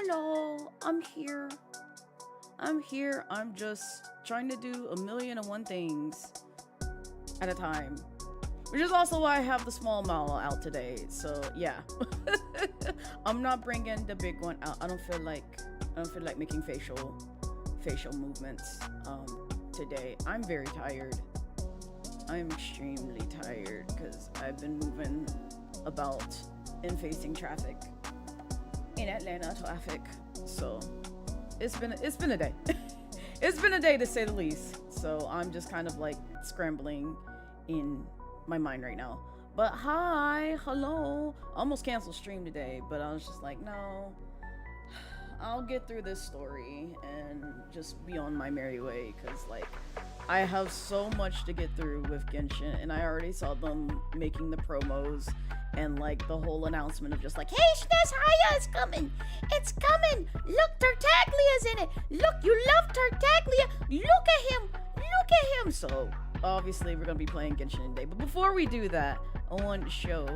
Hello, I'm here. I'm just trying to do 1,000,001 things at a time. Which is also why I have the small model out today. So yeah, I'm not bringing the big one out. I don't feel like making facial movements today. I'm very tired. I'm extremely tired because I've been moving about and facing traffic in Atlanta traffic. So it's been a day. It's been a day to say the least. So I'm just kind of like scrambling in my mind right now. But hi, hello. Almost canceled stream today, but I was just like, no, I'll get through this story and just be on my merry way, because like I have so much to get through with Genshin, and I already saw them making the promos and like the whole announcement of just like, hey, Snezhnaya is coming. It's coming. Look, Tartaglia's in it. Look, you love Tartaglia. Look at him. Look at him. So obviously we're gonna be playing Genshin today, but before we do that, I want to show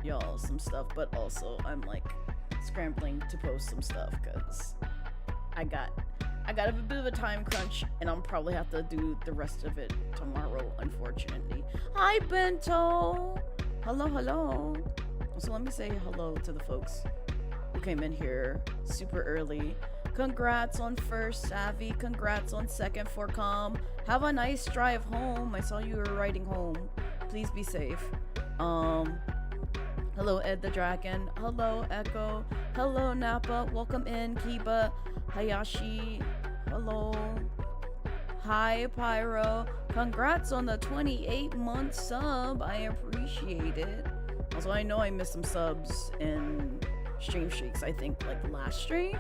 y'all some stuff, but also I'm like scrambling to post some stuff because I got a bit of a time crunch, and I'll probably have to do the rest of it tomorrow, unfortunately. Hi, Bento. Hello. So let me say hello to the folks who came in here super early. Congrats on first, Savvy. Congrats on second, Forcom. Have a nice drive home. I saw you were riding home. Please be safe. Hello, Ed the Dragon. Hello, Echo. Hello, Nappa. Welcome in, Kiba. Hayashi. Hello. Hi, Pyro. Congrats on the 28-month sub. I appreciate it. Also, I know I missed some subs in stream streaks, I think, like last stream.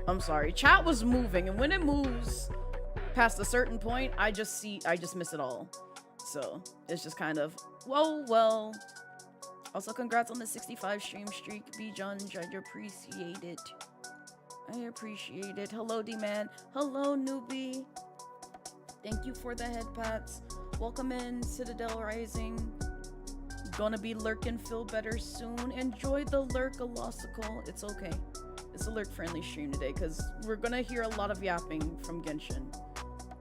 I'm sorry. Chat was moving, and when it moves past a certain point, I just miss it all. So, it's just kind of, well. Also, congrats on the 65 stream streak, B-Junge. I appreciate it. Hello, D-Man. Hello, newbie. Thank you for the head pats. Welcome in, Citadel Rising. Gonna be lurking, feel better soon. Enjoy the lurk-a-losical. It's okay. It's a lurk-friendly stream today, because we're gonna hear a lot of yapping from Genshin.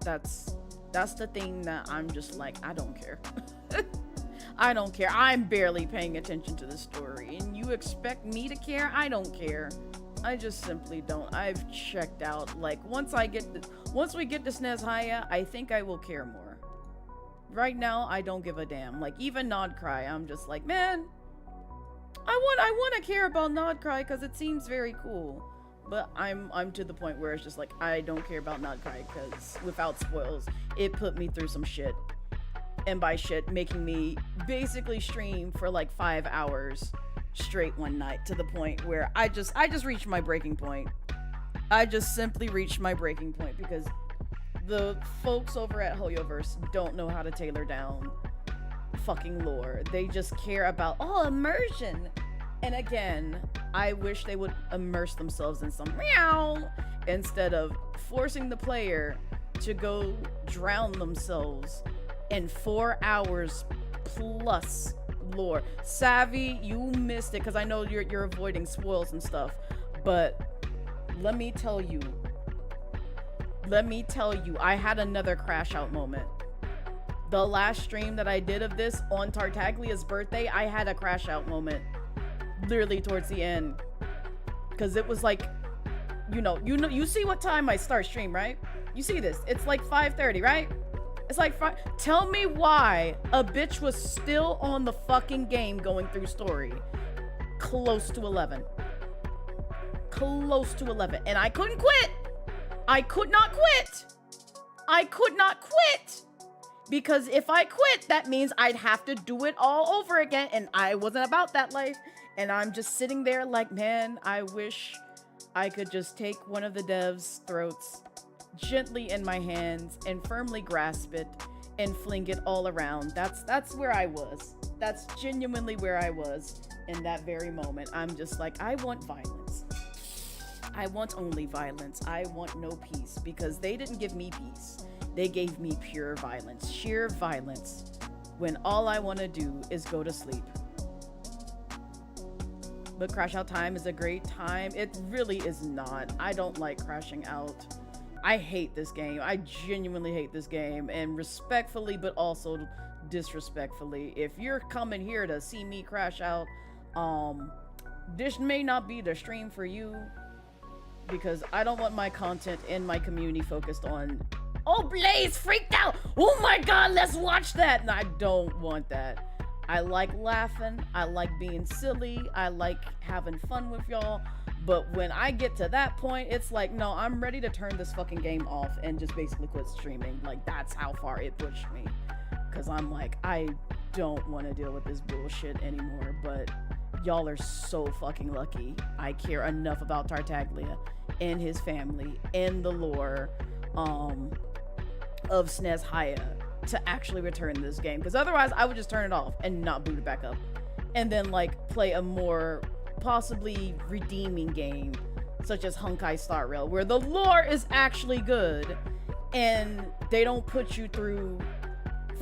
That's the thing that I'm just like, I don't care. I don't care. I'm barely paying attention to the story, and you expect me to care? I don't care. I just simply don't. I've checked out. Like, once we get to Snezhnaya, I think I will care more. Right now, I don't give a damn. Like, even Nodcry, I'm just like, man, I want to care about Nodcry because it seems very cool. But I'm to the point where it's just like, I don't care about Nodcry because without spoils, it put me through some shit. And by shit, making me basically stream for like 5 hours straight one night, to the point where I just reached my breaking point. I just simply reached my breaking point because the folks over at Hoyoverse don't know how to tailor down fucking lore. They just care about, immersion. And again, I wish they would immerse themselves in some meow instead of forcing the player to go drown themselves in 4 hours plus lore. Savvy, you missed it because I know you're avoiding spoils and stuff, but let me tell you, I had another crash out moment. The last stream that I did of this on Tartaglia's birthday, I had a crash out moment literally towards the end, because it was like, you see what time I start stream, right? You see this, it's like 5:30, right? It's like, tell me why a bitch was still on the fucking game going through story close to 11. And I couldn't quit. I could not quit. Because if I quit, that means I'd have to do it all over again. And I wasn't about that life. And I'm just sitting there like, man, I wish I could just take one of the devs' throats gently in my hands and firmly grasp it and fling it all around. That's where I was. That's genuinely where I was in that very moment. I'm just like, I want violence. I want only violence. I want no peace, because they didn't give me peace. They gave me pure violence, sheer violence, when all I want to do is go to sleep. But crash out time is a great time. It really is not. I don't like crashing out. I hate this game. I genuinely hate this game. And respectfully, but also disrespectfully, if you're coming here to see me crash out, this may not be the stream for you, because I don't want my content and my community focused on, oh, Blaze freaked out, oh my god, let's watch that. And I don't want that. I like laughing, I like being silly, I like having fun with y'all, but when I get to that point, it's like, no, I'm ready to turn this fucking game off and just basically quit streaming. Like, that's how far it pushed me, because I'm like, I don't want to deal with this bullshit anymore. But y'all are so fucking lucky I care enough about Tartaglia and his family and the lore of Snezhnaya to actually return this game, because otherwise I would just turn it off and not boot it back up, and then like play a more possibly redeeming game such as Honkai Star Rail, where the lore is actually good and they don't put you through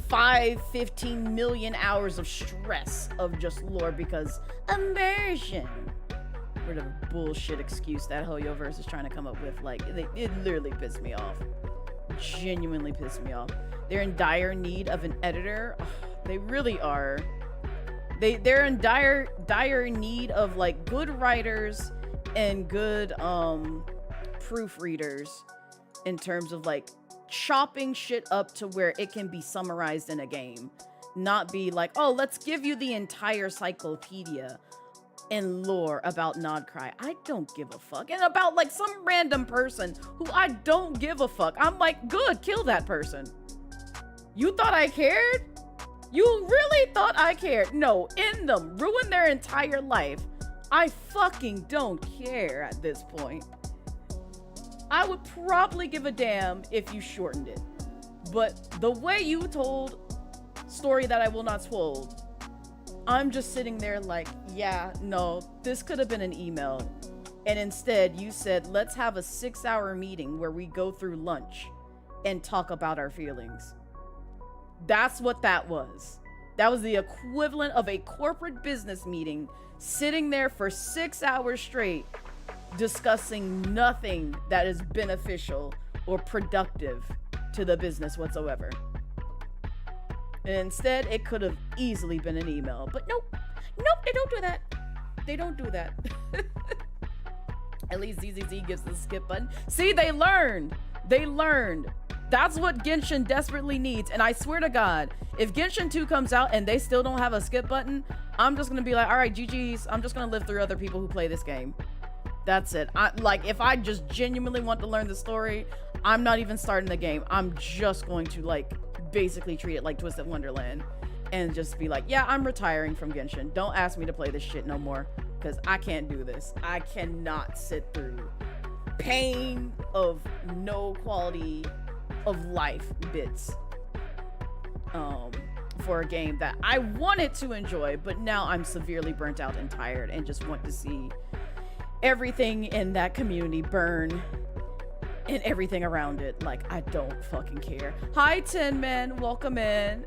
15 million hours of stress of just lore because immersion, whatever bullshit excuse that Hoyoverse is trying to come up with. Like, it literally pissed me off. Genuinely pissed me off. They're in dire need of an editor. Ugh, they really are. They're in dire need of like good writers and good proofreaders in terms of like chopping shit up to where it can be summarized in a game, not be like, oh, let's give you the entire cyclopedia and lore about Nodcry. I don't give a fuck. And about like some random person who I don't give a fuck. I'm like, good, kill that person. You thought I cared? You really thought I cared? No, end them. Ruin their entire life. I fucking don't care at this point. I would probably give a damn if you shortened it. But the way you told story that I will not spoil, I'm just sitting there like, yeah, no, this could have been an email. And instead you said, let's have a 6-hour meeting where we go through lunch and talk about our feelings. That's what that was. That was the equivalent of a corporate business meeting, sitting there for 6 hours straight, discussing nothing that is beneficial or productive to the business whatsoever. And instead, it could have easily been an email. But nope, they don't do that. They don't do that. At least ZZZ gives the skip button. See, they learned. They learned. That's what Genshin desperately needs. And I swear to God, if Genshin 2 comes out and they still don't have a skip button, I'm just gonna be like, all right, GG's. I'm just gonna live through other people who play this game. That's it. Like, if I just genuinely want to learn the story, I'm not even starting the game. I'm just going to like basically treat it like Twisted Wonderland and just be like, yeah, I'm retiring from Genshin. Don't ask me to play this shit no more, because I can't do this. I cannot sit through pain of no quality of life bits for a game that I wanted to enjoy, but now I'm severely burnt out and tired and just want to see everything in that community burn and everything around it. Like, I don't fucking care. Hi, Tin Man, welcome in.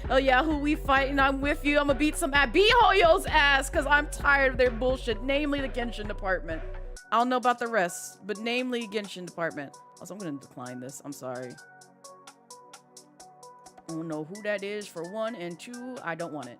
Oh yeah, who we fighting? I'm with you. I'm gonna beat some beat Hoyo's ass because I'm tired of their bullshit, namely the Genshin department. I don't know about the rest, but namely Genshin department. Also, I'm gonna decline this. I'm sorry. I don't know who that is for one, and two, I don't want it.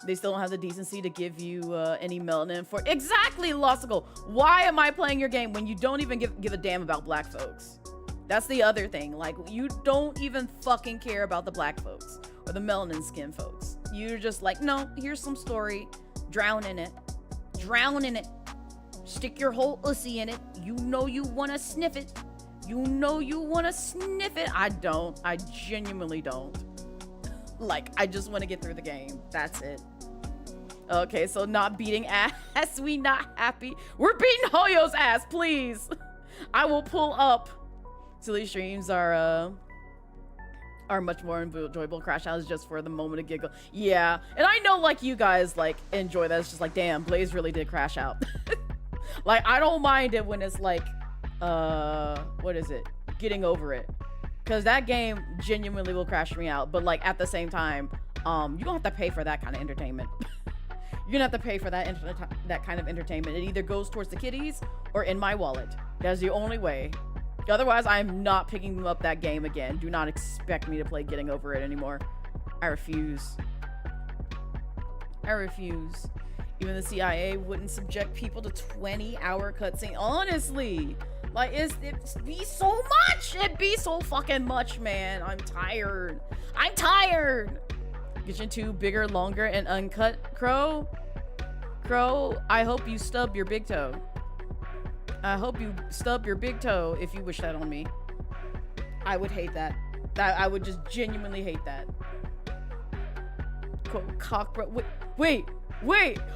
They still don't have the decency to give you any melanin for exactly Losticle. Why am I playing your game when you don't even give a damn about black folks? That's the other thing. Like, you don't even fucking care about the black folks or the melanin skin folks. You're just like, no, here's some story. Drown in it. Drown in it. Stick your whole ussy in it. You know you want to sniff it. You know you want to sniff it. I don't. I genuinely don't. Like, I just want to get through the game. That's it. Okay, so not beating ass. We not happy. We're beating Hoyo's ass, please. I will pull up. Silly streams are much more enjoyable. Crash Out is just for the moment of giggle. Yeah, and I know like you guys like enjoy that. It's just like, damn, Blaze really did crash out. Like, I don't mind it when it's like, what is it? Getting over it. Because that game genuinely will crash me out. But like at the same time, you don't have to pay for that kind of entertainment. You're gonna have to pay for that that kind of entertainment. It either goes towards the kiddies or in my wallet. That's the only way. Otherwise, I'm not picking up that game again. Do not expect me to play Getting Over It anymore. I refuse. I refuse. Even the CIA wouldn't subject people to 20-hour cutscene. Honestly, like, it'd be so much. It'd be so fucking much, man. I'm tired. I'm tired. Genshin 2 bigger, longer, and uncut. Crow, I hope you stub your big toe. I hope you stub your big toe if you wish that on me. I would hate that. I would just genuinely hate that. Wait.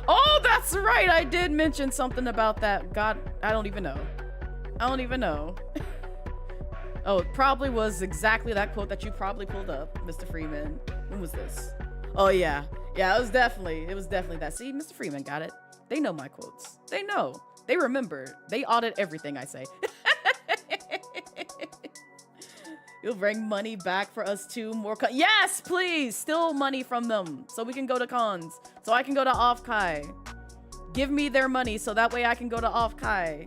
Oh, that's right. I did mention something about that. God, I don't even know. Oh, it probably was exactly that quote that you probably pulled up, Mr. Freeman. When was this? Oh, yeah. Yeah, it was definitely that. See, Mr. Freeman got it. They know my quotes. They know. They remember. They audit everything I say. You'll bring money back for us too. More yes, please. Still money from them. So we can go to cons. So I can go to Off-Kai. Give me their money so that way I can go to Off-Kai.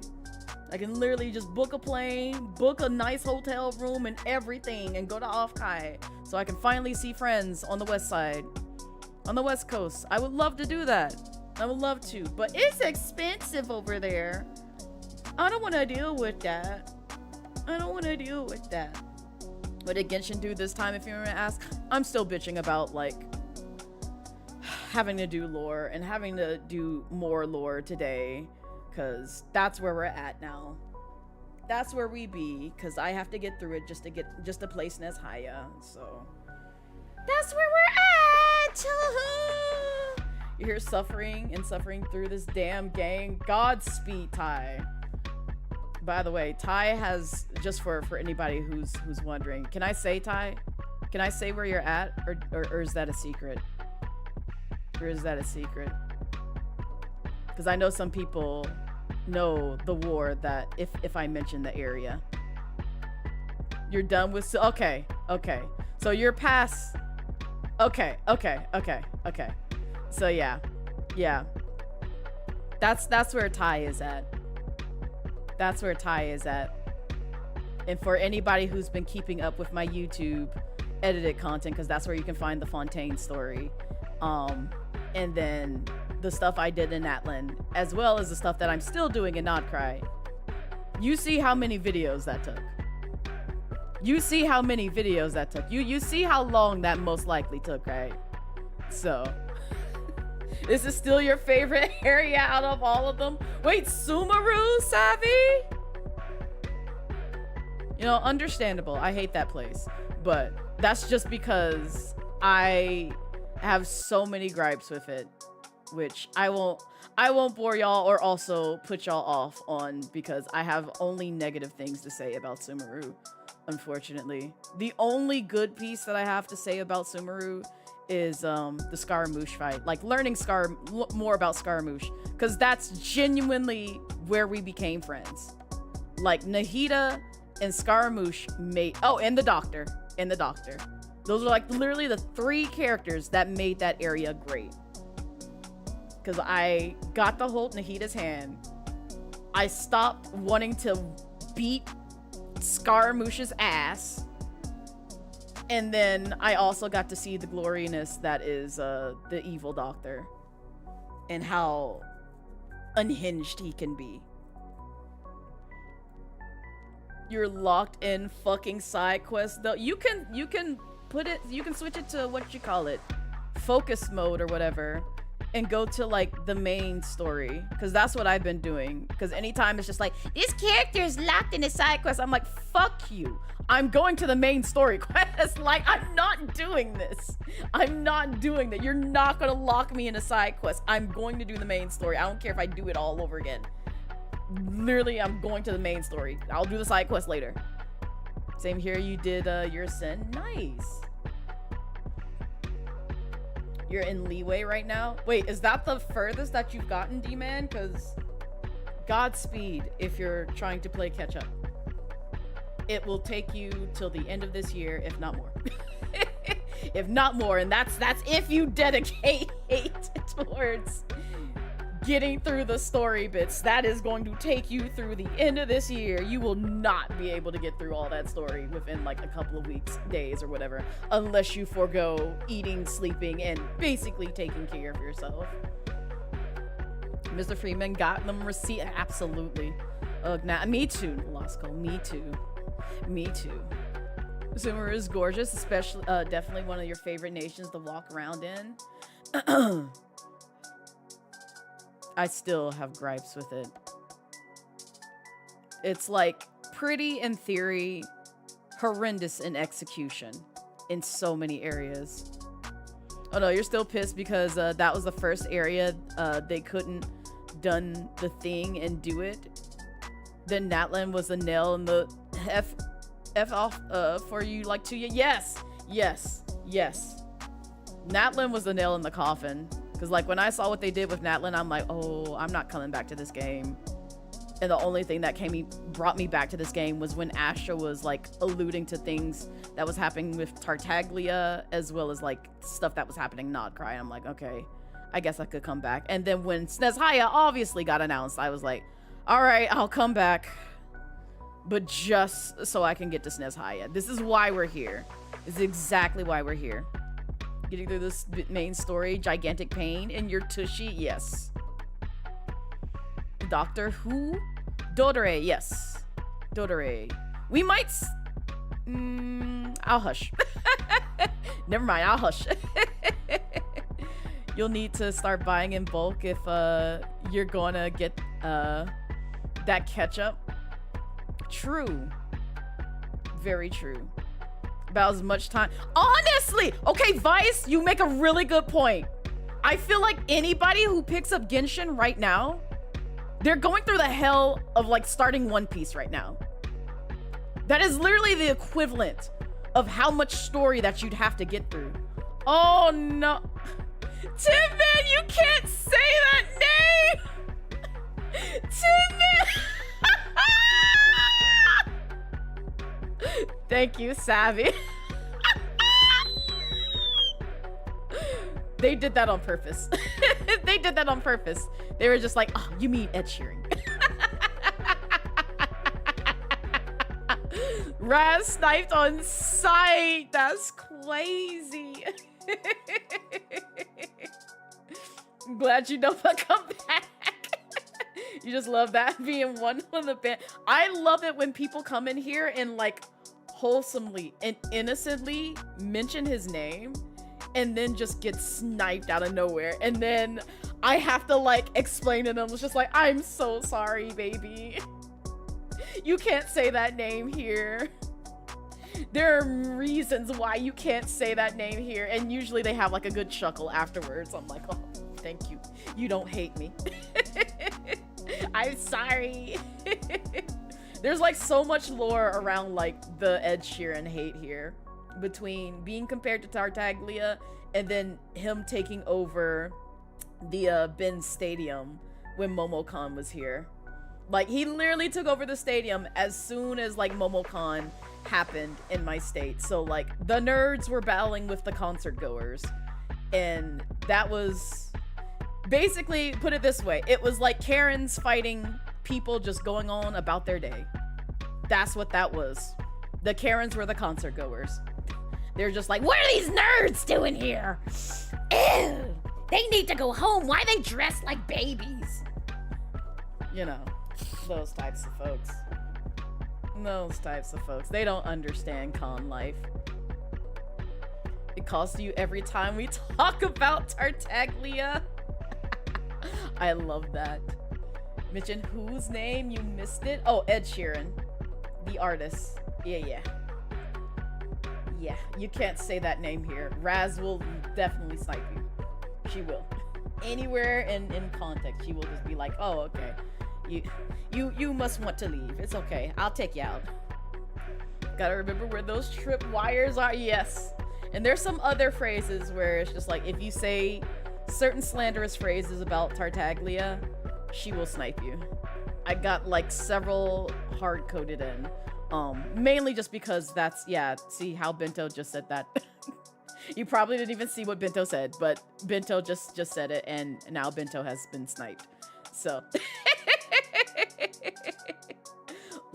I can literally just book a plane, book a nice hotel room and everything and go to Off-Kai. So I can finally see friends on the west side. On the west coast. I would love to do that. I would love to. But it's expensive over there. I don't want to deal with that. What did Genshin do this time, if you want to ask? I'm still bitching about, like, having to do lore and having to do more lore today, because that's where we're at now. That's where we be, because I have to get through it just to play Snezhnaya, so that's where we're at. You're here suffering through this damn gang. Godspeed, Ty. By the way, Ty has, just for anybody who's wondering, can I say, Ty? Can I say where you're at, or is that a secret? Because I know some people know the war that if I mention the area. You're done with, okay. So you're past, okay. So yeah. That's where Ty is at. And for anybody who's been keeping up with my YouTube edited content, because that's where you can find the Fontaine story, and then the stuff I did in Atlan, as well as the stuff that I'm still doing in Nodcry. You see how many videos that took. You see how long that most likely took, right? So this is still your favorite area out of all of them? Wait, Sumeru, Savvy? You know, understandable. I hate that place. But that's just because I have so many gripes with it, which I won't bore y'all or also put y'all off on, because I have only negative things to say about Sumeru, unfortunately. The only good piece that I have to say about Sumeru is the Scaramouche fight, like learning more about Scaramouche, because that's genuinely where we became friends. Like Nahida and Scaramouche made, and the doctor. Those are like literally the 3 characters that made that area great. Because I got to hold Nahida's hand. I stopped wanting to beat Scaramouche's ass. And then I also got to see the gloriness that is the evil doctor, and how unhinged he can be. You're locked in fucking side quests though. You can switch it to what you call it, focus mode or whatever, and go to like the main story, because that's what I've been doing. Because anytime it's just like, this character is locked in a side quest, I'm like, fuck you. I'm going to the main story quest. Like, I'm not doing this. I'm not doing that. You're not gonna lock me in a side quest. I'm going to do the main story. I don't care if I do it all over again. Literally, I'm going to the main story. I'll do the side quest later. Same here, you did your ascent. Nice. You're in leeway right now? Wait, is that the furthest that you've gotten, D-Man? Because Godspeed if you're trying to play catch up. It will take you till the end of this year, if not more. If not more, and that's if you dedicate towards getting through the story bits. That is going to take you through the end of this year. You will not be able to get through all that story within like a couple of weeks, days, or whatever, unless you forego eating, sleeping, and basically taking care of yourself. Mr. Freeman got them receipt. Absolutely. Me too, Lasco. Me too. Me too. Sumer is gorgeous, especially definitely one of your favorite nations to walk around in. I still have gripes with it. It's like pretty in theory, horrendous in execution in so many areas. Oh no, you're still pissed because that was the first area they couldn't done the thing and do it. Then Natlan was the nail in the F off for you like 2 years. Yes. Natlan was the nail in the coffin. Because like when I saw what they did with Natlan, I'm like, oh, I'm not coming back to this game. And the only thing that brought me back to this game was when Astra was like alluding to things that was happening with Tartaglia, as well as like stuff that was happening in Nodcry. I'm like, okay, I guess I could come back. And then when Snezhnaya obviously got announced, I was like, all right, I'll come back, but just so I can get to Snezhnaya. This is why we're here. This is exactly why we're here. Getting through this main story, gigantic pain in your tushy, yes. Doctor Who? Dodore, yes. Dodore. We might... I'll hush. Never mind, I'll hush. You'll need to start buying in bulk if you're gonna get that ketchup. True. Very true. About as much time. Honestly! Okay, Vice, you make a really good point. I feel like anybody who picks up Genshin right now, they're going through the hell of like starting One Piece right now. That is literally the equivalent of how much story that you'd have to get through. Oh no. Timman, you can't say that name! Timman! Thank you, Savvy. They did that on purpose. They did that on purpose. They were just like, oh, you mean Ed Sheeran. Raz sniped on sight. That's crazy. I'm glad you know if I come back. You just love that being one of the band. I love it when people come in here and like wholesomely and innocently mention his name and then just get sniped out of nowhere. And then I have to like explain to them. It's just like, I'm so sorry, baby. You can't say that name here. There are reasons why you can't say that name here. And usually they have like a good chuckle afterwards. I'm like, oh, thank you. You don't hate me. I'm sorry. There's like so much lore around like the Ed Sheeran hate here, between being compared to Tartaglia and then him taking over the Ben Stadium when MomoCon was here. Like he literally took over the stadium as soon as like MomoCon happened in my state. So like the nerds were battling with the concert goers, and that was basically, put it this way, it was like Karens fighting people just going on about their day. That's what that was. The Karens were the concert goers. They're just like, what are these nerds doing here? Ew, they need to go home. Why are they dressed like babies? You know, those types of folks. Those types of folks. They don't understand con life. It costs you every time we talk about Tartaglia. I love that. Mention whose name? You missed it? Oh, Ed Sheeran. The artist. Yeah. Yeah, you can't say that name here. Raz will definitely snipe you. She will. Anywhere in context, she will just be like, oh, okay. You must want to leave. It's okay. I'll take you out. Gotta remember where those trip wires are. Yes. And there's some other phrases where it's just like, if you say certain slanderous phrases about Tartaglia, she will snipe you. I got like several hard-coded in. Mainly just because that's, yeah, see how Bento just said that. You probably didn't even see what Bento said, but Bento just said it, and now Bento has been sniped. So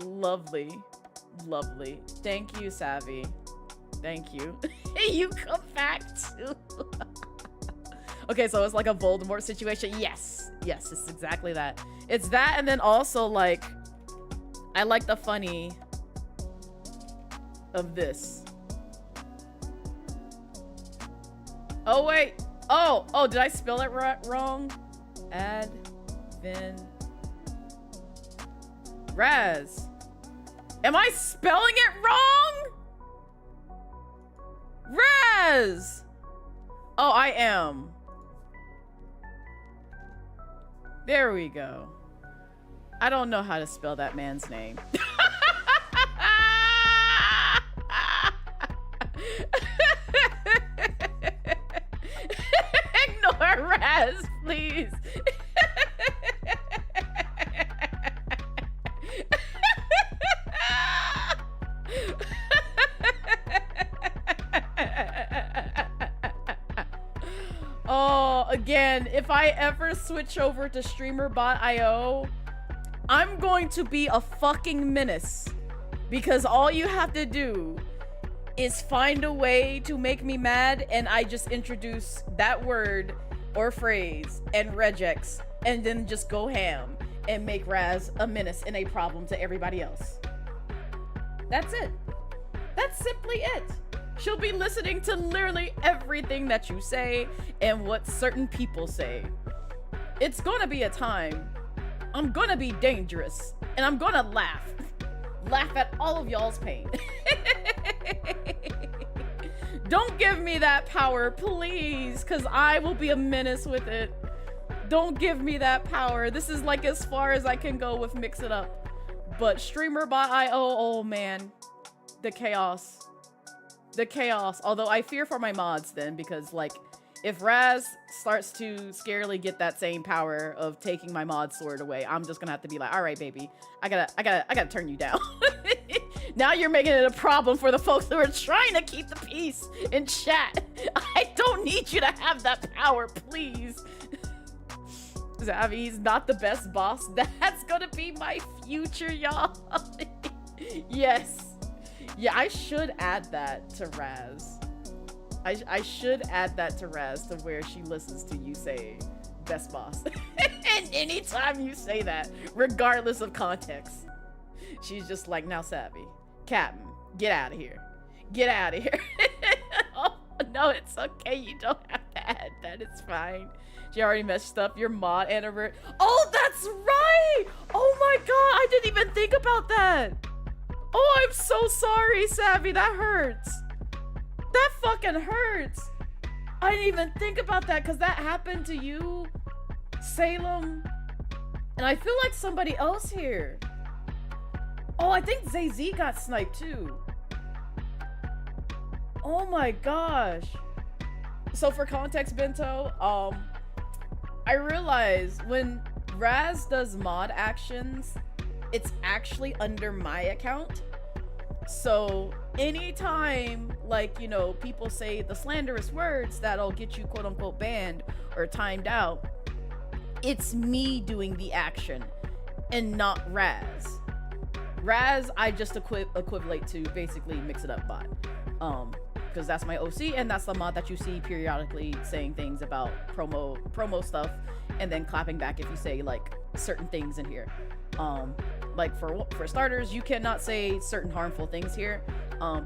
lovely, lovely. Thank you, Savvy. Thank you. You come back too. Okay, so it's like a Voldemort situation. Yes, yes, it's exactly that. It's that, and then also like, I like the funny of this. Oh wait. Oh, did I spell it wrong? Advin Raz. Am I spelling it wrong? Raz. Oh, I am. There we go. I don't know how to spell that man's name. Ignore Raz, please. Oh, again, if I ever switch over to StreamerBot.io, I'm going to be a fucking menace, because all you have to do is find a way to make me mad, and I just introduce that word or phrase and regex, and then just go ham and make Raz a menace and a problem to everybody else. That's it. That's simply it. She'll be listening to literally everything that you say and what certain people say. It's gonna be a time. I'm gonna be dangerous, and I'm gonna laugh. Laugh at all of y'all's pain. Don't give me that power, please, because I will be a menace with it. Don't give me that power. This is like as far as I can go with Mix It Up. But StreamerBot.io, oh man. The chaos. The chaos. Although I fear for my mods then, because like, if Raz starts to scarily get that same power of taking my mod sword away, I'm just gonna have to be like, all right, baby, I gotta turn you down. Now you're making it a problem for the folks who are trying to keep the peace in chat. I don't need you to have that power, please. Zavi's not the best boss. That's gonna be my future, y'all. Yes. Yeah, I should add that to Raz. I should add that to Raz, to where she listens to you say best boss. And anytime you say that, regardless of context, she's just like, now Savvy, Captain, get out of here. Get out of here. Oh, no, it's okay. You don't have to add that. It's fine. She already messed up your mod anniversary. Oh, that's right. Oh my God. I didn't even think about that. Oh, I'm so sorry, Savvy. That hurts. That fucking hurts. I didn't even think about that, because that happened to you, Salem, and I feel like somebody else here. Oh, I think ZayZ got sniped too. Oh my gosh. So for context, Bento, I realized when Raz does mod actions, it's actually under my account. So anytime, like, you know, people say the slanderous words that'll get you quote unquote banned or timed out, it's me doing the action and not Raz. Raz, I just equivalent to basically Mix It Up bot. Because that's my OC, and that's the mod that you see periodically saying things about promo stuff, and then clapping back if you say like certain things in here. Like for starters, you cannot say certain harmful things here,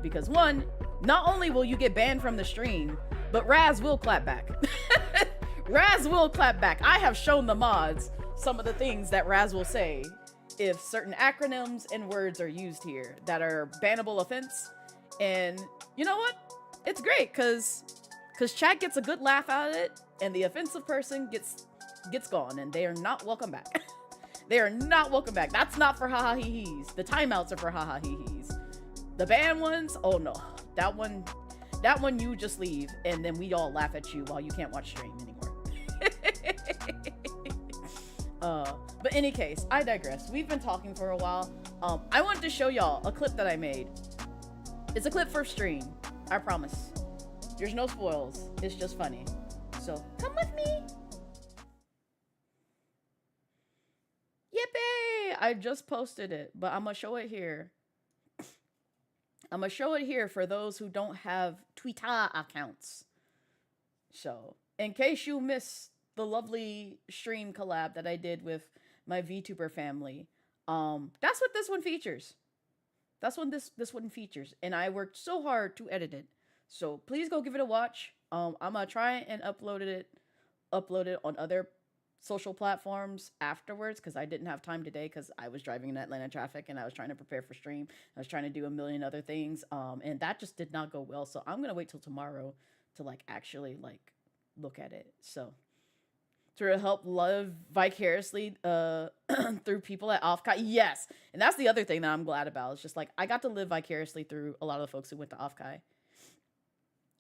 because one, not only will you get banned from the stream, but Raz will clap back. Raz will clap back. I have shown the mods some of the things that Raz will say if certain acronyms and words are used here that are bannable offense. And you know what? It's great, because chat gets a good laugh out of it, and the offensive person gets gone, and they are not welcome back. They are not welcome back. That's not for haha hee hees. The timeouts are for haha hee hees. The banned ones, oh no. That one you just leave, and then we all laugh at you while you can't watch stream anymore. But any case, I digress. We've been talking for a while. I wanted to show y'all a clip that I made. It's a clip for stream. I promise. There's no spoils. It's just funny. So come with me. I just posted it, but I'm gonna show it here. I'm gonna show it here for those who don't have Twitter accounts. So, in case you missed the lovely stream collab that I did with my Vtuber family, that's what this one features. That's what this one features, and I worked so hard to edit it. So please go give it a watch. I'm gonna try and upload it on other social platforms afterwards because I didn't have time today because I was driving in Atlanta traffic and I was trying to prepare for stream. I was trying to do a million other things, and that just did not go well. So I'm gonna wait till tomorrow to like actually like look at it. So to help love vicariously through people at Offkai. Yes, and that's the other thing that I'm glad about. It's just like I got to live vicariously through a lot of the folks who went to Offkai.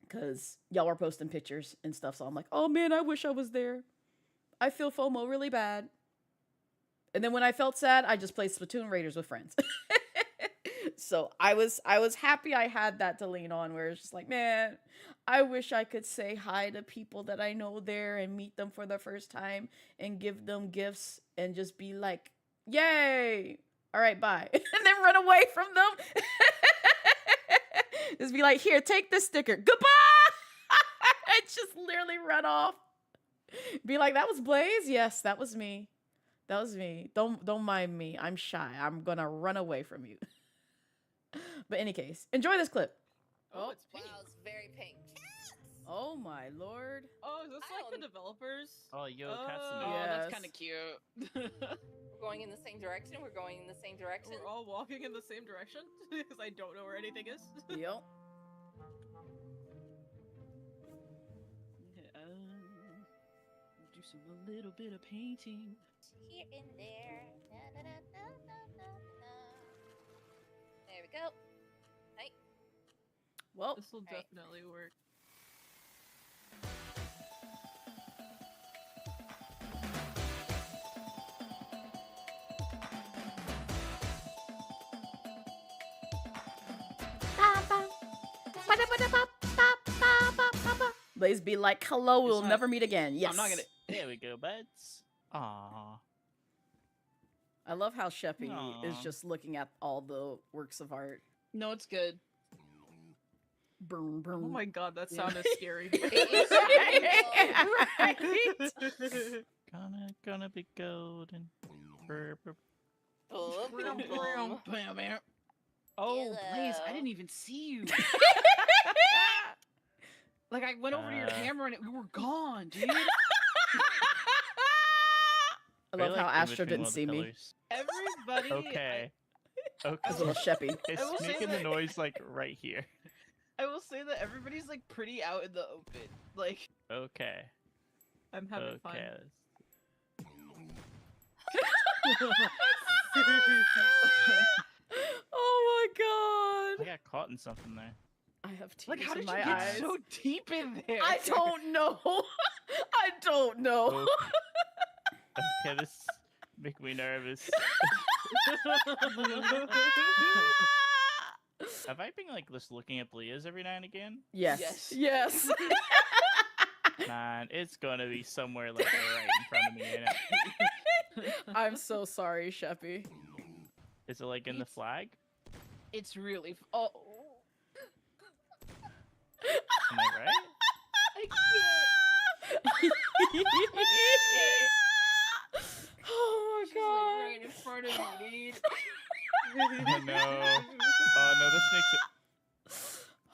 Because y'all were posting pictures and stuff, so I'm like, oh man, I wish I was there. I feel FOMO really bad. And then when I felt sad, I just played Splatoon Raiders with friends. So I was happy I had that to lean on, where it's just like, man, I wish I could say hi to people that I know there and meet them for the first time and give them gifts and just be like, yay, all right, bye. And then run away from them. Just be like, here, take this sticker. Goodbye! I just literally run off. Be like, that was Blaze? Yes, that was me. That was me. Don't mind me. I'm shy. I'm gonna run away from you. But any case, enjoy this clip. Oh, it's pink. Wow, it's very pink. Oh my lord. Oh, is this like the developers? Oh, yo, Katsumi. Oh, Yes. that's kind of cute. We're going in the same direction. We're going in the same direction. We're all walking in the same direction because I don't know where anything is. Yep. Yeah, do a little bit of painting. Here and there. Na, na, na, na, na, na, na. There we go. Hey. Well, This will Right. definitely work. Blaze be like, hello, we'll not- never meet again. Yes. I'm not gonna. There we go, buds. Aww. I love how Sheppy is Aw. just looking at all the works of art. No, it's good. Boom, boom. Oh my god, that Yeah. sounded scary. Right? Gonna be golden. Brr, brr. Boom, boom, boom. Oh, Blaze, I Hello. didn't even see you. Like, I went over to your camera and we were gone, dude. I love Very, how like, in Astro between didn't all the see me. colors. Everybody. Okay. Okay. His little Sheppy. It's will say making the that- noise like right here. I will say that everybody's like pretty out in the open. Like, Okay. I'm having fun. Okay. Oh my I god. got caught in something there. I have tears Like, how in did you my get eyes. so deep in there? I don't know. I don't know. Okay, this make me nervous. Have I been like just looking at Leah's every now and again? Yes. Yes. Yes. Man, it's gonna be somewhere like right in front of me, ain't it? I'm so sorry, Sheppy. Is it like in the flag? It's really. Oh. Am I right? I can't. Oh She's my like god. right in front of me, dude. Oh no. Oh no, this makes it.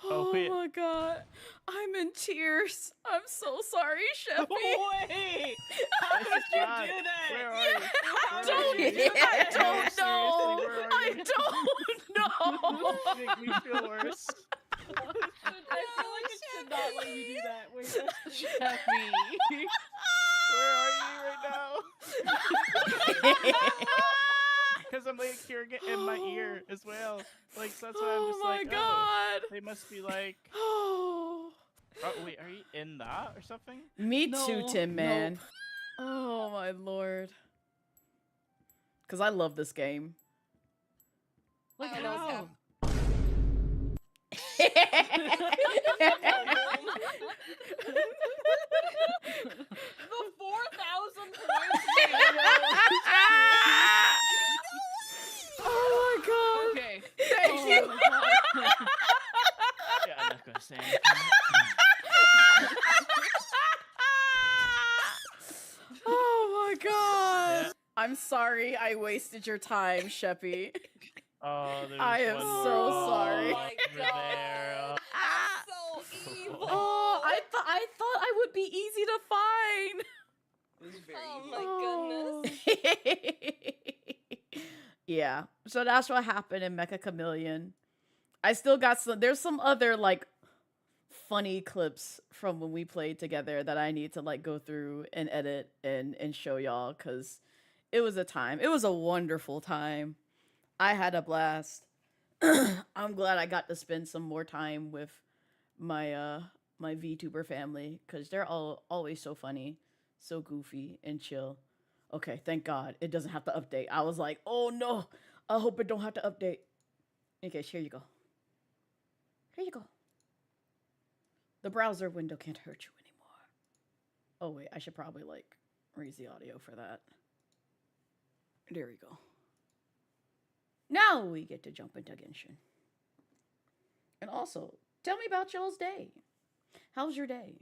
Oh wait. my god. I'm in tears. I'm so sorry, Sheppy. Wait! How This did is you bad. do that? Where are you? How Where did are Don't, you you? do that? I don't know. Seriously, where are I you? don't know. Make me feel worse. I feel like it should not let you do that. Wait, that's Jeffy. Where are you right now? Because I'm like hearing it in my ear as well. Like so that's why I'm just Oh my like, god. oh, they must be like. Oh. Oh wait, are you in that or something? Me No, too, Tim man. nope. Oh my lord. Cause I love this game. Like I don't know what's how? The 4,000 points. you. my God. Yeah, I'm not gonna say anything. Oh my god. Yeah. I'm sorry I wasted your time, Sheppy. Oh, there's I am one so more sorry. Oh my over there. God. That's so evil. Oh, I thought I would be easy to find. It was very Oh evil. my goodness. Yeah. So that's what happened in Mecha Chameleon. I still got there's some other like funny clips from when we played together that I need to like go through and edit and show y'all, because it was a time. It was a wonderful time. I had a blast. I'm glad I got to spend some more time with my my VTuber family, because they're all always so funny, so goofy and chill. Okay, thank God it doesn't have to update. I was like, oh no, I hope it don't have to update. Okay, here you go. Here you go. The browser window can't hurt you anymore. Oh wait, I should probably like raise the audio for that. There we go. Now we get to jump into Genshin. And also, tell me about y'all's day. How's your day?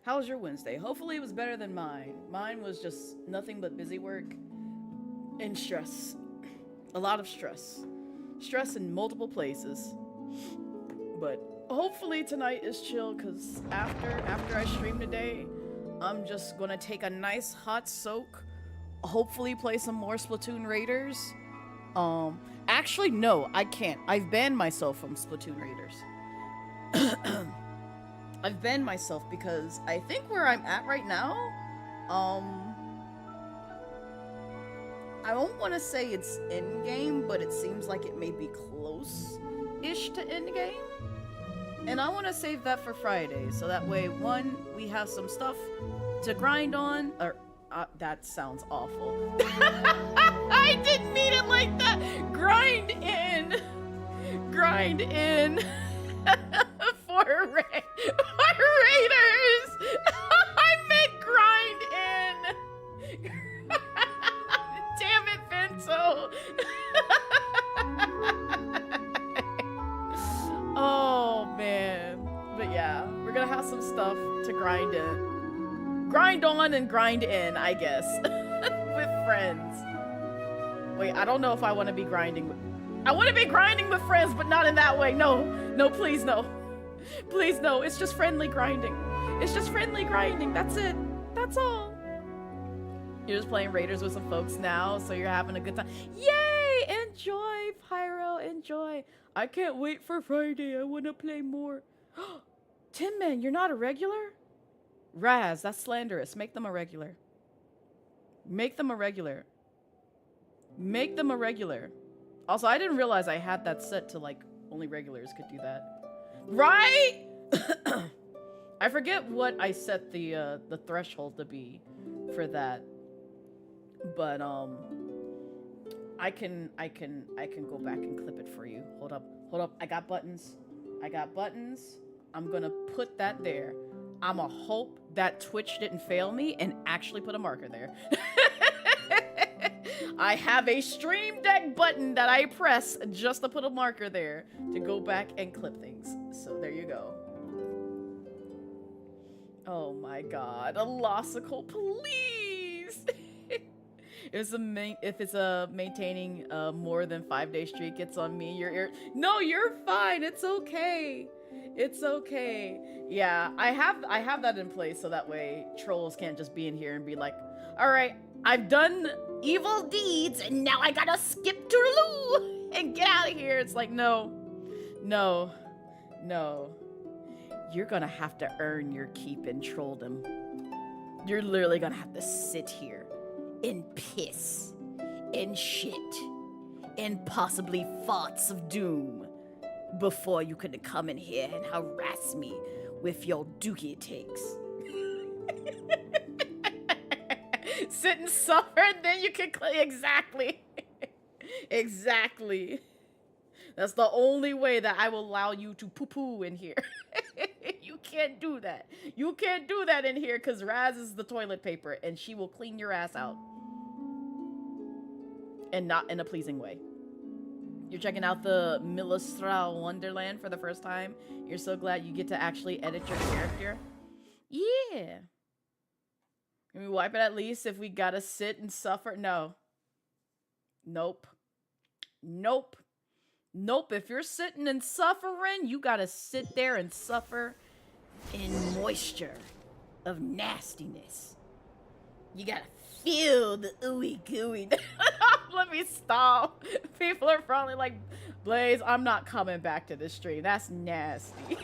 How was your Wednesday? Hopefully it was better than mine. Mine was just nothing but busy work and stress. A lot of stress. Stress in multiple places. But hopefully tonight is chill, because after I stream today, I'm just gonna take a nice hot soak. Hopefully play some more Splatoon Raiders. Actually, no, I can't. I've banned myself from Splatoon Raiders. I've banned myself because I think where I'm at right now, I don't want to say it's in-game, but it seems like it may be close-ish to in-game. And I want to save that for Friday, so that way, one, we have some stuff to grind on, or, that sounds awful. I didn't mean it like that! Grind in! For Raiders! I meant grind in! Damn it, Bento! Oh, man. But yeah, we're gonna have some stuff to grind in. Grind on and grind in, I guess. With friends. Wait, I don't know if I want to be grinding with... I want to be grinding with friends, but not in that way. No. No, please, no. Please, no. It's just friendly grinding. It's just friendly grinding. That's it. That's all. You're just playing Raiders with some folks now, so you're having a good time. Yay! Enjoy, Pyro. Enjoy. I can't wait for Friday. I want to play more. Tin Man, you're not a regular? Raz, that's slanderous. Make them a regular. Make them a regular. Make them a regular. Also, I didn't realize I had that set to, like, only regulars could do that. Right? I forget what I set the threshold to be for that. But, I can go back and clip it for you. Hold up. I got buttons. I'm gonna put that there. I'ma hope that Twitch didn't fail me and actually put a marker there. I have a Stream Deck button that I press just to put a marker there to go back and clip things. So there you go. Oh my god, a lossicle, please! If it's a maintaining more than 5-day streak, it's on me. No, you're fine. It's okay. It's okay. Yeah, I have that in place so that way trolls can't just be in here and be like, all right, I've done evil deeds and now I gotta skip to the loo and get out of here. It's like, no. You're gonna have to earn your keep in trolldom. You're literally gonna have to sit here and piss and shit and possibly farts of doom before you could come in here and harass me with your dookie takes. Sit and suffer, and then you can exactly. Exactly. That's the only way that I will allow you to poo-poo in here. You can't do that. You can't do that in here because Raz is the toilet paper and she will clean your ass out. And not in a pleasing way. You're checking out the Milestral Wonderland for the first time. You're so glad you get to actually edit your character. Yeah. Can we wipe it at least if we gotta sit and suffer? No. Nope. Nope. Nope. If you're sitting and suffering, you gotta sit there and suffer in moisture of nastiness. You gotta feel the ooey gooey. Let me stop. People are probably like, Blaze, I'm not coming back to this stream. That's nasty.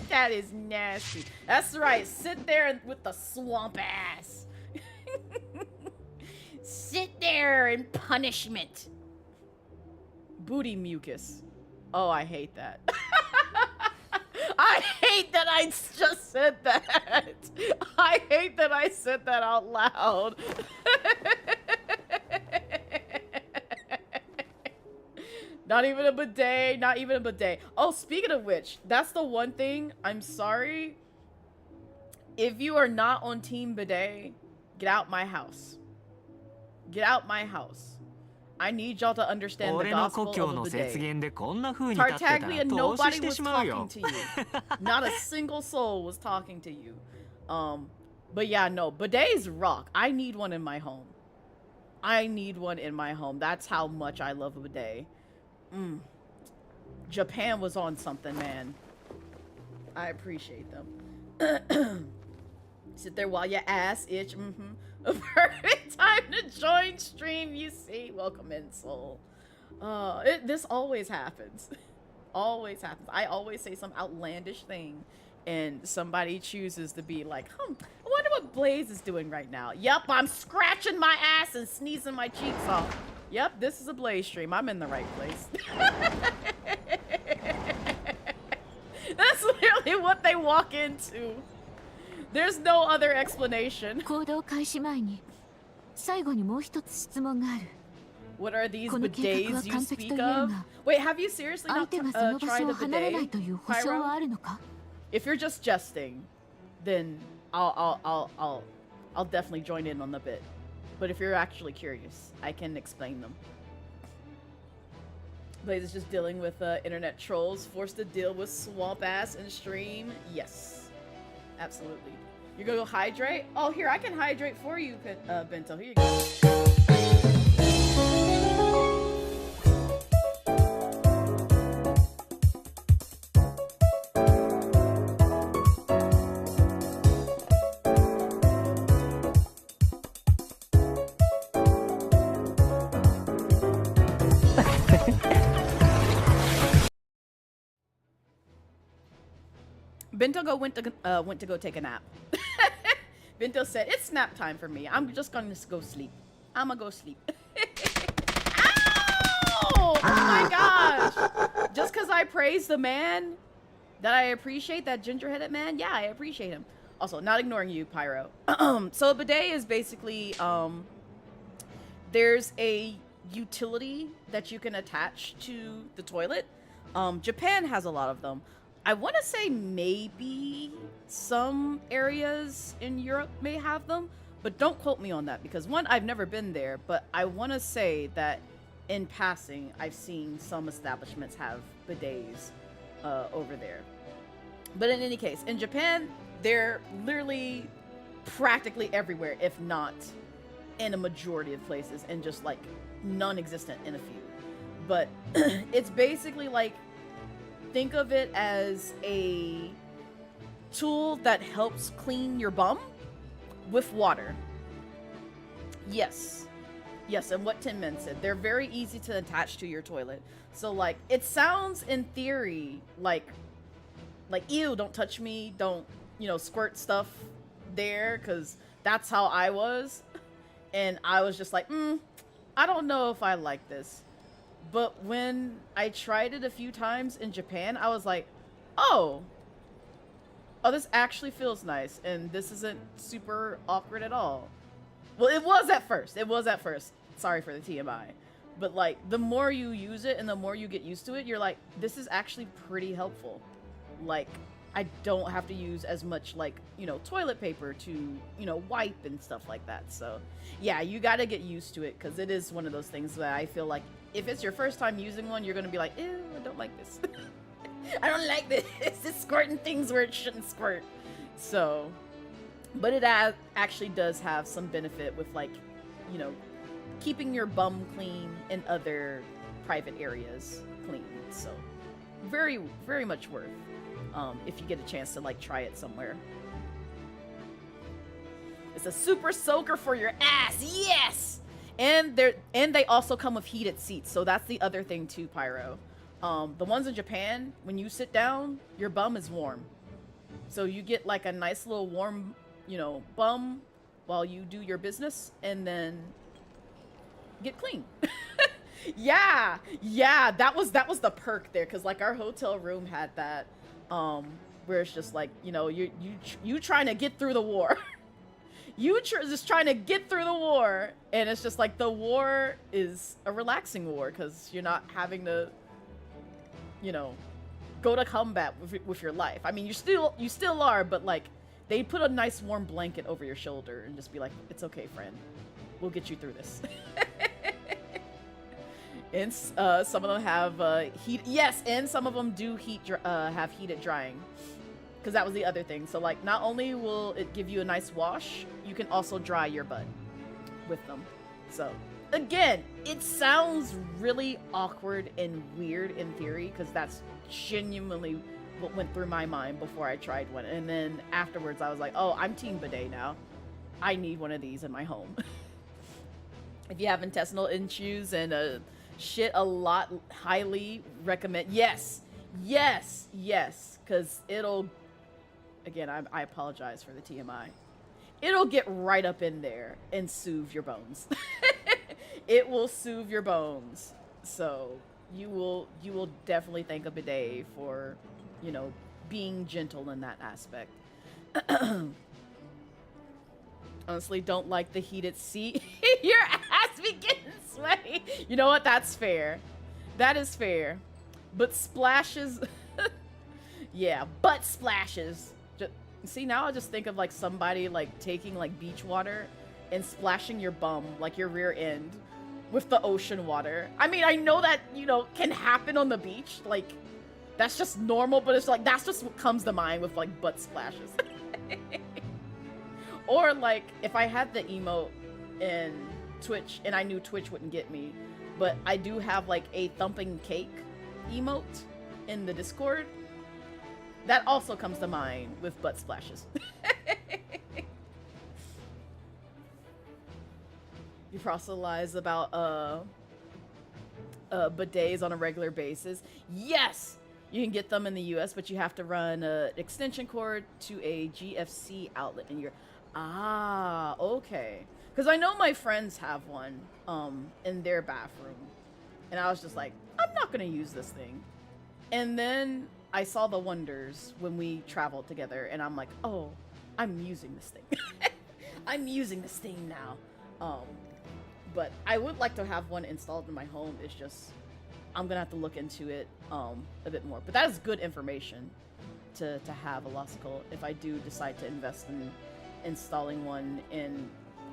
That is nasty. That's right. Sit there with the swamp ass. Sit there in punishment. Booty mucus. Oh, I hate that. I hate that I just said that. I hate that I said that out loud. Not even a bidet, not even a bidet. Oh, speaking of which, that's the one thing, I'm sorry. If you are not on Team Bidet, get out my house. Get out my house. I need y'all to understand the gospel of the bidet. Tartaglia, nobody was talking to you. Not a single soul was talking to you. But yeah, no, bidets rock. I need one in my home. I need one in my home. That's how much I love a bidet. Japan was on something, man. I appreciate them. Sit there while your ass itch. A perfect time to join stream, you see. Welcome in, soul. This always happens. Always happens. I always say some outlandish thing, and somebody chooses to be like, I wonder what Blaze is doing right now. Yep, I'm scratching my ass and sneezing my cheeks off. Yep, this is a Blaze stream. I'm in the right place. That's literally what they walk into. There's no other explanation. What are these bidets you speak of? Wait, have you seriously not tried a bidet, Pyro? If you're just jesting, then I'll definitely join in on the bit. But if you're actually curious, I can explain them. Blaze is just dealing with internet trolls, forced to deal with swamp ass in stream. Yes, absolutely. You're gonna go hydrate? Oh, here, I can hydrate for you, Bento. Here you go. Bento went to go take a nap. Bento said, it's nap time for me. I'm just gonna go sleep. I'ma go sleep. Ow! Oh my gosh! Just because I praise the man, that I appreciate that ginger-headed man? Yeah, I appreciate him. Also, not ignoring you, Pyro. So a bidet is basically, there's a utility that you can attach to the toilet. Japan has a lot of them. I want to say maybe some areas in Europe may have them, but don't quote me on that because one, I've never been there, but I want to say that in passing, I've seen some establishments have bidets over there. But in any case, in Japan, they're literally practically everywhere, if not in a majority of places, and just like non-existent in a few. But it's basically like, think of it as a tool that helps clean your bum with water. Yes. Yes, and what Tin Men said, they're very easy to attach to your toilet. So, like, it sounds in theory like, ew, don't touch me, don't, squirt stuff there, because that's how I was. And I was just like, I don't know if I like this. But when I tried it a few times in Japan, I was like, oh, this actually feels nice. And this isn't super awkward at all. Well, it was at first. Sorry for the TMI. But, like, the more you use it and the more you get used to it, you're like, this is actually pretty helpful. Like, I don't have to use as much, like, toilet paper to, wipe and stuff like that. So, yeah, you gotta get used to it because it is one of those things that I feel like if it's your first time using one, you're gonna be like, ew, I don't like this. I don't like this. It's squirting things where it shouldn't squirt. So, but it actually does have some benefit with, like, you know, keeping your bum clean and other private areas clean. So, very, very much worth if you get a chance to, like, try it somewhere. It's a super soaker for your ass. Yes. And they also come with heated seats. So that's the other thing too, Pyro. The ones in Japan, when you sit down, your bum is warm. So you get like a nice little warm, you know, bum while you do your business and then get clean. Yeah, that was the perk there, because like our hotel room had that, where it's just like, you know, you trying to get through the war. Just trying to get through the war, and it's just like the war is a relaxing war because you're not having to, you know, go to combat with your life. I mean, you still are, but like they put a nice warm blanket over your shoulder and just be like, it's okay, friend, we'll get you through this. And some of them have heat. Yes, and some of them do have heated drying. Because that was the other thing. So, like, not only will it give you a nice wash, you can also dry your butt with them. So, again, it sounds really awkward and weird in theory, because that's genuinely what went through my mind before I tried one. And then afterwards, I was like, oh, I'm team bidet now. I need one of these in my home. If you have intestinal issues and shit a lot, highly recommend. Yes, because it'll... Again, I apologize for the TMI. It'll get right up in there and soothe your bones. It will soothe your bones. So you will definitely thank a bidet for, you know, being gentle in that aspect. Honestly, don't like the heated seat. Your ass be getting sweaty. You know what? That's fair. That is fair. But splashes... Yeah, butt splashes. See, now I just think of like somebody like taking like beach water and splashing your bum, like your rear end, with the ocean water. I mean, I know that, you know, can happen on the beach. Like, that's just normal, but it's like, that's just what comes to mind with like butt splashes. Or like, if I had the emote in Twitch and I knew Twitch wouldn't get me, but I do have like a thumping cake emote in the Discord. That also comes to mind with butt splashes. You proselytize about bidets on a regular basis. Yes! You can get them in the US, but you have to run an extension cord to a GFC outlet in your... Ah, okay. Because I know my friends have one in their bathroom. And I was just like, I'm not going to use this thing. And then I saw the wonders when we traveled together, and I'm like, oh, I'm using this thing. I'm using this thing now. But I would like to have one installed in my home. It's just, I'm gonna have to look into it a bit more. But that is good information to have, Elossical, if I do decide to invest in installing one in,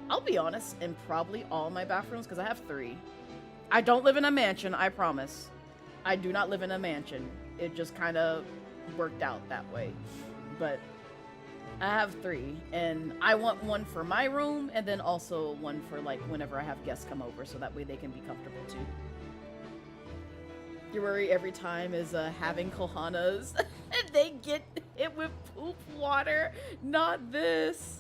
I'll be honest, in probably all my bathrooms, because I have 3. I don't live in a mansion, I promise. I do not live in a mansion. It just kind of worked out that way. But I have 3, and I want one for my room, and then also one for like whenever I have guests come over, so that way they can be comfortable too. Your worry every time is having kohanas. They get it with poop water. Not this.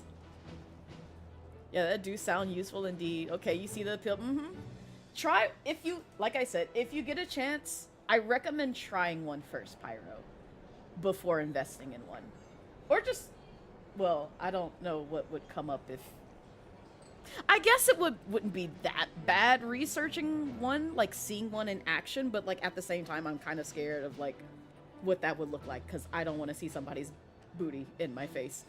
Yeah, that do sound useful indeed. Okay, you see the appeal? Try, if you, like I said, if you get a chance, I recommend trying one first, Pyro, before investing in one. Or just, well, I don't know what would come up if... I guess it wouldn't be that bad researching one, like seeing one in action, but like at the same time, I'm kind of scared of like what that would look like, because I don't want to see somebody's booty in my face.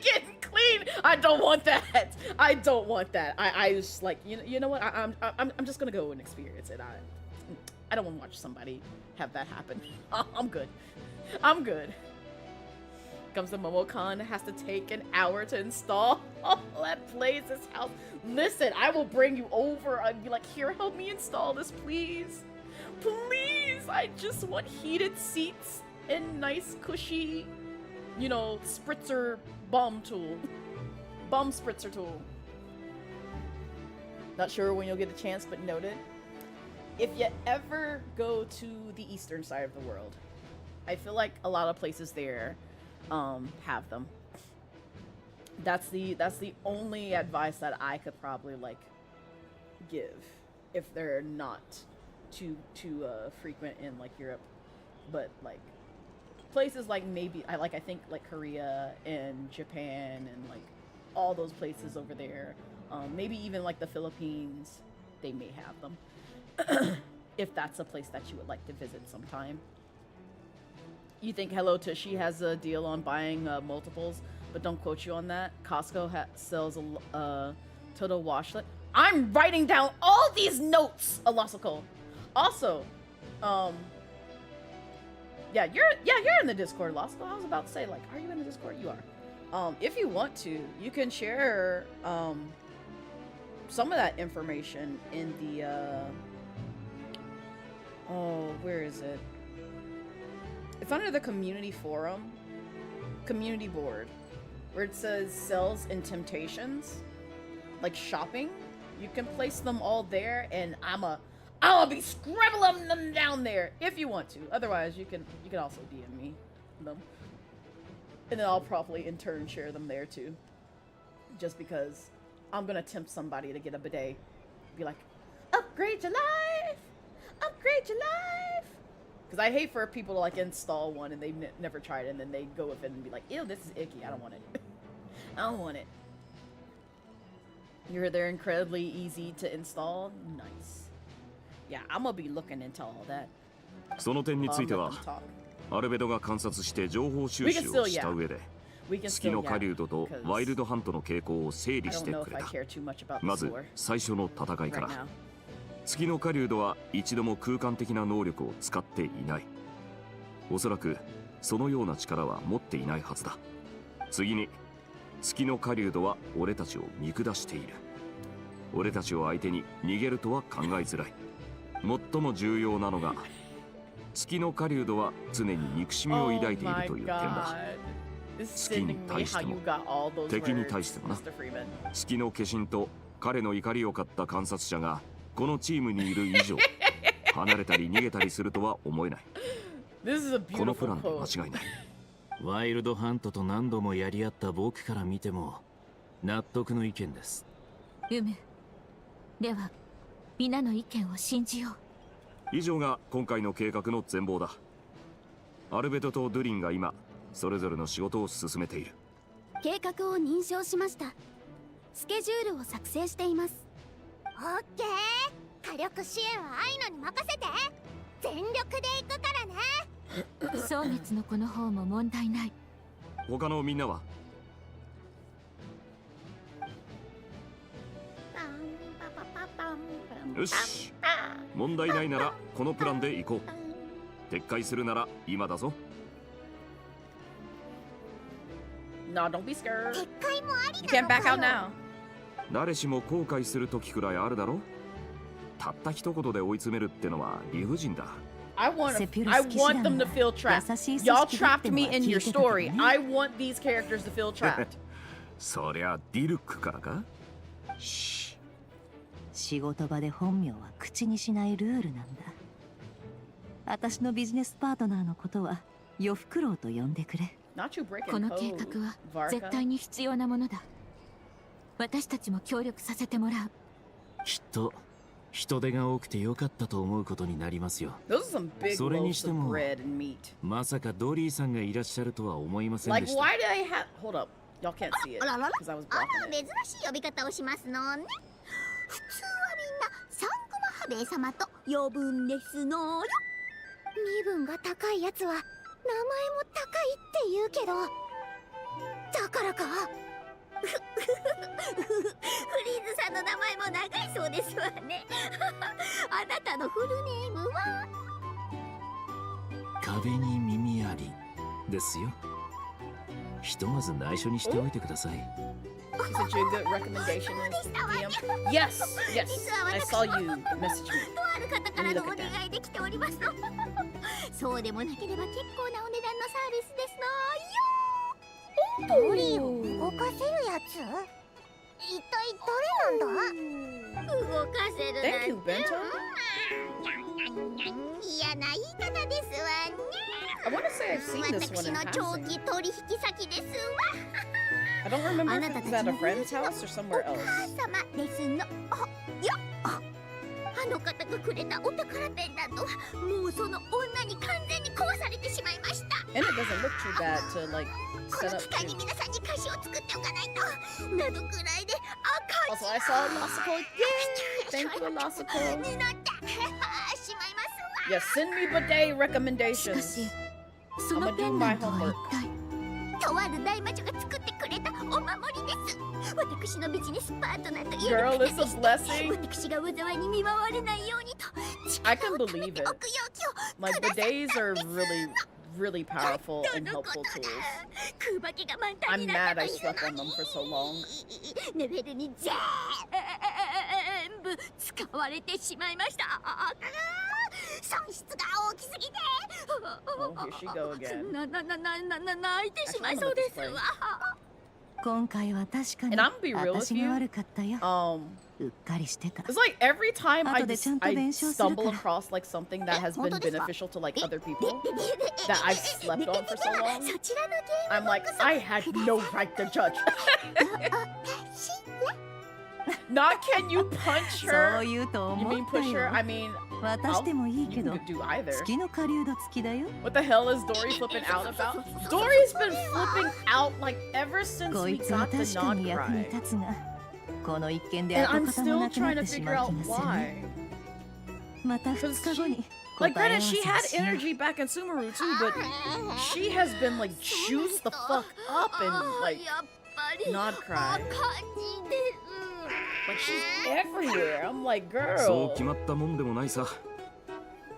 Getting clean! I don't want that! I don't want that. I just like, you know what? I'm just gonna go and experience it. I don't want to watch somebody have that happen. I'm good. I'm good. comes to MomoCon, has to take an hour to install at Blaze's house. Listen, I will bring you over and be like, here, help me install this, please. Please, I just want heated seats and nice, cushy, you know, spritzer bum tool. Bum spritzer tool. Not sure when you'll get a chance, but noted. If you ever go to the eastern side of the world, I feel like a lot of places there have them. That's the only advice that I could probably like give if they're not too frequent in like Europe, but like places like maybe I think like Korea and Japan and like all those places over there, maybe even like the Philippines, they may have them. If that's a place that you would like to visit sometime. You think Hello Tushy has a deal on buying multiples, but don't quote you on that. Costco sells a total washlet. I'm writing down all these notes, Alosical. Also, yeah, you're in the Discord, Alosical. I was about to say, like, are you in the Discord? You are. If you want to, you can share some of that information in the where is it? It's under the community forum, community board, where it says sales and temptations, like shopping. You can place them all there, and I'll be scribbling them down there if you want to. Otherwise, you can also DM me them, and then I'll probably in turn share them there too. Just because I'm gonna tempt somebody to get a bidet, be like, upgrade your life. Upgrade your life! Because I hate for people to like install one and they never tried it, and then they go with it and be like, ew, this is icky, I don't want it. I don't want it. They're incredibly easy to install. Nice. Yeah, I'm gonna be looking into all that. その点については、アルベドが観察して情報収集をした上で、月の狩人とワイルドハントの傾向を整理してくれた。まず最初の戦いから。月の狩人は一度も空間的な能力を使っていない。おそらくそのような力は持っていないはずだ。次に月の狩人は俺たちを見下している。俺たちを相手に逃げるとは考えづらい。最も重要なのが月の狩人は常に憎しみを抱いているという点だ。月に対しても敵に対してもな。月の化身と彼の怒りを買った観察者がこのチームにいる以上、離れたり逃げたりするとは思えない。このプランで間違いない。ワイルドハントと何度もやり合った僕から見ても納得の意見です。では皆の意見を信じよう。以上が今回の計画の全貌だ。アルベトとドゥリンが今それぞれの仕事を進めている。計画を認証しました。スケジュールを作成しています。オッケー。火力支援はアイノに任せて。全力で行くからね。蒼月の子の方も問題ない。他のみんなは？よし、問題ないならこのプランで行こう。撤回するなら今だぞ。No, don't be scared. 撤回もあり You can't back out now. 誰しも後悔する時くらいあるだろ。たった一言で追い詰めるってのは理不尽だ。I want them to feel trapped. Y'all trapped me in your story. I want these characters to feel trapped. そりゃディルックからか？仕事場で本名は口にしないルールなんだ。私のビジネスパートナーのことはヨフクロウと呼んでくれ。この計画は絶対に必要なものだ。私たちも協力させてもらう。きっと人手が多くてよかったと思うことになりますよ。それにしてもまさかドリーさんがいらっしゃるとは思いませんでした。あららら、珍しい呼び方をしますのね。普通はみんなサンクマハベイ様と呼ぶんですのよ。身分が高いやつは名前も高いって言うけど、だからか。フリーズさんの名前も長いそうですわね。あなたのフルネームは？壁に耳ありですよ。ひとまず内緒にしておいてください。Is it your good recommendation is DM? Yes, yes. I saw you message me. とある方からのお願いできておりますの。そうでもなければ結構なお値段のサービスですのよ。鳥を動かせるやつ？一体誰なんだ？動かせるなんて。 Thank you, Bento. 嫌な言い方ですわね。 I want to say I've seen this one 私 in の長 passing. 期取引先ですわ。 I don't remember if it was at a friend's house or somewhere お else. 母様ですの。あ、いや、あの方がくれたお宝ペンダントはもうその女に完全に壊されてしまいました。 And it doesn't look too bad to like こ set の up 機会 too. に皆さんに歌詞を作っておかないと。などくらいで赤 Also, I saw Losico. Yay! Thank you, Losico. になってしまいますわ。 Yeah, send me bidet しか recommendations. しそのペンダントは一体。とある大魔女が作ってくれたお守りです。私のビジネスパートナーという Girl, だ it's け a でして blessing. 私が災いに見舞われないようにと I can 力を貯め believe て it. おく容器を Like くださった bidets are んです really, really powerful と and のこ helpful とだ。 tools. 空爆が満タン I'm にな mad った I という slept の on them に for so long. レベルに全部使われてしまいました。損失が大きすぎて Oh, here she go again. 泣いてしまいそうですわ。今回は確かに And I'm be real with 私が悪かったよ。 you. うっかりしてた。 It's like every time I 後で just ちゃんと I 弁償するから。 stumble across like something that has been 本当ですか？ beneficial to like other people that I've slept on for so long. そちらのゲー I'm ム like, I had no right to judge. 私 Not can you punch そう her? 言うと You 思 mean った push her? よ。 I mean, 渡してもいい you けど can do either. 月の狩人付きだよ。 What the hell is Dory flipping out about? Dory's been flipping out like ever since こ we いつは got the 確か nod に役に cry. 立つが、この一件で And 跡 I'm 形も still なくな trying っ to てし figure まう out 気がする why. ね。また2日後に Like 答え合 granted, わ she せを had しよう。 energy back in Sumeru too, but she has been like juiced the fuck up and like やっぱり nod 赤 cry. 字です。 Like she's everywhere. I'm like, そう girl. 決まったもんでもないさ。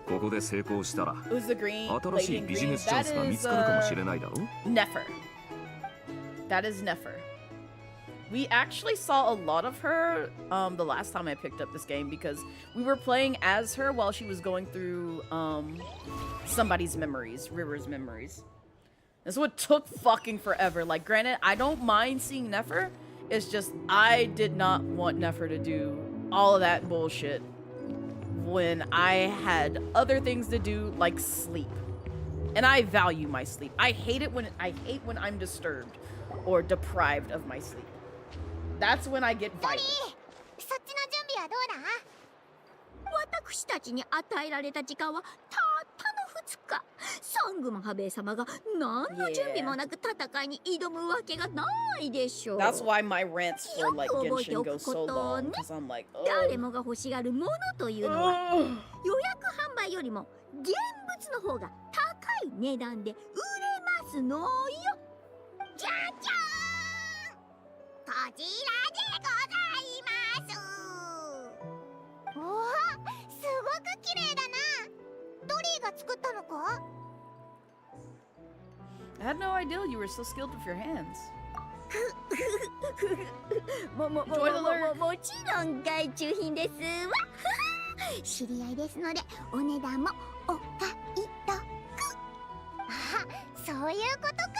ここで成功したら Who's the green 新し lady い in ビジ green? ネスチャン That スが見 is つかるかもしれないだろう。 Nefer. That is Nefer. We actually saw a lot of her the last time I picked up this game because we were playing as her while she was going through somebody's memories, River's memories. And so it took fucking forever. Like, granted, I don't mind seeing Nefer. It's just I did not want Nefer to do all of that bullshit when I had other things to do, like sleep. And I value my sleep. I hate when I'm disturbed or deprived of my sleep. That's when I get ドリ violent. ー、そっちの準備はどうだ？私たちに与えられた時間はたったの2日。サングマハベイ様が何の準備もなく戦いに挑むわけがないでしょう。 That's why my rants for like よく覚えて Genshin おく go so こと long ね。 because I'm like, 誰もが欲しがるものというのは oh. 予約販売よりも現物の方が高い値段で売れますのよ。じゃじゃーん、こちらでございます。おお、すごく綺麗だな。ドリーが作ったのか？ I had no idea you were so skilled with your hands. もちろん外注品ですわ。知り合いですのでお値段もお買い得。あ、そういうことか。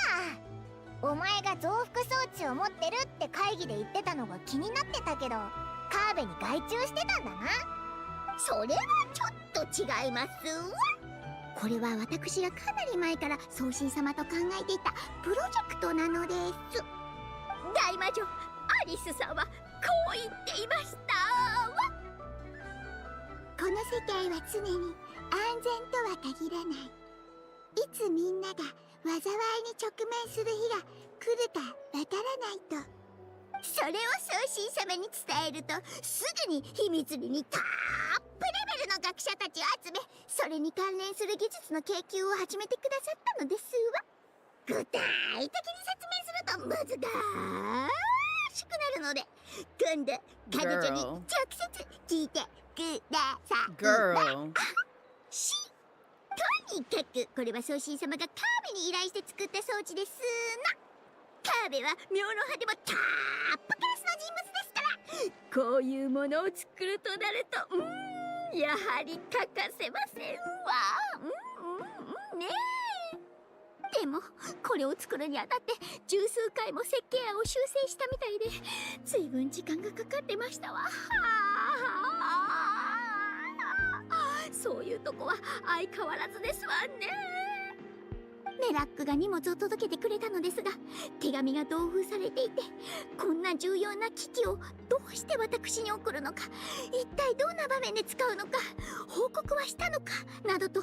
お前が増幅装置を持ってるって会議で言ってたのが気になってたけど、カーベに外注してたんだな。それはちょっと違いますわ。これは私がかなり前から送信様と考えていたプロジェクトなのです。大魔女アリスさんはこう言っていましたわ。この世界は常に安全とは限らない。いつみんなが災いに直面する日が来るかわからないと。それを送信様に伝えると、すぐに秘密裏にトップレベルの学者たちを集め、それに関連する技術の研究を始めてくださったのですわ。具体的に説明すると難しくなるので、今度彼女に直接聞いてください。 Girl. とにかくこれは送信様がカーベに依頼して作った装置ですな。川辺は妙の派でもターップクラスの人物ですから、こういうものを作るとなると、やはり欠かせませんわ。ねえ。でもこれを作るにあたって十数回も設計案を修正したみたいで、随分時間がかかってましたわ。そういうとこは相変わらずですわね。メラックが荷物を届けてくれたのですが、手紙が同封されていて、こんな重要な機器をどうして私に送るのか、一体どんな場面で使うのか、報告はしたのかなどと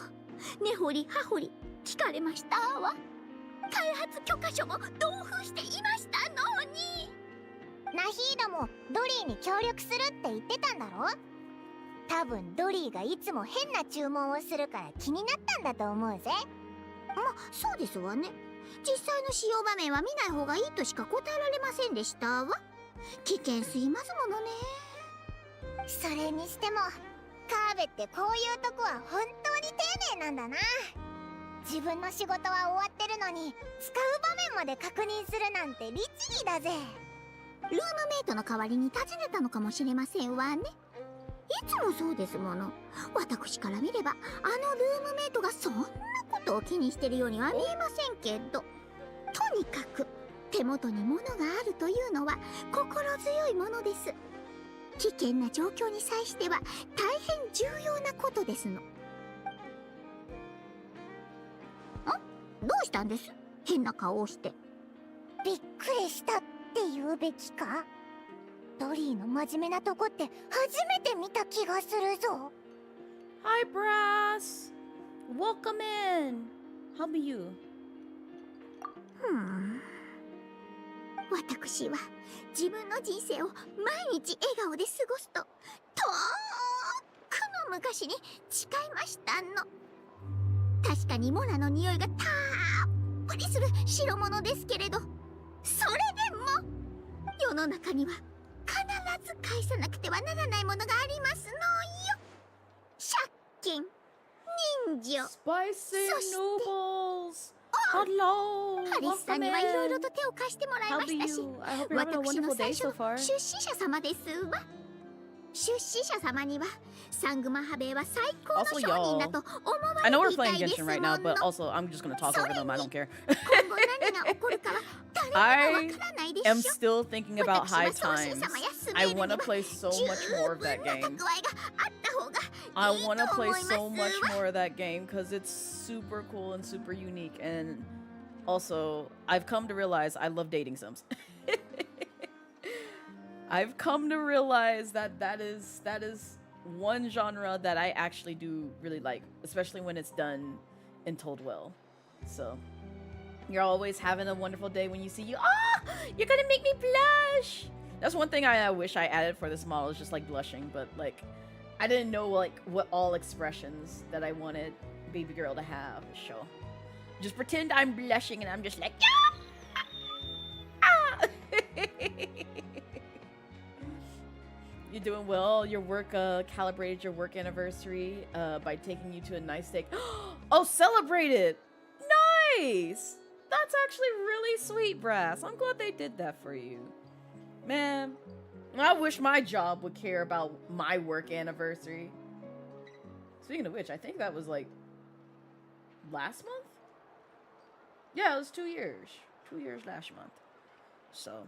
根掘り葉掘り聞かれましたわ。開発許可書も同封していましたのに。ナヒーダもドリーに協力するって言ってたんだろ。多分ドリーがいつも変な注文をするから気になったんだと思うぜ。ま、そうですわね。実際の使用場面は見ない方がいいとしか答えられませんでしたわ。危険すぎますものね。それにしてもカーベってこういうとこは本当に丁寧なんだな。自分の仕事は終わってるのに使う場面まで確認するなんて律儀だぜ。ルームメイトの代わりに尋ねたのかもしれませんわね。いつもそうですもの。私から見ればあのルームメイトがそんなことを気にしてるようには見えませんけど、とにかく手元に物があるというのは心強いものです。危険な状況に際しては大変重要なことですの。どうしたんです？変な顔をして。びっくりしたって言うべきか？ドリーの真面目なとこって初めて見た気がするぞ。Hi, Brass. Welcome in. How are you? 私は自分の人生を毎日笑顔で過ごすと遠くの昔に誓いましたの。確かにモナの匂いがたっぷりする代物ですけれど、それでも世の中には必ず返さなくてはならないものがありますのよ。借金、人情、そしてハリスさんにはいろいろと手を貸してもらいましたし、私の最初の出資者様ですわ。出資者様にはサングマハベイは最高の商人だと思わ I know れ we're ていた playing いです Genshin も right の。 now, but also I'm just gonna talk over them. I don't care. 今後何が起こるかは誰にもわからないでしょ。 I'm still thinking about high times. I want to play so much more of that game. I want to play so much more of that game because it's super cool and super unique. And also, I've come to realize I love dating sims. I've come to realize that is one genre that I actually do really like, especially when it's done and told well. So you're always having a wonderful day when you see you. Oh, you're gonna make me blush. That's one thing I wish I added for this model, is just like blushing, but like I didn't know like what all expressions that I wanted baby girl to have. So just pretend I'm blushing and I'm just like, ah! You're doing well. Your work calibrated your work anniversary by taking you to a nice steak. Oh, celebrated! Nice! That's actually really sweet, Brass. I'm glad they did that for you. Man, I wish my job would care about my work anniversary. Speaking of which, I think that was like last month? Yeah, it was 2 years. 2 years last month. So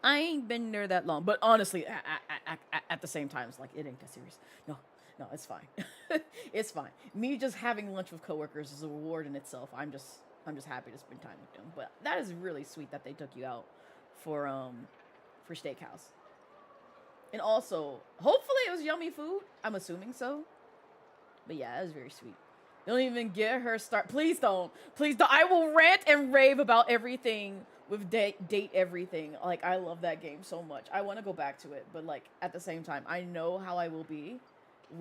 I ain't been there that long, but honestly, at the same time, it's like, it ain't that serious. No, it's fine. It's fine. Me just having lunch with coworkers is a reward in itself. I'm just happy to spend time with them. But that is really sweet that they took you out for steakhouse. And also, hopefully it was yummy food. I'm assuming so. But yeah, it was very sweet. Don't even get her start. Please don't. Please don't. I will rant and rave about everything with date everything. Like, I love that game so much. I want to go back to it, but like at the same time, I know how I will be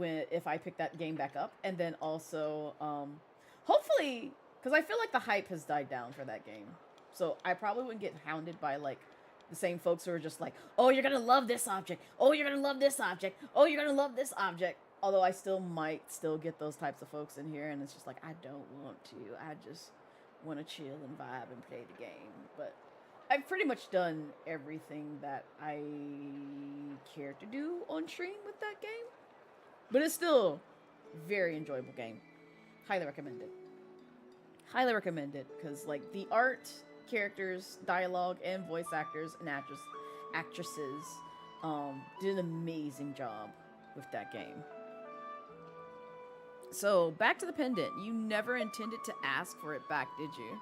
if I pick that game back up. And then also, hopefully, because I feel like the hype has died down for that game, so I probably wouldn't get hounded by like the same folks who are just like, oh, you're gonna love this object. Oh, you're gonna love this object. Oh, you're gonna love this object. Although I might get those types of folks in here, and it's just like, I don't want to. I just want to chill and vibe and play the game. But I've pretty much done everything that I care to do on stream with that game. But it's still a very enjoyable game. Highly recommend it. Highly recommend it, because like the art, characters, dialogue, and voice actors and actresses did an amazing job with that game. So back to the pendant. You never intended to ask for it back, did you?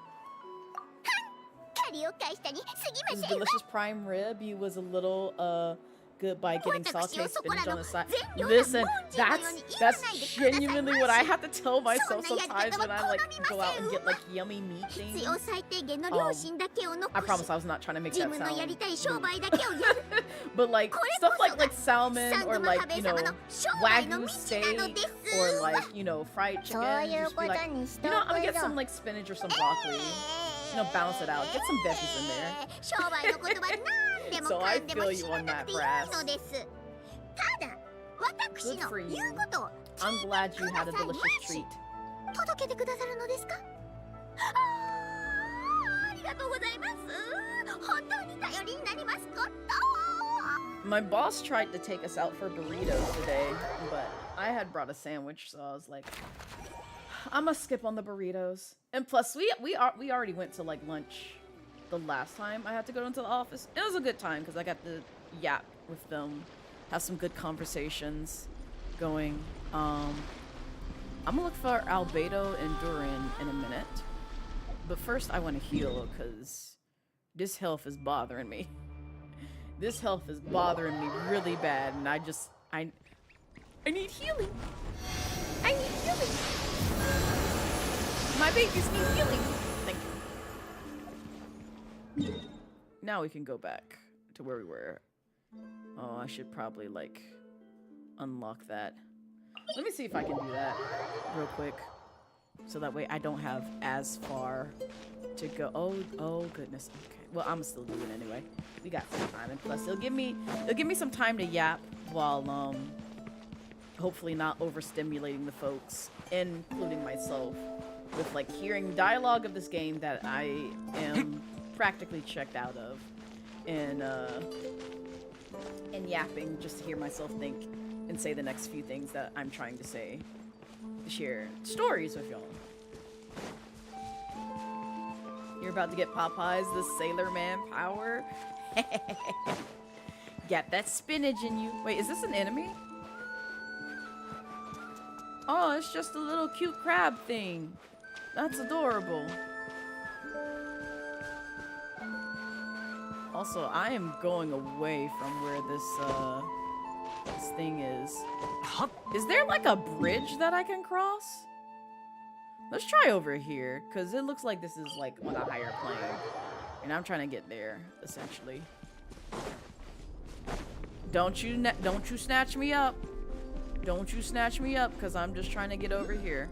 This delicious prime rib. You was a little good by getting sauteed spinach on the side. Listen, that's genuinely what I have to tell myself sometimes when I like go out and get like yummy meat things. I promise I was not trying to make that sound. But like stuff like salmon or like, you know, wagyu steak or like, you know, fried chicken. Just be like, you know, I'm gonna get some like spinach or some broccoli. You know, balance it out. Get some veggies in there. So I feel you on that, Brass. Good for you. I'm glad you had a delicious treat. My boss tried to take us out for burritos today, but I had brought a sandwich, so I was like, I'm gonna skip on the burritos. And plus, we already went to like lunch the last time I had to go into the office. It was a good time because I got to yap with them, have some good conversations going. I'm gonna look for Albedo and Durin in a minute, but first I want to heal because this health is bothering me. This health is bothering me really bad, and I need healing. I need healing. My babies need healing. Thank you. Now we can go back to where we were. Oh, I should probably like unlock that. Let me see if I can do that real quick, so that way I don't have as far to go. Oh goodness. Okay. Well, I'm still doing it anyway. We got some time, and plus it'll give me some time to yap while hopefully not overstimulating the folks, including myself, with like hearing dialogue of this game that I am practically checked out of, and yapping just to hear myself think and say the next few things that I'm trying to say, to share stories with y'all. You're about to get Popeyes, the Sailor Man power. Got that spinach in you. Wait, is this an enemy? Oh, it's just a little cute crab thing. That's adorable. Also, I am going away from where this thing is. Is there like a bridge that I can cross? Let's try over here, because it looks like this is like on a higher plane. And I'm trying to get there, essentially. Don't you snatch me up. Don't you snatch me up, because I'm just trying to get over here.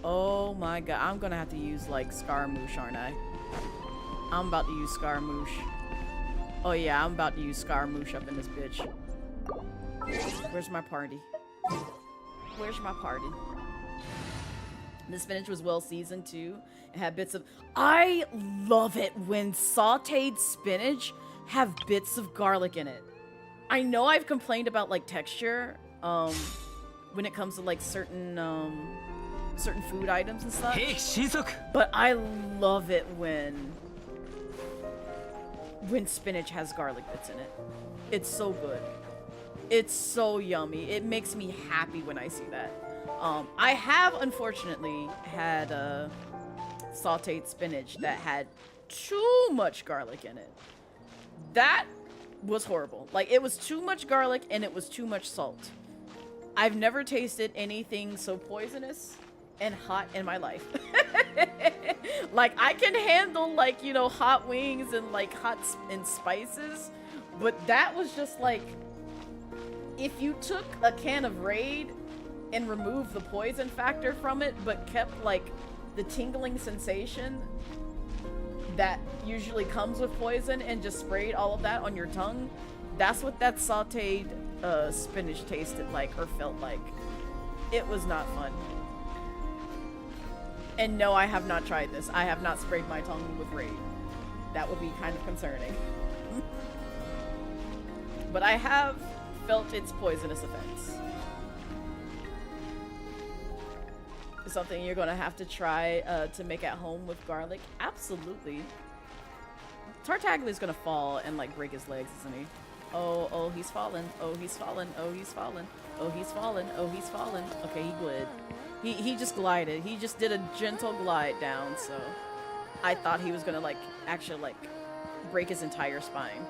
Oh my god, I'm gonna have to use like Scaramouche, aren't I? I'm about to use Scaramouche. Oh yeah, I'm about to use Scaramouche up in this bitch. Where's my party? Where's my party? The spinach was well seasoned too. It had bits of... I love it when sauteed spinach have bits of garlic in it. I know I've complained about like texture when it comes to like certain food items and stuff. But I love it when spinach has garlic bits in it. It's so good. It's so yummy. It makes me happy when I see that. I have unfortunately had sauteed spinach that had too much garlic in it. That was horrible. Like, it was too much garlic and it was too much salt. I've never tasted anything so poisonous and hot in my life. Like, I can handle, like, you know, hot wings and like hot and spices, but that was just like, if you took a can of Raid and removed the poison factor from it, but kept like the tingling sensation that usually comes with poison and just sprayed all of that on your tongue, that's what that sauteed spinach tasted like or felt like. It was not fun. And no, I have not tried this. I have not sprayed my tongue with Raid. that would be kind of concerning. But I have felt its poisonous effects. Is something you're gonna have to try to make at home with garlic? Absolutely. Tartaglia's gonna fall and like break his legs, isn't he? Oh, he's fallen. Oh, he's fallen. Oh, he's fallen. Oh, he's fallen. Oh, he's fallen. Okay, he glid. He just glided. He just did a gentle glide down, so I thought he was gonna like actually like break his entire spine.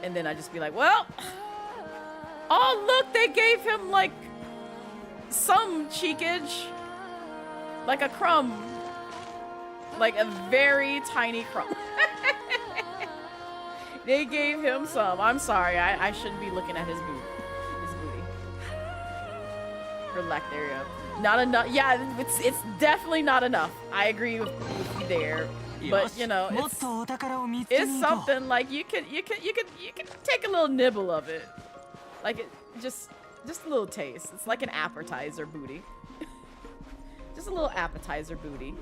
And then I'd just be like, well, oh look, they gave him like some cheekage. Like a crumb. Like a very tiny crumb. They gave him some. I'm sorry, I shouldn't be looking at his booty. Or lack thereof. Not enough. Yeah, it's definitely not enough. I agree with you there. But you know, it's something like you can take a little nibble of it. Like it just a little taste. It's like an appetizer booty. Just a little appetizer booty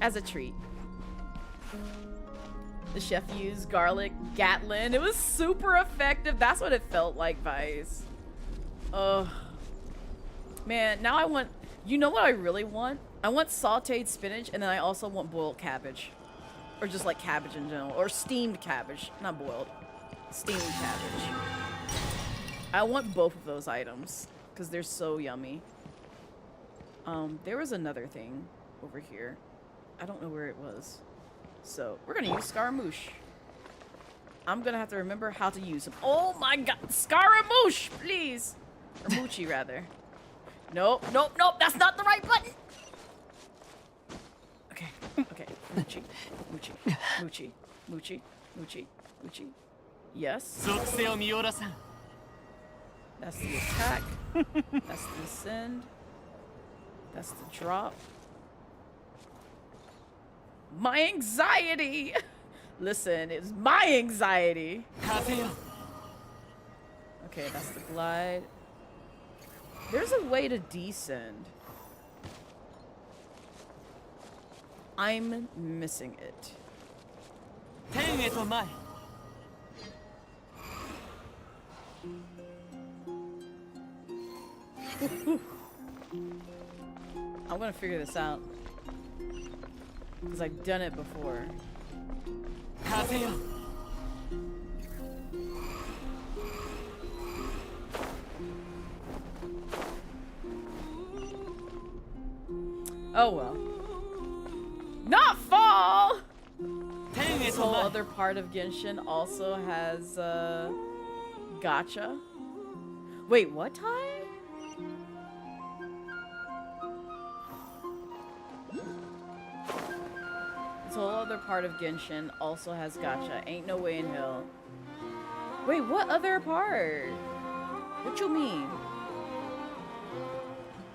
as a treat. The chef used garlic Gatlin. It was super effective. That's what it felt like, Vice. Ugh. Man, now I want... You know what I really want? I want sauteed spinach, and then I also want boiled cabbage. Or just like cabbage in general. Or steamed cabbage. Not boiled. Steamed cabbage. I want both of those items. Because they're so yummy. There was another thing over here. I don't know where it was. So, we're gonna use Scaramouche. I'm gonna have to remember how to use him. Oh my god! Scaramouche! Please! Or Moochie, rather. Nope, nope, nope! That's not the right button! Okay, okay. Moochie, Moochie, Moochie, Moochie, Moochie, Moochie. Yes. That's the attack. That's the ascend. That's the drop. My anxiety! Listen, it's my anxiety. Okay, that's the glide. There's a way to descend. I'm missing it. I'm gonna figure this out. Because I've done it before. Oh well. Not fall! This whole other part of Genshin also has gacha. Wait, what, Ty? This whole other part of Genshin also has gacha. Ain't no way in hell. Wait, what other part? What you mean?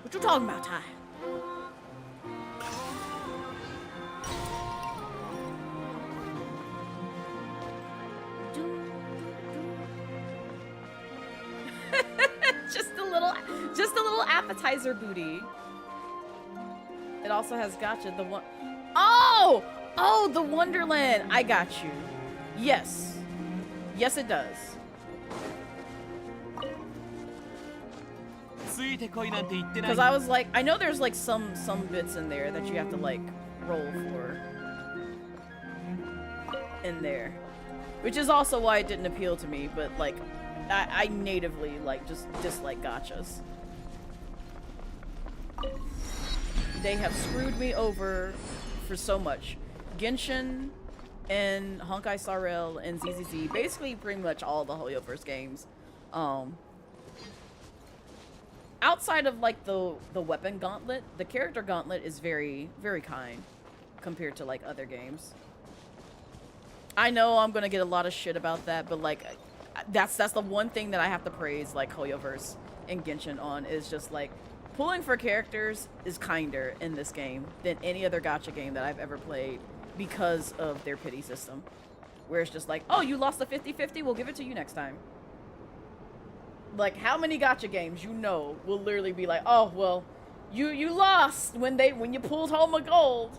What you talking about, Ty? Just a little appetizer booty. It also has gacha. The one. Oh! Oh, the Wonderland. I got you. Yes. Yes, it does. Because I was like, I know there's like some bits in there that you have to like roll for. In there. Which is also why it didn't appeal to me, but like, I natively like just dislike gachas. They have screwed me over for so much. Genshin and Honkai Star Rail and ZZZ, basically pretty much all the Hoyoverse games. Outside of like the weapon gauntlet, the character gauntlet is very, very kind compared to like other games. I know I'm gonna get a lot of shit about that, but like that's the one thing that I have to praise like Hoyoverse and Genshin on, is just like pulling for characters is kinder in this game than any other gacha game that I've ever played because of their pity system. Where it's just like, oh, you lost a 50-50, we'll give it to you next time. Like, how many gacha games you know will literally be like, oh, well, you lost when you pulled home a gold.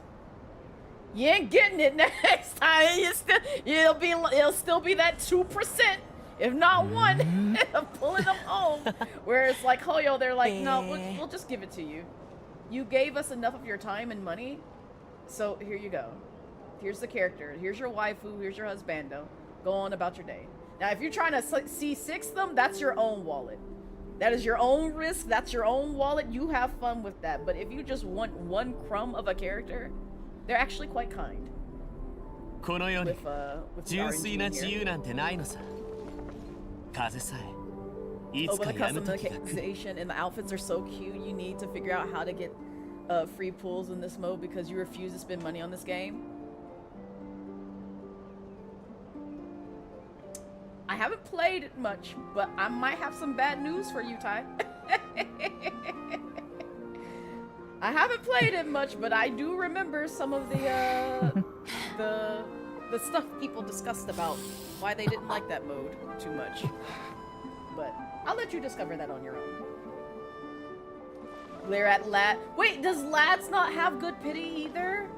You ain't getting it next time. It'll still be that 2%, if not 1, of pulling them home. Where it's like, oh yo, they're like, no, we'll just give it to you. You gave us enough of your time and money, so here you go. Here's the character. Here's your waifu. Here's your husbando. Go on about your day. Now, if you're trying to C6 them, that's your own wallet. That is your own risk. That's your own wallet. You have fun with that. But if you just want 1 crumb of a character, they're actually quite kind. With the RNG here. Oh, but the customization and the outfits are so cute. You need to figure out how to get free pulls in this mode because you refuse to spend money on this game. I haven't played it much, but I might have some bad news for you, Ty. I haven't played it much, but I do remember some of the stuff people discussed about why they didn't like that mode too much. But I'll let you discover that on your own. Glare at Lad. Wait, does Lads not have good pity either?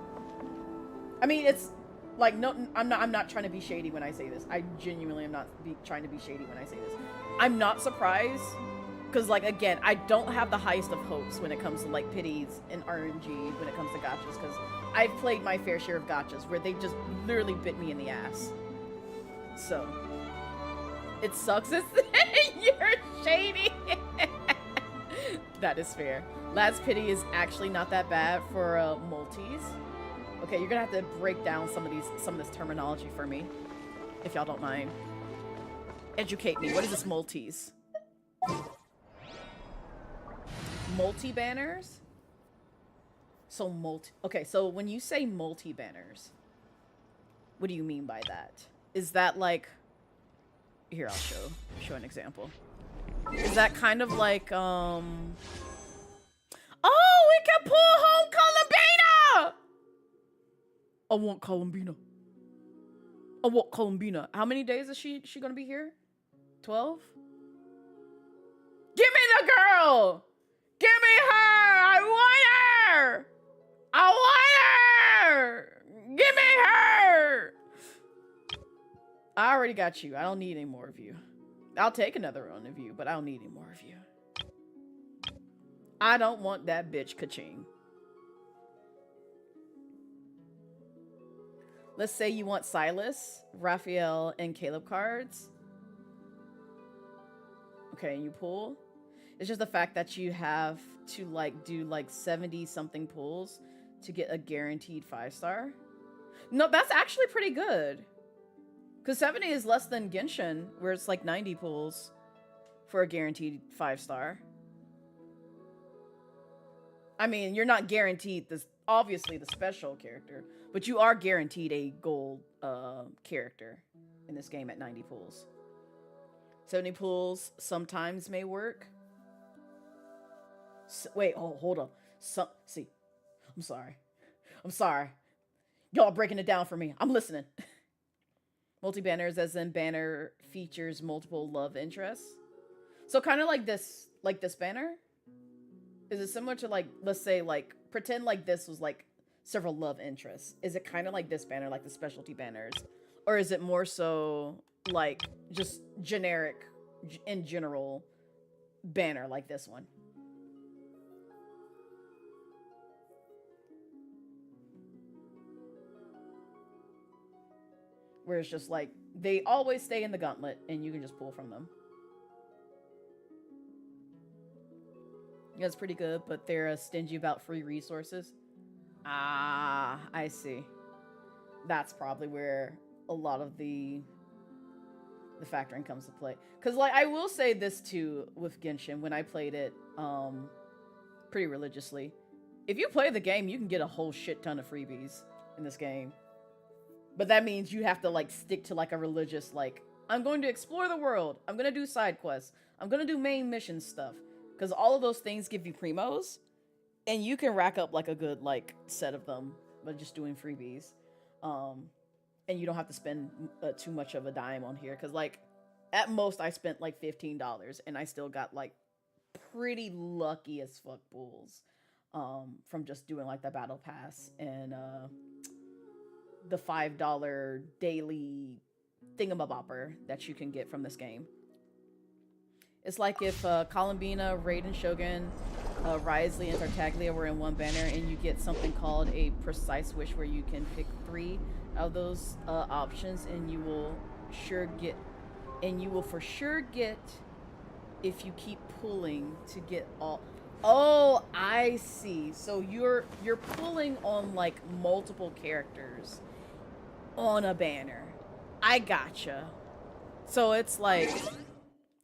I mean, it's like, no, I'm not trying to be shady when I say this. I genuinely am not trying to be shady when I say this. I'm not surprised, because, like, again, I don't have the highest of hopes when it comes to, like, pities and RNG when it comes to gachas, because I've played my fair share of gachas where they just literally bit me in the ass. So, it sucks. You're shady. That is fair. Lad's pity is actually not that bad for multis. Okay, you're gonna have to break down some of this terminology for me, if y'all don't mind. Educate me. What is this multis? Multi-banners? So okay, so when you say multi-banners, what do you mean by that? Is that like... Here, I'll show an example. Is that kind of like, Oh, we can pull home Columbina! I want Columbina. I want Columbina. How many days is she gonna be here? 12? Give me the girl! Give me her! I want her! I want her! Give me her! I already got you. I don't need any more of you. I'll take another one of you, but I don't need any more of you. I don't want that bitch ka-ching. Let's say you want Silas, Raphael, and Caleb cards. Okay, you pull. It's just the fact that you have to like do like 70 something pulls to get a guaranteed 5-star. No, that's actually pretty good. Because 70 is less than Genshin, where it's like 90 pulls for a guaranteed 5-star. I mean, you're not guaranteed this, obviously the special character, but you are guaranteed a gold character in this game at 90 pulls. 70 pulls sometimes may work. Wait, hold on. See, I'm sorry. Y'all breaking it down for me. I'm listening. Multi-banners as in banner features multiple love interests. So kind of like this banner? Is it similar to like, let's say like, pretend like this was like several love interests. Is it kind of like this banner, like the specialty banners? Or is it more so like just generic, in general banner like this one? Where it's just like, they always stay in the gauntlet and you can just pull from them. Yeah, it's pretty good, but they're stingy about free resources. Ah, I see. That's probably where a lot of the factoring comes to play. Because, like, I will say this too with Genshin, when I played it pretty religiously. If you play the game, you can get a whole shit ton of freebies in this game. But that means you have to, like, stick to, like, a religious, like, I'm going to explore the world. I'm going to do side quests. I'm going to do main mission stuff. Because all of those things give you primos. And you can rack up, like, a good, like, set of them by just doing freebies. And you don't have to spend too much of a dime on here. Because, like, at most, I spent, like, $15. And I still got, like, pretty lucky as fuck pulls. From just doing, like, the battle pass and the $5 daily thingamabopper that you can get from this game. It's like if Columbina, Raiden Shogun, Wriothesley, and Tartaglia were in one banner, and you get something called a precise wish, where you can pick 3 of those options, and you will for sure get if you keep pulling to get all. Oh, I see. So you're pulling on like multiple characters on a banner. I gotcha. So it's like,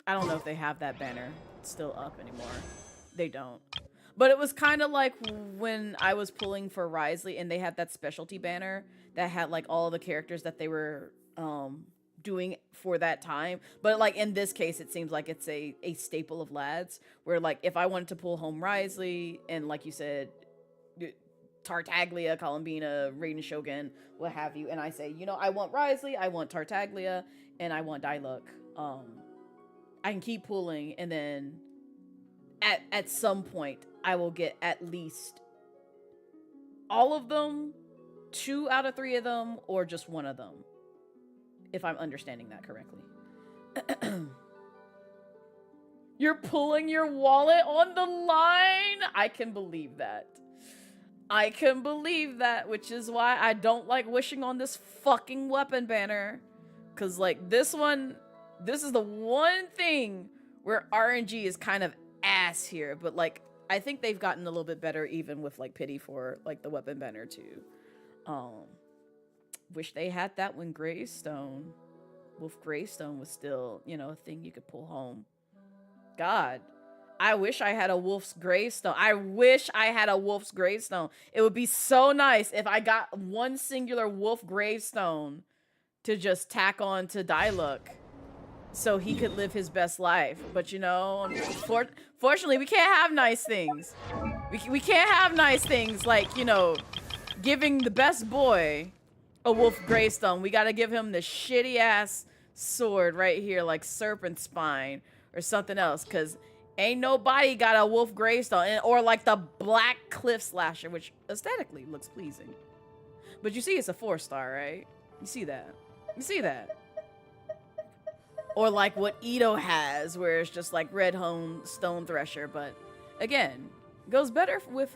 I don't know if they have that banner still up anymore. They don't. But it was kind of like when I was pulling for Wriothesley and they had that specialty banner that had like all the characters that they were doing for that time. But like in this case, it seems like it's a staple of lads, where like if I wanted to pull home Wriothesley and like you said, Tartaglia, Columbina, Raiden Shogun, what have you, and I say, you know, I want Wriothesley, I want Tartaglia, and I want Diluc, I can keep pulling, and then at some point I will get at least all of them, 2 out of 3 of them, or just 1 of them, if I'm understanding that correctly. You're pulling your wallet on the line? I can believe that. I can believe that, which is why I don't like wishing on this fucking weapon banner. Because, like, this is the one thing where RNG is kind of ass here. But, like, I think they've gotten a little bit better even with, like, pity for, like, the weapon banner, too. Wish they had that when Greystone, Wolf Greystone was still, you know, a thing you could pull home. God, I wish I had a Wolf's Gravestone. I wish I had a Wolf's Gravestone. It would be so nice if I got one singular Wolf Gravestone to just tack on to Diluc so he could live his best life. But, you know, fortunately, we can't have nice things. We can't have nice things like, you know, giving the best boy a Wolf Gravestone. We gotta give him the shitty ass sword right here, like Serpent Spine or something else, because ain't nobody got a Wolf Gravestone, or like the Black Cliff Slasher, which aesthetically looks pleasing. But you see, it's a 4-star, right? You see that? You see that? Or like what Ito has, where it's just like Red Home Stone Thresher, but again, goes better with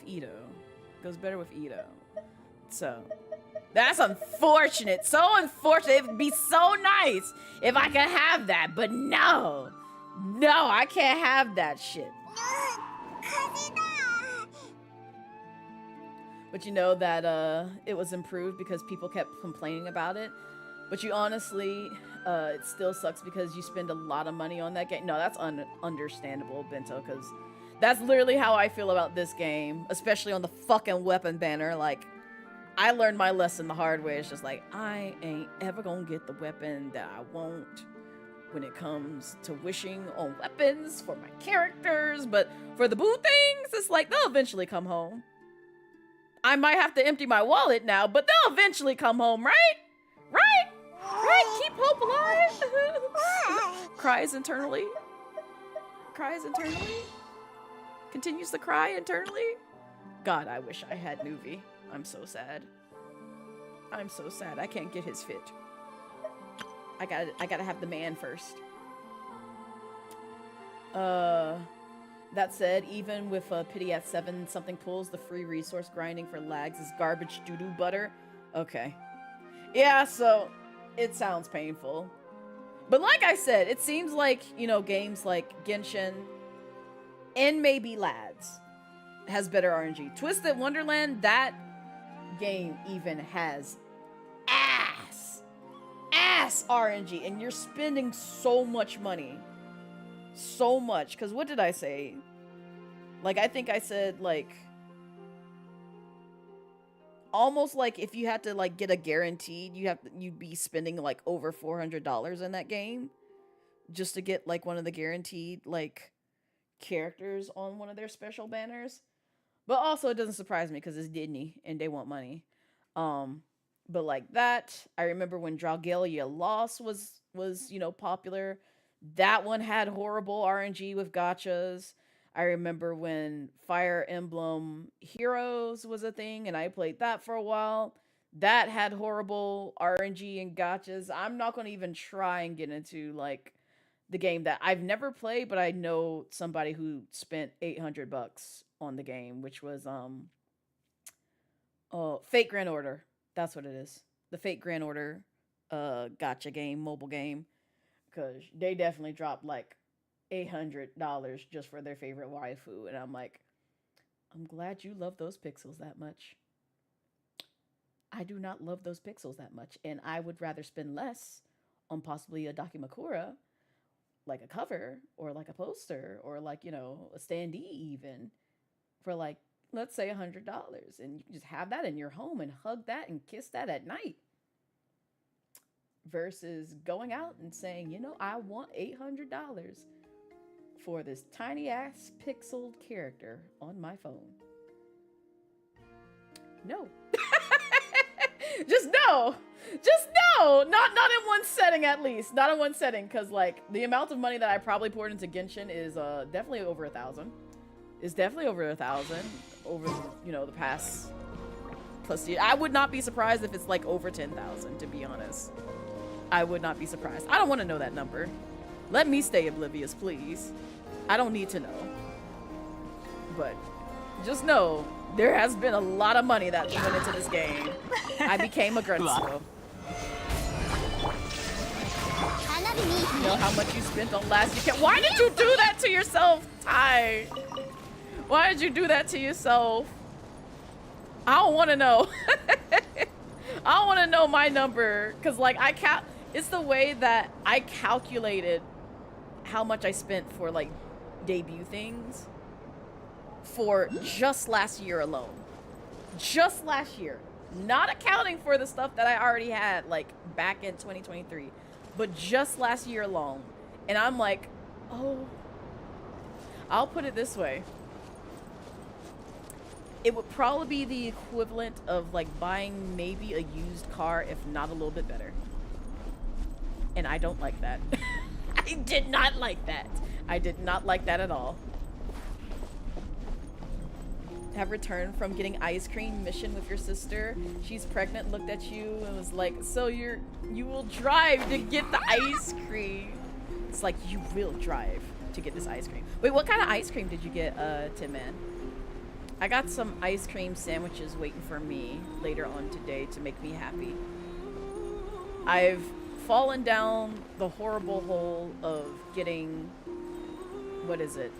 Ito. Goes better with Ito. So that's unfortunate. So unfortunate. It would be so nice if I could have that, but no. No, I can't have that shit. But you know that it was improved because people kept complaining about it. But you honestly, it still sucks because you spend a lot of money on that game. No, that's understandable, Bento, because that's literally how I feel about this game, especially on the fucking weapon banner. Like, I learned my lesson the hard way. It's just like, I ain't ever gonna get the weapon that I want when it comes to wishing on weapons for my characters. But for the boo things, it's like, they'll eventually come home. I might have to empty my wallet now, but they'll eventually come home, right? Right? Right? Keep hope alive. Cries internally. Cries internally. Continues to cry internally. God, I wish I had Nuvi. I'm so sad. I'm so sad. I can't get his fit. I gotta have the man first. That said, even with pity at 7 something pulls, the free resource grinding for lags is garbage doo-doo butter. Okay. Yeah, so it sounds painful. But like I said, it seems like, you know, games like Genshin and maybe Lads has better RNG. Twisted Wonderland, that game even has ass RNG, and you're spending so much money. So much. Because what did I say? Like, I think I said, like, almost like if you had to, like, get a guaranteed, you'd be spending, like, over $400 in that game just to get, like, one of the guaranteed, like, characters on one of their special banners. But also, it doesn't surprise me because it's Disney and they want money. But like that, I remember when Dragalia Lost was, you know, popular. That one had horrible RNG with gachas. I remember when Fire Emblem Heroes was a thing and I played that for a while. that had horrible RNG and gotchas. I'm not going to even try and get into like the game that I've never played, but I know somebody who spent $800 on the game, which was Fate Grand Order. That's what it is. The Fate Grand Order gotcha game, mobile game, because they definitely dropped like $800 just for their favorite waifu, and I'm like, I'm glad you love those pixels that much. I do not love those pixels that much, and I would rather spend less on possibly a Dakimakura, like a cover, or like a poster, or like, you know, a standee even, for like, let's say $100, and you can just have that in your home and hug that and kiss that at night. Versus going out and saying, you know, I want $800 for this tiny ass pixeled character on my phone. No. Just no. Just no. Not in one setting, at least. Not in one setting, because like the amount of money that I probably poured into Genshin is definitely over 1,000. It's definitely over 1,000 over, you know, the past plus year. I would not be surprised if it's like over 10,000, to be honest. I would not be surprised. I don't want to know that number. Let me stay oblivious, please. I don't need to know. But just know there has been a lot of money that went into this game. I became a Grunsko. You know how much you spent on last weekend? Why did you do that to yourself, Ty? Why did you do that to yourself? I don't want to know. I don't want to know my number, because like it's the way that I calculated how much I spent for like debut things for just last year alone. Just last year. Not accounting for the stuff that I already had like back in 2023, but just last year alone. And I'm like, oh, I'll put it this way. It would probably be the equivalent of like buying maybe a used car, if not a little bit better. And I don't like that. I did not like that. I did not like that at all. Have returned from getting ice cream mission with your sister. She's pregnant, looked at you and was like, so you will drive to get the ice cream. It's like, you will drive to get this ice cream. Wait, what kind of ice cream did you get, Tim Man? I got some ice cream sandwiches waiting for me later on today to make me happy. I've fallen down the horrible hole of getting, what is it?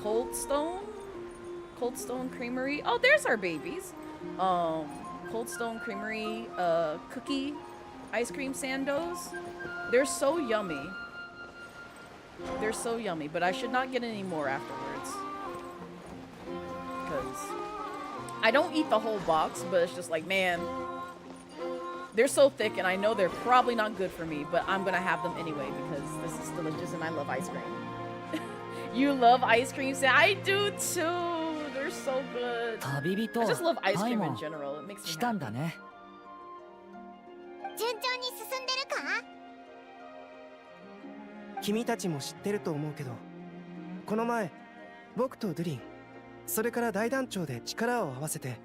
Cold Stone Creamery. Oh, there's our babies. Cold Stone Creamery cookie ice cream sandos. They're so yummy. They're so yummy, but I should not get any more afterwards. Because I don't eat the whole box, but it's just like, man, they're so thick and I know they're probably not good for me, but I'm gonna have them anyway because this is delicious and I love ice cream. You love ice cream? I do too. They're so good. I just love ice cream in general. It makes me happy. 順調に進んでるか？君たちも知ってると思うけど、この前僕とドゥリン、それから大団長で力を合わせて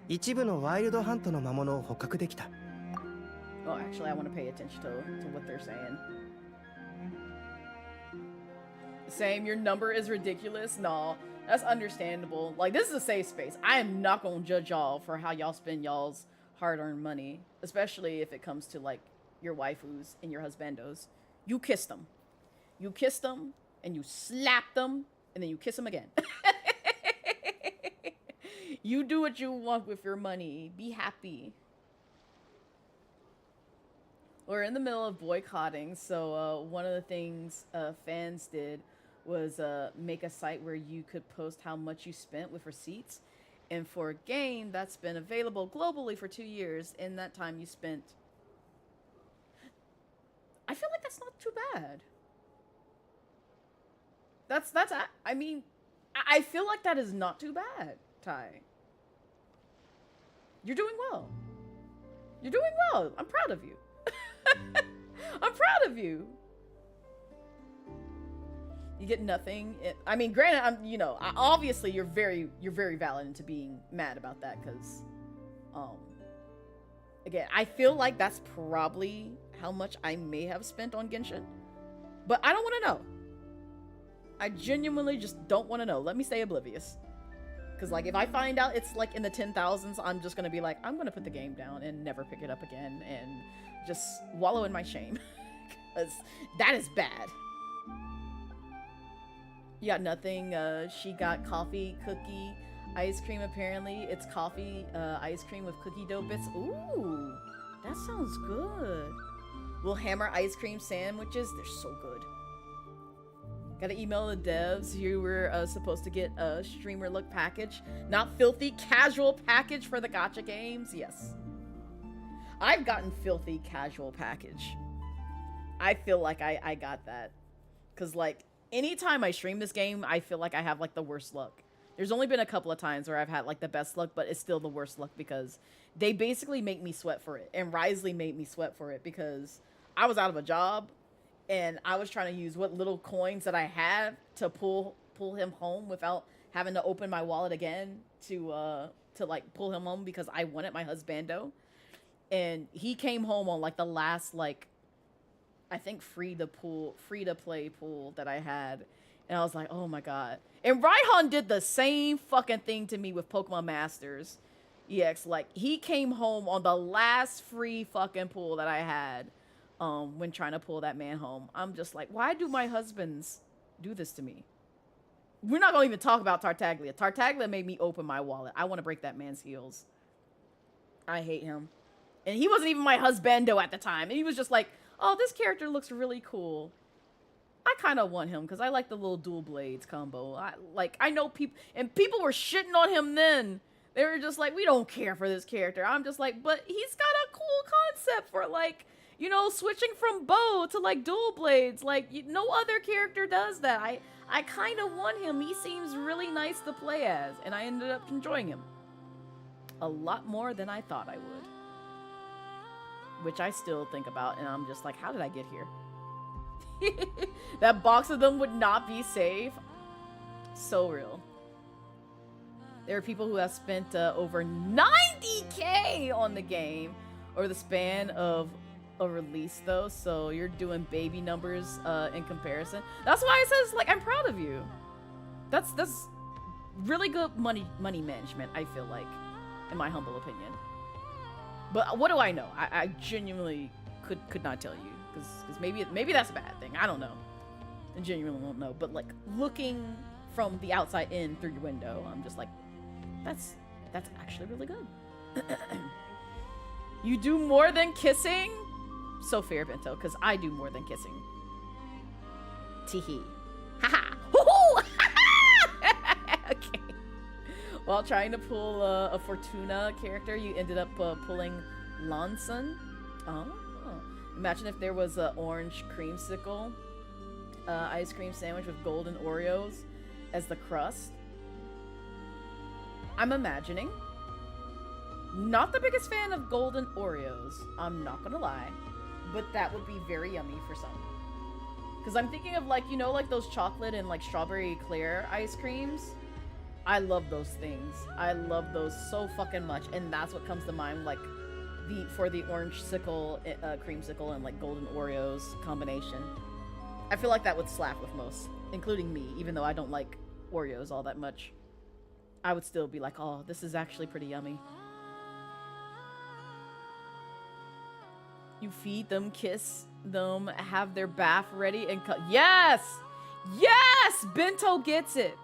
一部のワイルドハントの魔物を捕獲できた。Oh, actually, I want to pay attention to what they're saying. Same, your number is ridiculous. No, that's understandable. Like, this is a safe space. I am not gonna judge y'all for how y'all spend y'all's hard-earned money, especially if it comes to like your waifus and your husbandos. You kiss them. You kiss them and you slap them and then you kiss them again. You do what you want with your money. Be happy. We're in the middle of boycotting, so one of the things fans did was make a site where you could post how much you spent with receipts. And for a game that's been available globally for 2 years, in that time you spent... I feel like that's not too bad. I mean, I feel like that is not too bad, Ty. You're doing well. You're doing well. I'm proud of you. I'm proud of you. You get nothing. I mean, granted, obviously you're very valid into being mad about that because, Again, I feel like that's probably how much I may have spent on Genshin. But I don't want to know. I genuinely just don't want to know. Let me stay oblivious. Because, like, if I find out it's, like, in the 10,000s, I'm just going to be like, I'm going to put the game down and never pick it up again and just wallow in my shame. Because that is bad. You got nothing. She got coffee, cookie, ice cream, apparently. It's coffee, ice cream with cookie dough bits. Ooh, that sounds good. We'll hammer ice cream sandwiches. They're so good. Gotta email the devs. You were supposed to get a streamer look package. Not filthy, casual package for the gacha games. Yes. I've gotten filthy, casual package. I feel like I got that. Because, like, anytime I stream this game, I feel like I have, like, the worst luck. There's only been a couple of times where I've had, like, the best luck, but it's still the worst luck because they basically make me sweat for it. And Risley made me sweat for it because I was out of a job and I was trying to use what little coins that I had to pull him home without having to open my wallet again to like, pull him home because I wanted my husbando. And he came home on, like, the last, like, I think free to play pool that I had. And I was like, oh my god. And Raihan did the same fucking thing to me with Pokemon Masters EX. Like, he came home on the last free fucking pool that I had when trying to pull that man home. I'm just like, why do my husbands do this to me? We're not going to even talk about Tartaglia. Tartaglia made me open my wallet. I want to break that man's heels. I hate him. And he wasn't even my husbando at the time. And he was just like, oh, this character looks really cool. I kind of want him because I like the little dual blades combo. I know people, and people were shitting on him then. They were just like, we don't care for this character. I'm just like, but he's got a cool concept for, like, you know, switching from bow to, like, dual blades. Like, no other character does that. I kind of want him. He seems really nice to play as, and I ended up enjoying him a lot more than I thought I would. Which I still think about, and I'm just like, how did I get here? That box of them would not be safe. So real. There are people who have spent over 90K on the game over the span of a release, though. So you're doing baby numbers in comparison. That's why it says, like, I'm proud of you. That's really good money management, I feel like, in my humble opinion. But what do I know? I genuinely could not tell you. Because maybe that's a bad thing. I don't know. I genuinely don't know. But, like, looking from the outside in through your window, I'm just like, that's actually really good. You do more than kissing? So fair, Bento, because I do more than kissing. Teehee. Haha. Woohoo! Okay. While trying to pull a Fortuna character, you ended up pulling Lansun. Oh. Imagine if there was an orange creamsicle ice cream sandwich with golden Oreos as the crust. I'm imagining. Not the biggest fan of golden Oreos, I'm not gonna lie. But that would be very yummy for some. Because I'm thinking of, like, you know, like those chocolate and, like, strawberry eclair ice creams? I love those things. I love those so fucking much. And that's what comes to mind, like, for the orange sickle, creamsicle, and, like, golden Oreos combination. I feel like that would slap with most, including me, even though I don't like Oreos all that much. I would still be like, oh, this is actually pretty yummy. You feed them, kiss them, have their bath ready, and cut. Yes! Yes! Bento gets it.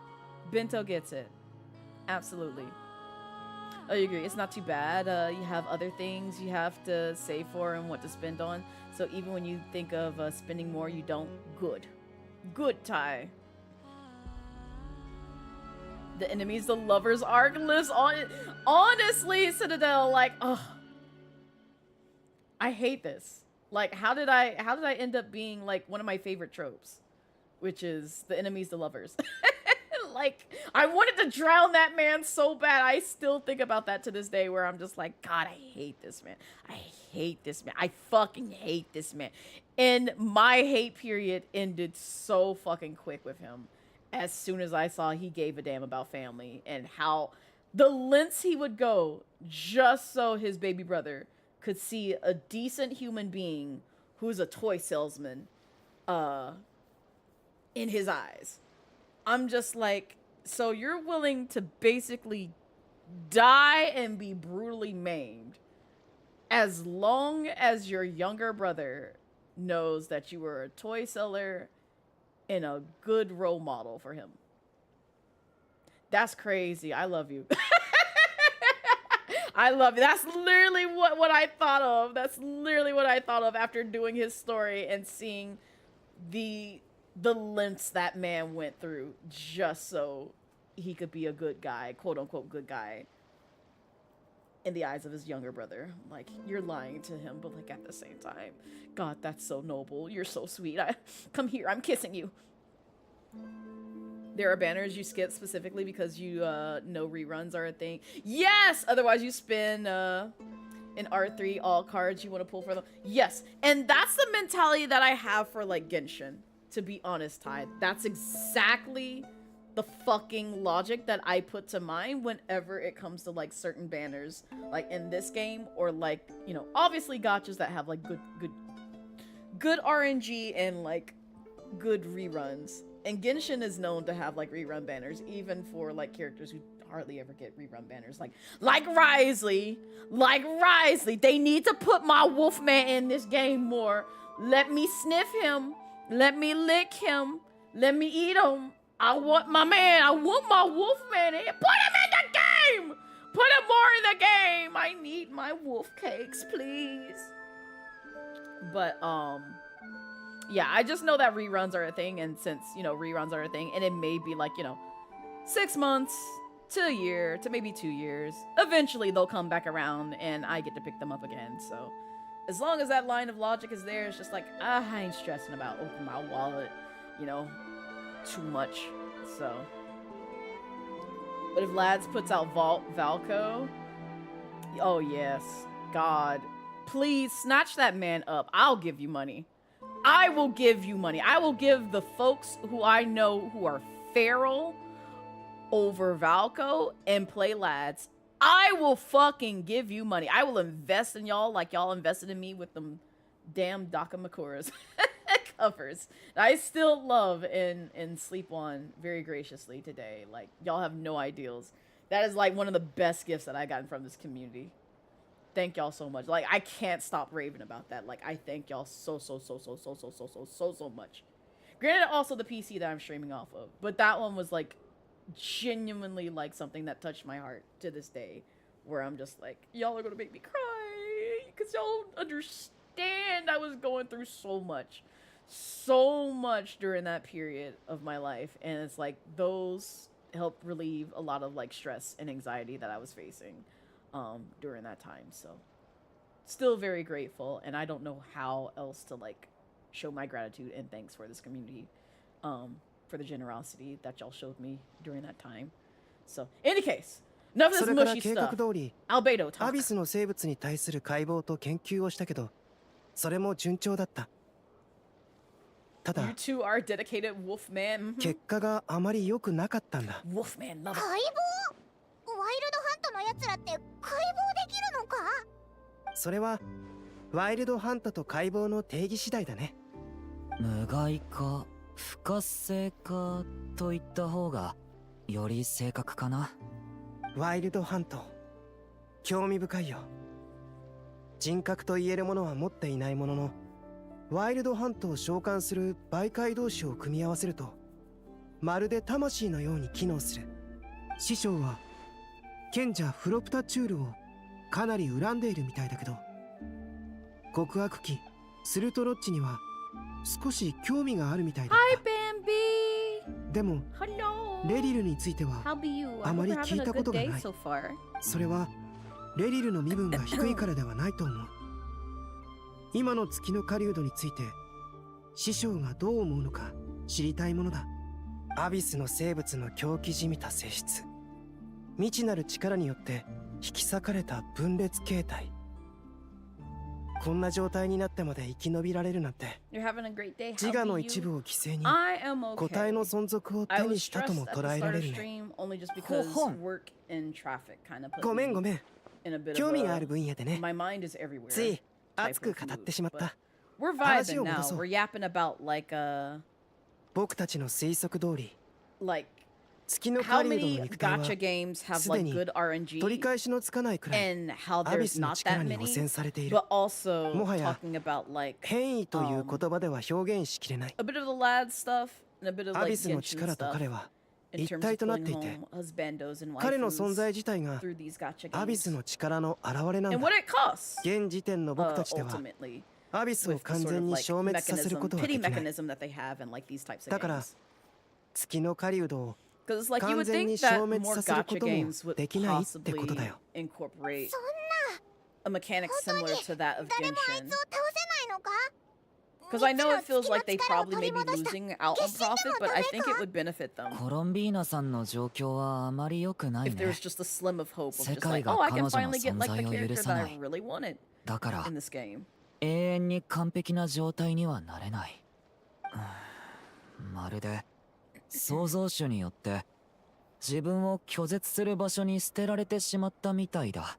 Bento gets it. Absolutely. Oh, you agree. It's not too bad. You have other things you have to save for and what to spend on. So even when you think of spending more, you don't. Good. Good, Ty. The enemies, the lovers arc lives on it. Honestly, Citadel, like, ugh. I hate this. Like, how did I end up being, like, one of my favorite tropes? Which is the enemies, the lovers. Like, I wanted to drown that man so bad. I still think about that to this day where I'm just like, God, I hate this man. I hate this man. I fucking hate this man. And my hate period ended so fucking quick with him. As soon as I saw he gave a damn about family and how the lengths he would go just so his baby brother could see a decent human being who's a toy salesman in his eyes. I'm just like, so you're willing to basically die and be brutally maimed as long as your younger brother knows that you were a toy seller and a good role model for him. That's crazy. I love you. I love it. That's literally what I thought of. That's literally what I thought of after doing his story and seeing the lengths that man went through just so he could be a good guy, quote unquote good guy, in the eyes of his younger brother. Like, you're lying to him, but like at the same time, God, that's so noble. You're so sweet. Come here, I'm kissing you. There are banners you skip specifically because you know reruns are a thing. Yes! Otherwise you spin in R3 all cards you want to pull for them. Yes, and that's the mentality that I have for like Genshin, to be honest, Ty. That's exactly the fucking logic that I put to mind whenever it comes to like certain banners, like in this game, or like, you know, obviously gachas that have like good RNG and like good reruns. And Genshin is known to have like rerun banners, even for like characters who hardly ever get rerun banners. Like Risley. They need to put my Wolfman in this game more. Let me sniff him. Let me lick him. Let me eat him. I want my man. I want my Wolfman in. Put him in the game. Put him more in the game. I need my wolf cakes, please. But yeah, I just know that reruns are a thing, and since, you know, reruns are a thing, and it may be like, you know, 6 months to a year to maybe 2 years, eventually they'll come back around and I get to pick them up again. So as long as that line of logic is there, it's just like, I ain't stressing about opening my wallet, you know, too much. So, but if Lads puts out Valco, oh yes, God, please snatch that man up. I'll give you money. I will give you money. I will give the folks who I know who are feral over Valco and play Lads. I will fucking give you money. I will invest in y'all like y'all invested in me with them damn Dakamakuras covers. I still love and sleep on very graciously today. Like, y'all have no ideals. That is like one of the best gifts that I gotten from this community. Thank y'all so much. Like, I can't stop raving about that. Like, I thank y'all so much. Granted, also the PC that I'm streaming off of, but that one was like genuinely like something that touched my heart to this day, where I'm just like, y'all are gonna make me cry because y'all understand I was going through so much during that period of my life, and it's like those helped relieve a lot of like stress and anxiety that I was facing during that time. So still very grateful, and I don't know how else to like show my gratitude and thanks for this community, for the generosity that y'all showed me during that time. So in any case, enough of this mushy stuff. Albedo talk. アビスの生物に対する解剖と研究をしたけど、それも順調だった。ただ、 You two are dedicated Wolfman. 結果があまり良くなかったんだ。Wolfman love it. 解剖？ワイルドハントのやつらって解剖できるのか？それはワイルドハントと解剖の定義次第だね。無害か不活性かといった方がより正確かな。ワイルドハント、興味深いよ。人格と言えるものは持っていないものの、ワイルドハントを召喚する媒介同士を組み合わせると、まるで魂のように機能する。師匠は賢者フロプタチュールをかなり恨んでいるみたいだけど、極悪鬼スルトロッチには少し興味があるみたいだった。でもレリルについてはあまり聞いたことがない。それはレリルの身分が低いからではないと思う。今の月の狩人について師匠がどう思うのか知りたいものだ。アビスの生物の狂気じみた性質、未知なる力によって引き裂かれた分裂形態。こんな状態になってまで生き延びられるなんて、自我の一部を犠牲に個体の存続を手にしたとも捉えられるね。ごめん。in a bit 興 of 味があ a る分野でね my mind is everywhere つい type 熱く of 語って mood, しまっ but た we're 話 vibing を戻 now. そう We're yapping about like 僕たちの推測通り like 月の how 狩人の many 肉体は gacha games have す like でに good 取り RNG 返しのつかないくらい and how アビ there's スの not 力 that に汚 many, 染されている but also もはや talking about like 変異という言葉では表現しきれない a bit of the lad stuff and a bit of ア like ビスの Genshin 力と stuff 彼は in 一 terms 体 of となっ pulling ていて home husbandos and 彼の存 waifus 在自体が through these gacha アビス games の力の表れなん and だ what it costs 現時点の僕たちでは ultimately アビスを with the 完 sort 全 of に like 消滅させる mechanism ことは pity できない mechanism that they have in like these types of だから games 月の狩人を because it's like you 完 would 全 think に that 消滅 more させる gacha ことも games would できないってこと possibly だよ incorporate そんな a mechanic 本当に similar to that of 誰もあい Genshin つを倒せないのか because I know it 未知の feels like they 月の力を probably 取 may り be 戻した losing out on 決心で profit も but ダ I メ think it か would benefit them コロンビーナさんの状況はあまり良くない if ね there was just a slim of hope of 世 just 界 like が oh I 彼 can 女の finally get 存 like the 在を character 許さ that な I い really wanted だから in this game 永遠に完璧な状態にはなれないまるで創造主によって自分を拒絶する場所に捨てられてしまったみたいだ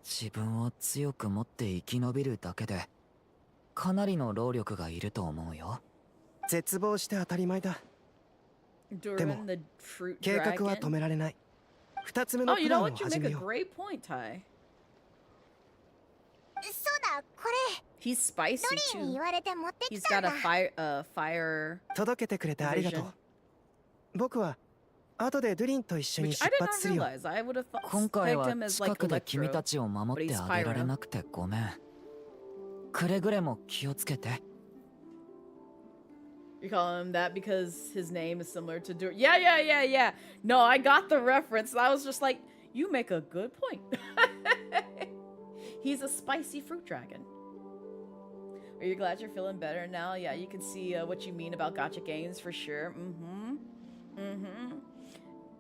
自分を強く持って生き延びるだけでかなりの労力がいると思うよ絶望して当たり前だ during the fruit 計画は dragon 止められない二つ目の oh プ you ラ know ンを what you 始 make め a よう great point Ty そうだこれ he's spicy ドリーに too 言われて持ってき he's たん got だ a fire 届けてくれてありがとう vision 僕は後でドゥリンと一緒に which 出 I did 発 not するよ realize I would have 今回 pegged は him as 近 like くで君 Electro たちを守ってあげられなくてごめんくれぐれも気をつけて You call him that because his name is similar to Dur. Yeah. No, I got the reference. I was just like, you make a good point. He's a spicy fruit dragon. Are you glad you're feeling better now? Yeah, you can see what you mean about gacha games for sure.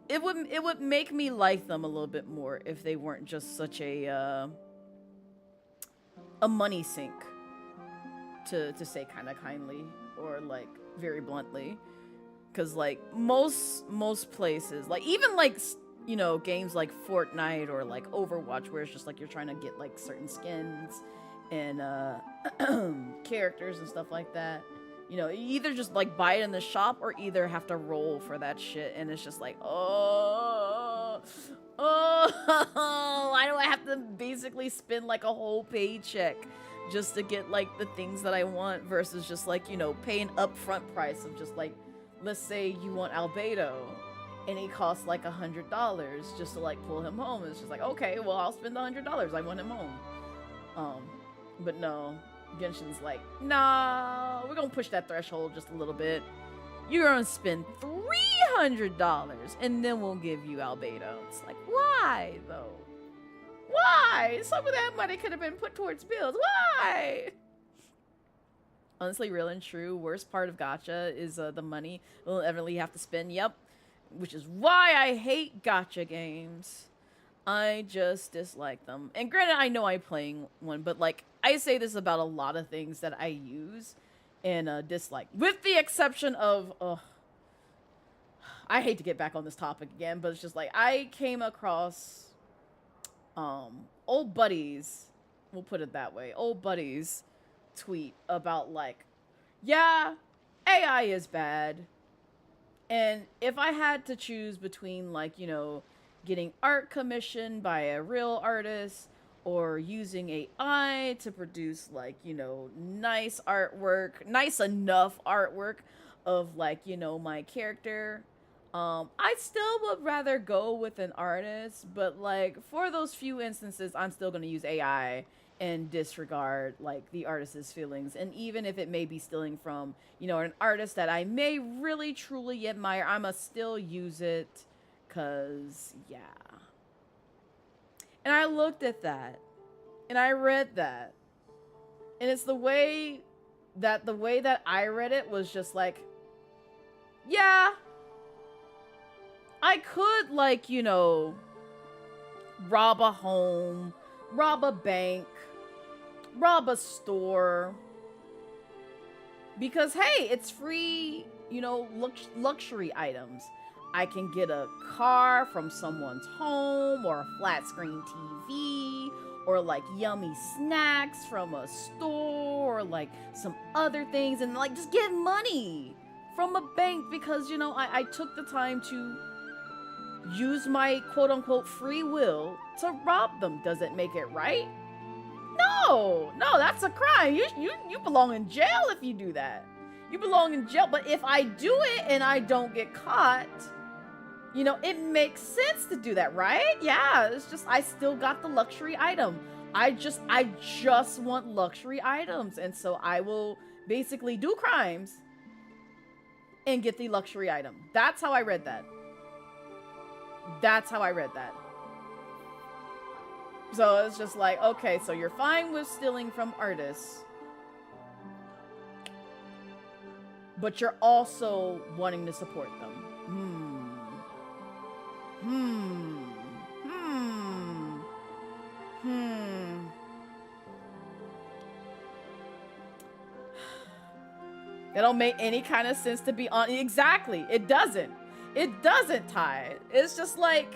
It would make me like them a little bit more if they weren't just such a money sink, to say kind of kindly or like very bluntly, because like most places, like even like you know games like Fortnite or like Overwatch, where it's just like you're trying to get like certain skins and characters and stuff like that, you know, you either just like buy it in the shop or either have to roll for that shit, and it's just like oh why do I have to basically spend like a whole paycheck just to get like the things that I want versus just like, you know, pay an upfront price of just like, let's say you want Albedo and he costs like $100 just to like pull him home. It's just like, okay, well I'll spend the $100. I want him home. But no, Genshin's like, nah, we're gonna push that threshold just a little bit. You're gonna spend $300 and then we'll give you Albedo. It's like, why though? Why? Some of that money could have been put towards bills. Why? Honestly, real and true, worst part of gacha is the money we'll eventually have to spend. Yep. Which is why I hate gacha games. I just dislike them. And granted, I know I'm playing one, but like, I say this about a lot of things that I use and dislike. With the exception of, I hate to get back on this topic again, but it's just like, I came across old buddies, we'll put it that way, old buddies tweet about like, yeah, AI is bad, and if I had to choose between like, you know, getting art commissioned by a real artist or using AI to produce like, you know, nice artwork, nice enough artwork of like, you know, my character, I still would rather go with an artist, but like for those few instances, I'm still going to use AI and disregard like the artist's feelings. And even if it may be stealing from, you know, an artist that I may really truly admire, I'ma still use it because, yeah. And I looked at that and I read that, and it's the way that I read it was just like, yeah, I could, like, you know, rob a home, rob a bank, rob a store, because hey, it's free, you know, luxury items. I can get a car from someone's home, or a flat screen TV, or like yummy snacks from a store, or like some other things, and like just get money from a bank because, you know, I took the time to use my quote-unquote free will to rob them. Does it make it right? No, that's a crime. You belong in jail if you do that. You belong in jail. But if I do it and I don't get caught, you know, it makes sense to do that, right? Yeah, it's just I still got the luxury item. I just want luxury items, and so I will basically do crimes and get the luxury item. That's how I read that. That's how I read that. So it's just like, okay, so you're fine with stealing from artists, but you're also wanting to support them. It don't make any kind of sense, to be honest. Exactly. It doesn't. It doesn't, Ty. It's just like,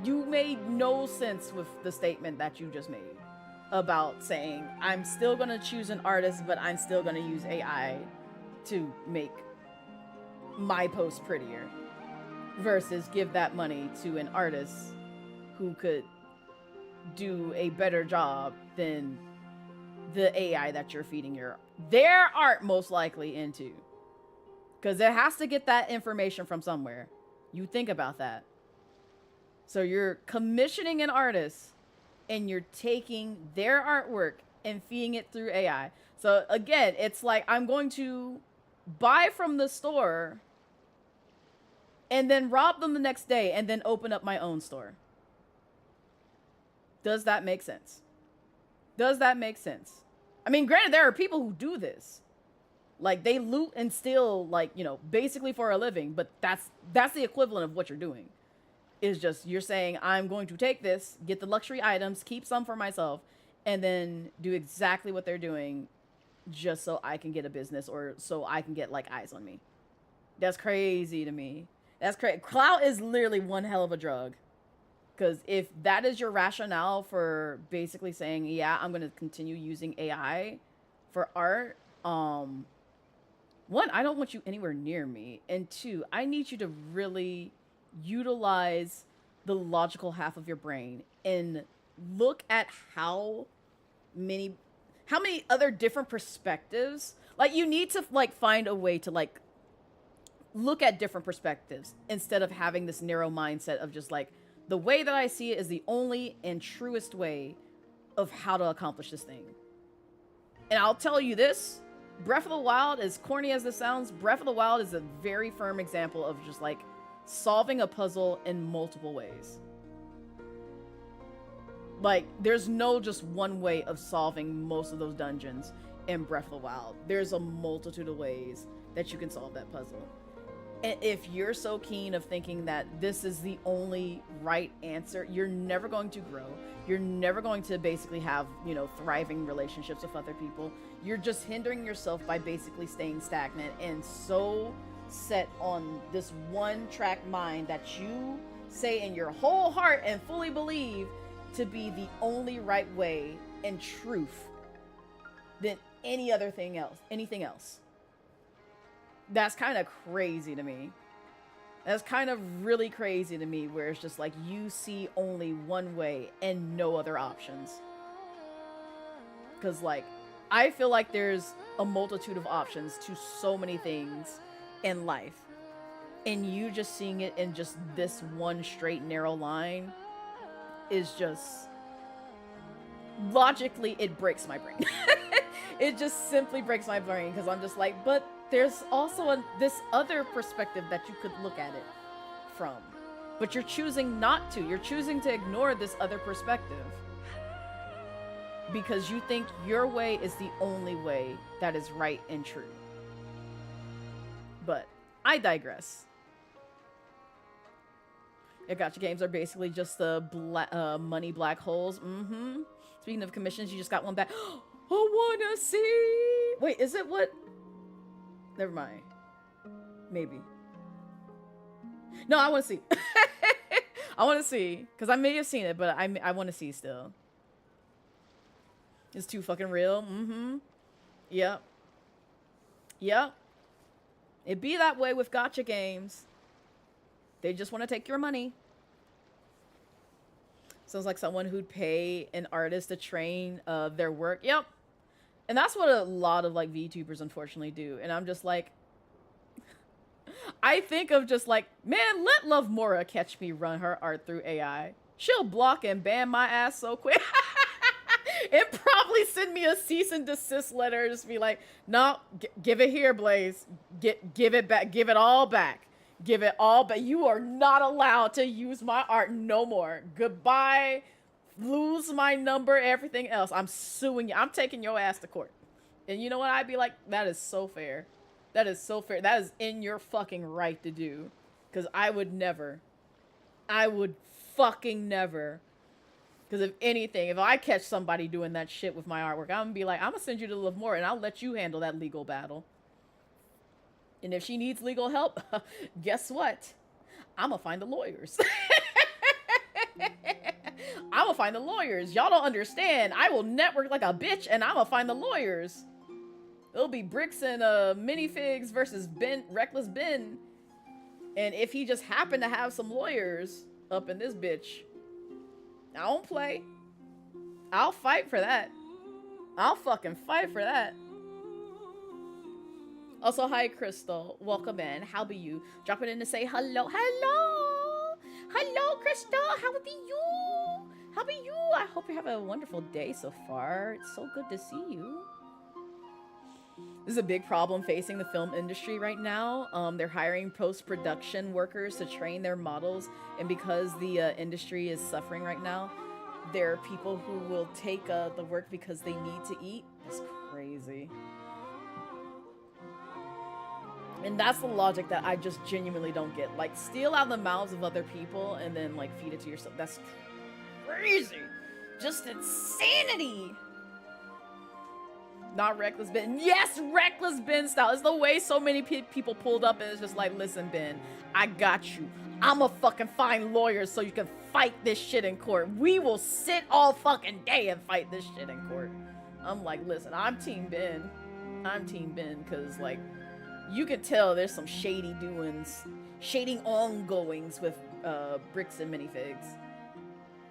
you made no sense with the statement that you just made about saying, I'm still going to choose an artist, but I'm still going to use AI to make my post prettier, versus give that money to an artist who could do a better job than the AI that you're feeding their art most likely into. Because it has to get that information from somewhere. You think about that. So you're commissioning an artist and you're taking their artwork and feeding it through AI. So again, it's like, I'm going to buy from the store and then rob them the next day and then open up my own store. Does that make sense? Does that make sense? I mean, granted, there are people who do this. Like, they loot and steal, like, you know, basically for a living, but that's the equivalent of what you're doing. Is just, you're saying, I'm going to take this, get the luxury items, keep some for myself, and then do exactly what they're doing just so I can get a business, or so I can get, like, eyes on me. That's crazy to me. That's crazy. Clout is literally one hell of a drug. Because if that is your rationale for basically saying, yeah, I'm going to continue using AI for art, one, I don't want you anywhere near me. And two, I need you to really utilize the logical half of your brain and look at how many other different perspectives. Like, you need to, like, find a way to, like, look at different perspectives instead of having this narrow mindset of just like, the way that I see it is the only and truest way of how to accomplish this thing. And I'll tell you this, Breath of the Wild, as corny as this sounds, Breath of the Wild is a very firm example of just like solving a puzzle in multiple ways. Like, there's no just one way of solving most of those dungeons in Breath of the Wild. There's a multitude of ways that you can solve that puzzle. And if you're so keen of thinking that this is the only right answer, you're never going to grow. You're never going to basically have, you know, thriving relationships with other people. You're just hindering yourself by basically staying stagnant and so set on this one track mind that you say in your whole heart and fully believe to be the only right way and truth than anything else. That's kind of crazy to me. That's kind of really crazy to me, where it's just like you see only one way and no other options. Because, like, I feel like there's a multitude of options to so many things in life. And you just seeing it in just this one straight, narrow line is just... logically, it breaks my brain. It just simply breaks my brain, because I'm just like, but there's also this other perspective that you could look at it from. But you're choosing not to. You're choosing to ignore this other perspective. Because you think your way is the only way that is right and true. But I digress. Your gacha games are basically just the money black holes. Speaking of commissions, you just got one back. I wanna see. Wait, is it what? Never mind. Maybe. No, I want to see. I want to see, because I may have seen it, but I want to see still. It's too fucking real. Mm-hmm. Yep. Yep. It be that way with gacha games. They just want to take your money. Sounds like someone who'd pay an artist to train their work. Yep. And that's what a lot of like VTubers unfortunately do. And I'm just like, I think of just like, man, let Lovmura catch me run her art through AI. She'll block and ban my ass so quick. And probably send me a cease and desist letter. Just be like, no, give it here, Blaze. Give it back. Give it all back. Give it all back. You are not allowed to use my art no more. Goodbye. Lose my number, everything else. I'm suing you. I'm taking your ass to court. And you know what? I'd be like, that is so fair. That is so fair. That is in your fucking right to do. Because I would never. I would fucking never. Because if anything, if I catch somebody doing that shit with my artwork, I'm going to be like, I'm going to send you to Lovmura and I'll let you handle that legal battle. And if she needs legal help, guess what? I'm going to find the lawyers. I'm going to find the lawyers. Y'all don't understand. I will network like a bitch and I'm going to find the lawyers. It'll be Bricks and Minifigs versus Reckless Ben. And if he just happened to have some lawyers up in this bitch, I don't play. I'll fight for that. I'll fucking fight for that. Also, hi, Crystal. Welcome in. How be you? Dropping in to say hello. Hello! Hello, Crystal. How be you? How be you? I hope you have a wonderful day so far. It's so good to see you. This is a big problem facing the film industry right now. They're hiring post-production workers to train their models, and because the industry is suffering right now, there are people who will take the work because they need to eat. That's crazy. And that's the logic that I just genuinely don't get. Like, steal out of the mouths of other people and then, like, feed it to yourself. That's crazy. Just insanity. Not Reckless Ben. Yes, Reckless Ben style. It's the way so many people pulled up and it's just like, listen, Ben, I got you. I'ma fucking find lawyers so you can fight this shit in court. We will sit all fucking day and fight this shit in court. I'm like, listen, I'm Team Ben. I'm Team Ben because, like, you can tell there's some shady doings, shading ongoings with Bricks and Minifigs.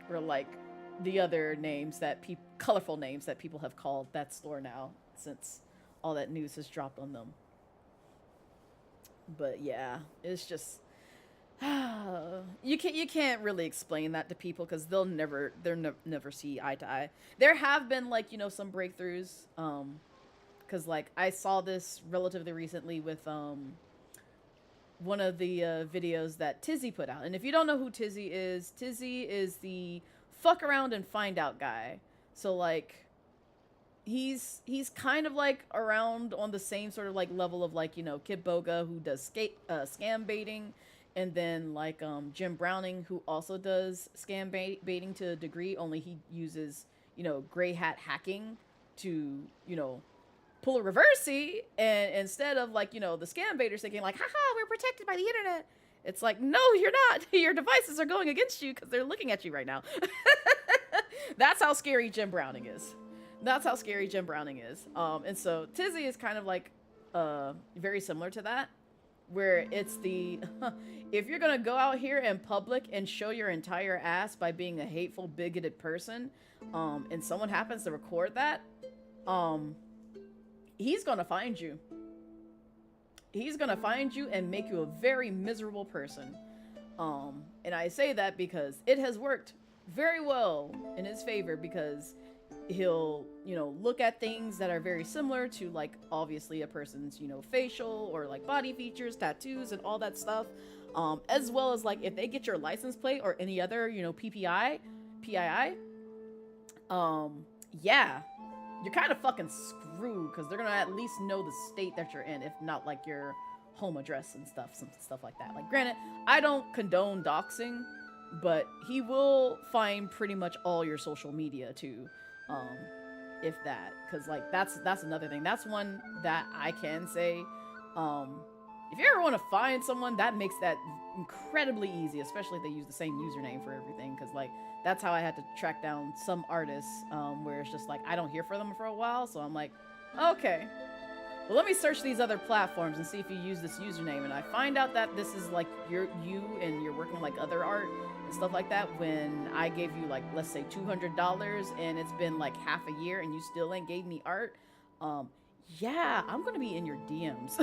Or, like, the other names that colorful names that people have called that store now since all that news has dropped on them. But yeah, it's just you can't really explain that to people because they'll never see eye to eye. There have been, like, you know, some breakthroughs because, like, I saw this relatively recently with one of the videos that Tizzy put out. And if you don't know who Tizzy is the fuck around and find out guy. So, like, he's kind of, like, around on the same sort of, like, level of, like, you know, Kid Boga, who does scam baiting, and then, like, Jim Browning, who also does scam baiting to a degree, only he uses, you know, gray hat hacking to, you know, pull a reversey, and instead of, like, you know, the scam baiters thinking, like, haha, we're protected by the internet. It's like, no, you're not. Your devices are going against you because they're looking at you right now. That's how scary Jim Browning is. That's how scary Jim Browning is. And so Tizzy is kind of like very similar to that, where it's the, if you're going to go out here in public and show your entire ass by being a hateful, bigoted person, and someone happens to record that, he's going to find you. He's gonna find you and make you a very miserable person. And I say that because it has worked very well in his favor, because he'll, you know, look at things that are very similar to, like, obviously a person's, you know, facial or, like, body features, tattoos, and all that stuff. As well as, like, if they get your license plate or any other, you know, PII, yeah, you're kind of fucking screwed, because they're gonna at least know the state that you're in, if not, like, your home address and stuff, some stuff like that. Like, granted, I don't condone doxing, but he will find pretty much all your social media too, if that, because, like, that's another thing. That's one that I can say, If you ever want to find someone, that makes that incredibly easy, especially if they use the same username for everything. Because, like, that's how I had to track down some artists, where it's just like, I don't hear from them for a while. So I'm like, okay, well, let me search these other platforms and see if you use this username. And I find out that this is, like, you and you're working, like, other art and stuff like that. When I gave you, like, let's say $200 and it's been, like, half a year and you still ain't gave me art, yeah, I'm going to be in your DMs.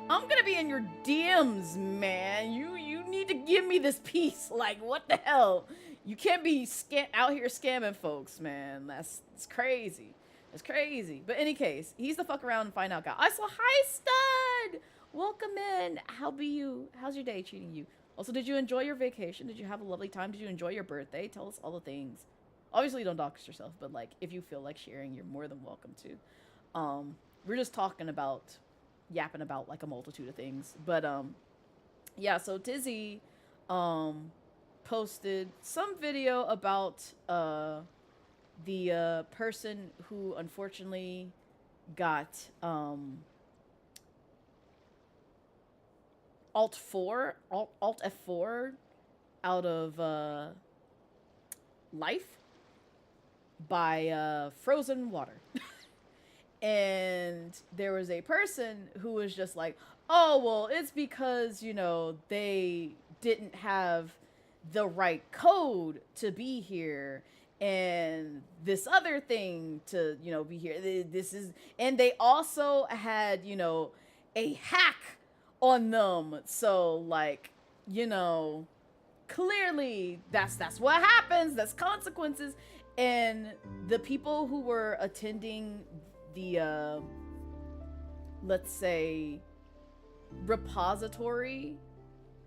I'm gonna be in your DMs, man. You need to give me this piece. Like, what the hell? You can't be out here scamming folks, man. It's crazy. It's crazy. But in any case, he's the fuck around and find out guy. I saw hi stud. Welcome in. How be you? How's your day treating you? Also, did you enjoy your vacation? Did you have a lovely time? Did you enjoy your birthday? Tell us all the things. Obviously, don't dox yourself, but like, if you feel like sharing, you're more than welcome to. We're just yapping about like a multitude of things, but yeah, so Dizzy posted some video about the person who unfortunately got Alt F4 out of life by frozen water. And there was a person who was just like, oh, well, it's because, you know, they didn't have the right code to be here and this other thing to, you know, be here. And they also had, you know, a hack on them. So, like, you know, clearly that's what happens. That's consequences. And the people who were attending the let's say repository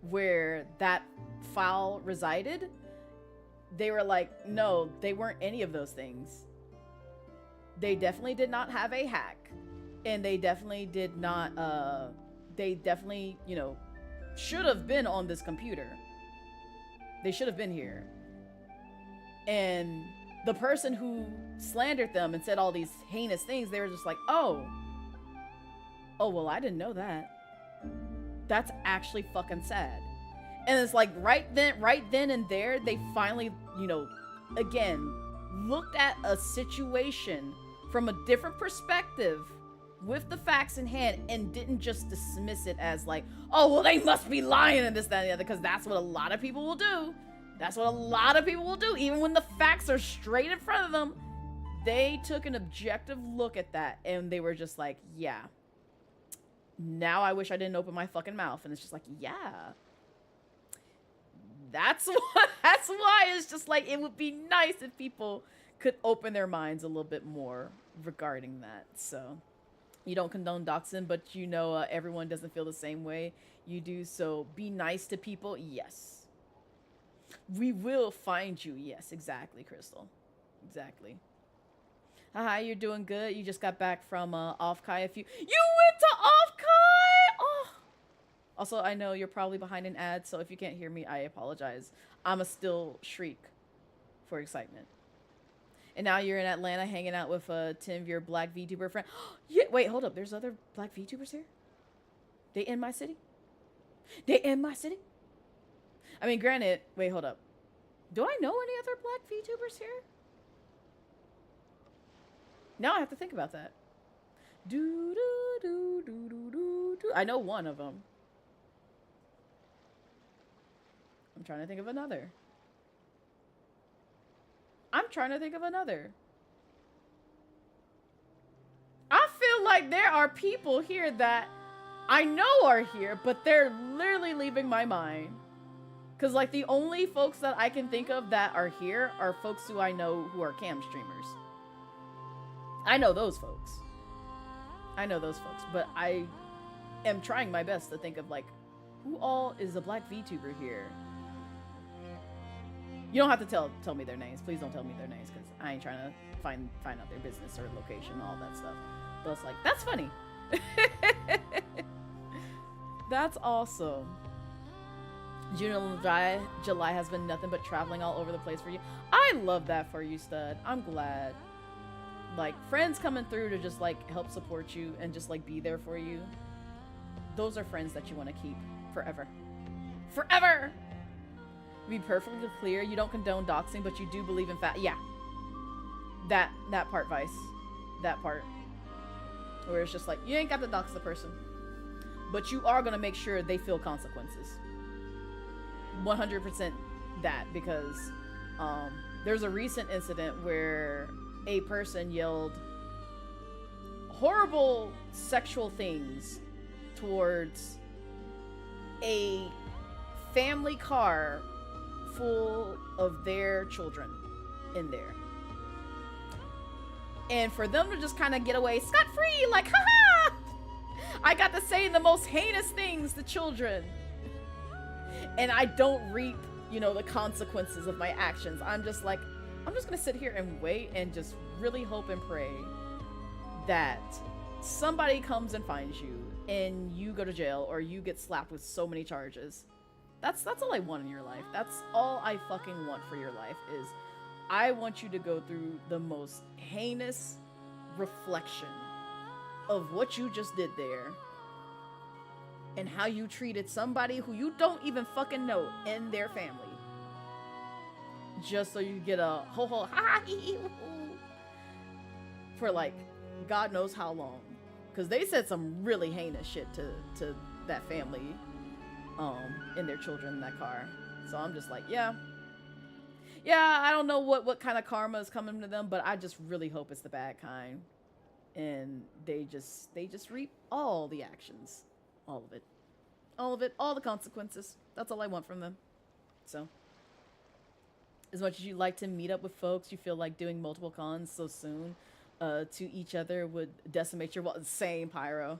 where that file resided, they were like, no, they weren't any of those things. They definitely did not have a hack, and they definitely did not you know, should have been on this computer. They should have been here. And the person who slandered them and said all these heinous things, they were just like, oh, well, I didn't know that. That's actually fucking sad. And it's like right then and there, they finally, you know, again, looked at a situation from a different perspective with the facts in hand and didn't just dismiss it as like, oh, well, they must be lying and this, that, and the other, because that's what a lot of people will do. That's what a lot of people will do. Even when the facts are straight in front of them, they took an objective look at that and they were just like, yeah, now I wish I didn't open my fucking mouth. And it's just like, yeah, that's why it's just like, it would be nice if people could open their minds a little bit more regarding that. So you don't condone doxing, but you know, everyone doesn't feel the same way you do. So be nice to people. Yes. We will find you. Yes, exactly, Crystal. Exactly. Hi, you're doing good. You just got back from Off-Kai. You went to Off-Kai? Oh. Also, I know you're probably behind an ad, so if you can't hear me, I apologize. I'm a still shriek for excitement. And now you're in Atlanta hanging out with Tim, your black VTuber friend. Yeah, wait, hold up. There's other black VTubers here? They in my city? They in my city? I mean, granted, wait, hold up. Do I know any other black VTubers here? Now I have to think about that. I know one of them. I'm trying to think of another. I feel like there are people here that I know are here, but they're literally leaving my mind. Because, like, the only folks that I can think of that are here are folks who I know who are cam streamers. I know those folks. But I am trying my best to think of, like, who all is a black VTuber here? You don't have to tell me their names. Please don't tell me their names, because I ain't trying to find out their business or location and all that stuff. But it's like, that's funny. That's awesome. June and July has been nothing but traveling all over the place for you. I love that for you, stud. I'm glad. Like, friends coming through to just, like, help support you and just, like, be there for you. those are friends that you want to keep forever. Forever! To be perfectly clear, you don't condone doxing, but you do believe in yeah. That part, Vice. That part. Where it's just like, you ain't got to dox the person. But you are going to make sure they feel consequences. 100% that, because there's a recent incident where a person yelled horrible sexual things towards a family car full of their children in there. And for them to just kind of get away scot-free, like, haha! I got to say the most heinous things to children. And I don't reap, you know, the consequences of my actions. I'm just like, I'm just gonna sit here and wait and just really hope and pray that somebody comes and finds you and you go to jail or you get slapped with so many charges. That's all I want in your life. That's all I fucking want for your life is I want you to go through the most heinous reflection of what you just did there and how you treated somebody who you don't even fucking know in their family. Just so you get a ho-ho ha-ha-hee for like God knows how long. Because they said some really heinous shit to that family and their children in that car. So I'm just like, yeah, I don't know what kind of karma is coming to them, but I just really hope it's the bad kind. And they just reap all the actions. All of it. All the consequences. That's all I want from them. So, as much as you like to meet up with folks, you feel like doing multiple cons so soon to each other would decimate your same Pyro.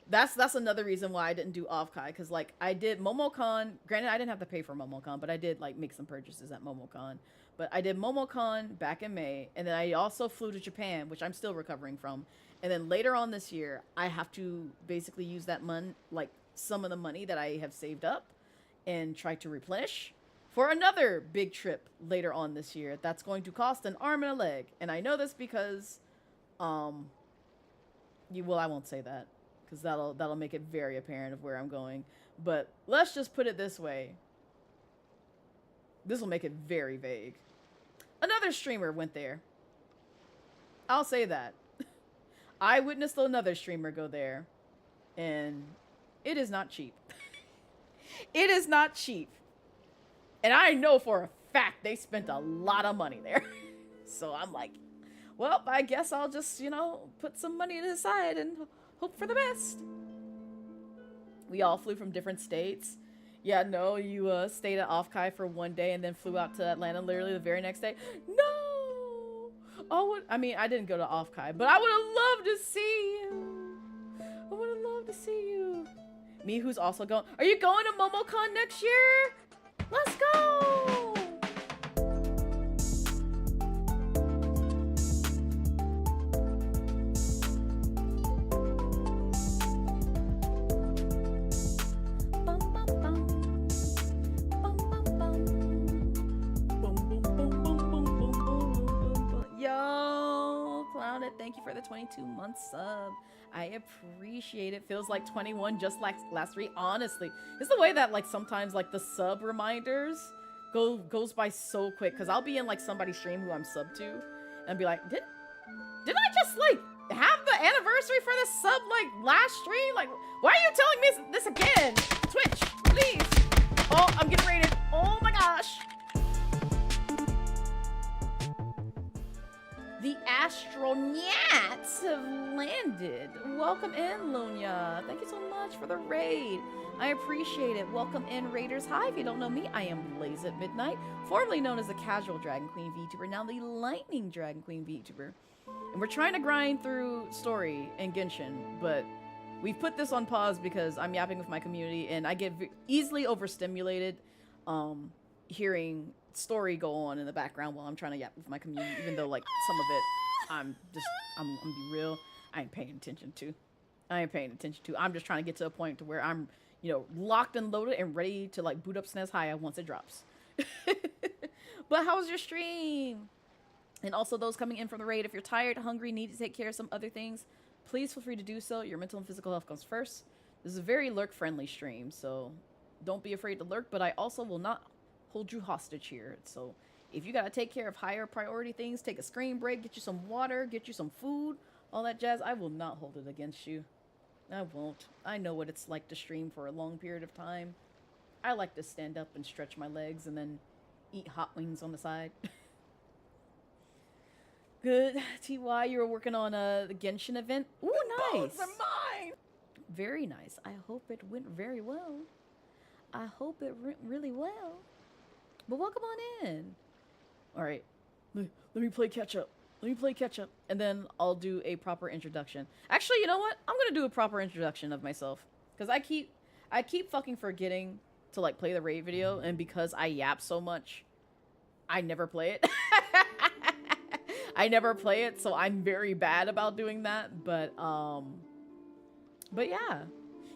That's another reason why I didn't do off-Kai, because like I did MomoCon. Granted, I didn't have to pay for MomoCon, but I did like make some purchases at MomoCon. But I did MomoCon back in May, and then I also flew to Japan, which I'm still recovering from. And then later on this year, I have to basically use that like some of the money that I have saved up and try to replenish for another big trip later on this year. That's going to cost an arm and a leg. And I know this because, I won't say that, because that'll make it very apparent of where I'm going. But let's just put it this way. This will make it very vague. Another streamer went there. I'll say that. I witnessed another streamer go there. And it is not cheap. It is not cheap. And I know for a fact they spent a lot of money there. So I'm like, well, I guess I'll just, put some money to the side and hope for the best. We all flew from different states. Yeah, no, you stayed at Off-Kai for one day and then flew out to Atlanta literally the very next day. No! I didn't go to Off-Kai, but I would have loved to see you. I would have loved to see you. Me, who's also going. Are you going to MomoCon next year? Let's go! Thank you for the 22-month sub. I appreciate it. Feels like 21 just like last week. Honestly, it's the way that like sometimes like the sub reminders goes by so quick, because I'll be in like somebody's stream who I'm sub to and be like, did I just like have the anniversary for this sub like last stream? Like, why are you telling me this again? Twitch, please. Oh, I'm getting rated. Oh my gosh. The astronauts have landed. Welcome in, Lunya. Thank you so much for the raid. I appreciate it. Welcome in, Raiders. Hi, if you don't know me, I am Blaze at Midnight, formerly known as the Casual Dragon Queen VTuber, now the Lightning Dragon Queen VTuber. And we're trying to grind through story in Genshin, but we've put this on pause because I'm yapping with my community and I get easily overstimulated hearing story go on in the background while I'm trying to yap with my community, even though like some of it I'm gonna be real, I ain't paying attention to. I'm just trying to get to a point to where I'm, locked and loaded and ready to like boot up Snezhnaya once it drops. But how was your stream? And also those coming in from the raid, if you're tired, hungry, need to take care of some other things, please feel free to do so. Your mental and physical health comes first. This is a very lurk-friendly stream, so don't be afraid to lurk, but I also will not hold you hostage here. So if you gotta take care of higher priority things, take a screen break, get you some water, get you some food, all that jazz, I will not hold it against you. I won't. I know what it's like to stream for a long period of time. I like to stand up and stretch my legs and then eat hot wings on the side. Good. TY, you were working on the Genshin event. Ooh, nice. Bones are mine. Very nice. I hope it went very well. I hope it went really well. But welcome on in. All right. Let me play catch up. Let me play catch up. And then I'll do a proper introduction. Actually, you know what? I'm going to do a proper introduction of myself. Because I keep fucking forgetting to like play the raid video. And because I yap so much, I never play it. I never play it. So I'm very bad about doing that. But yeah.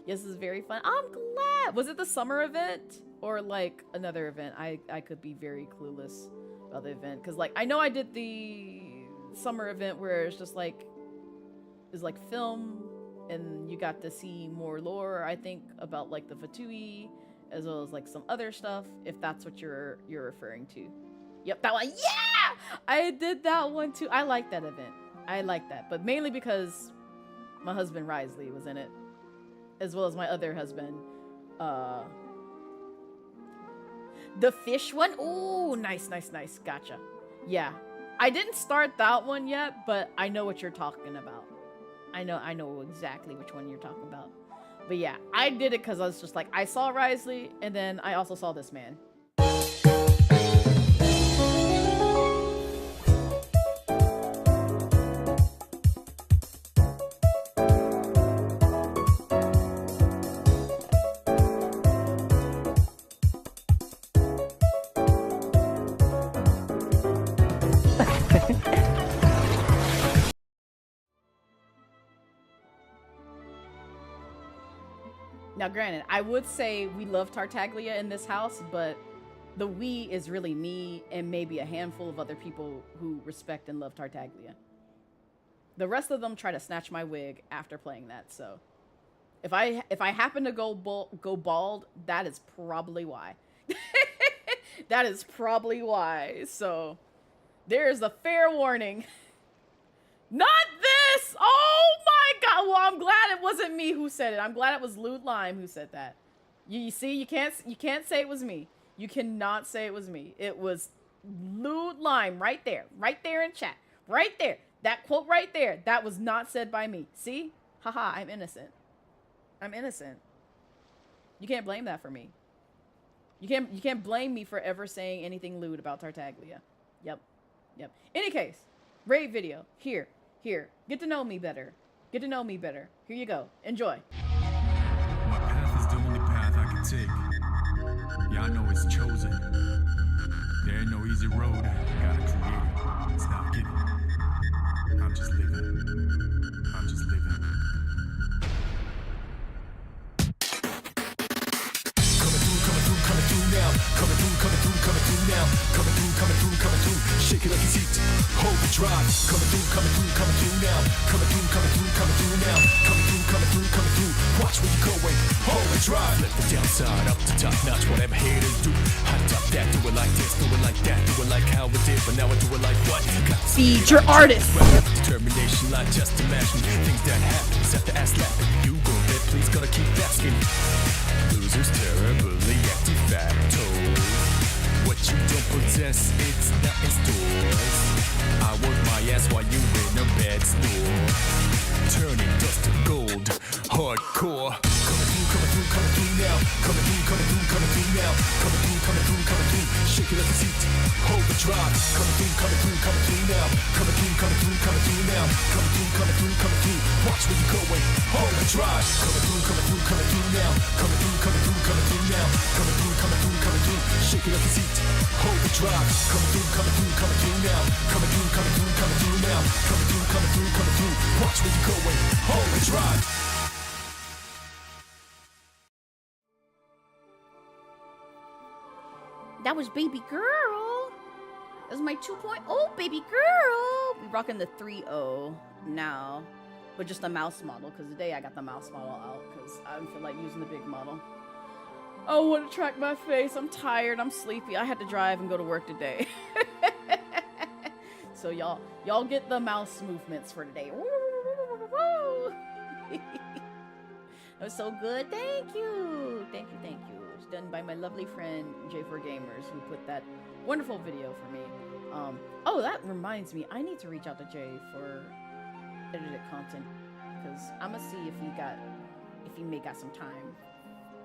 Yes, this is very fun. I'm glad. Was it the summer event or like another event? I could be very clueless about the event because like I know I did the summer event where it's just like it's like film and you got to see more lore, I think, about like the Vtuber as well as like some other stuff, if that's what you're referring to. Yep, that one. Yeah, I did that one too. I like that event. I like that, but mainly because my husband Risley was in it, as well as my other husband, the fish one. Ooh, nice. Gotcha. Yeah, I didn't start that one yet, but I know what you're talking about. I know exactly which one you're talking about. But yeah, I did it because I was just like, I saw Risley, and then I also saw this man. Now, granted, I would say we love Tartaglia in this house, but the we is really me and maybe a handful of other people who respect and love Tartaglia. The rest of them try to snatch my wig after playing that, so if I happen to go bald, that is probably why. That is probably why. So there is a fair warning. Not this! Oh my god! Well, I'm glad it wasn't me who said it. I'm glad it was Lewd Lime who said that. You see, you can't say it was me. You cannot say it was me. It was Lewd Lime right there in chat, right there. That quote right there. That was not said by me. See? Haha, I'm innocent. I'm innocent. You can't blame that for me. You can't blame me for ever saying anything lewd about Tartaglia. Yep. Any case, raid video here. Get to know me better. Here you go. Enjoy. My path is the only path I can take. Yeah, I know it's chosen. There ain't no easy road. Gotta create it. It's not given. I'm just living. Coming through now. Coming through. Shake it like it's heat. Hold the drive. Coming through now. Coming through now. Coming through. Watch where you're going. Hold the drive. Let the downside up to top notch. Whatever haters do. I top that. Do it like this. Do it like that. Do it like how it did. But now I do it like what? Feed your artist. Determination, like just imagine things that happen. Set the ass laughing. You go there. Please gotta keep asking. Losers terribly active facto. What you don't possess, it's not in stores. I work my ass while you in a bad store. Turning dust to gold, hardcore. Coming through now. Coming through now. Coming through. Shake it like it's heat. Hold the drive. Coming through now. Coming through now. Coming through. Watch where you're going. Hold the drive. Coming through now. Coming through now. Coming through. Shake it like it's heat. Hold the drive. Coming through now. Coming through now. Coming through. Watch where you're going. Hold the drive. That was Baby Girl. That was my 2.0 Baby Girl. We rocking the 3.0 now. but just a mouse model, because today I got the mouse model out because I don't feel like using the big model. I want to track my face. I'm tired. I'm sleepy. I had to drive and go to work today. So y'all get the mouse movements for today. That was so good. Thank you. Thank you. Thank you. It's done by my lovely friend J4 Gamers, who put that wonderful video for me. Oh, that reminds me. I need to reach out to Jay for edited content, because I'm gonna see if he may got some time.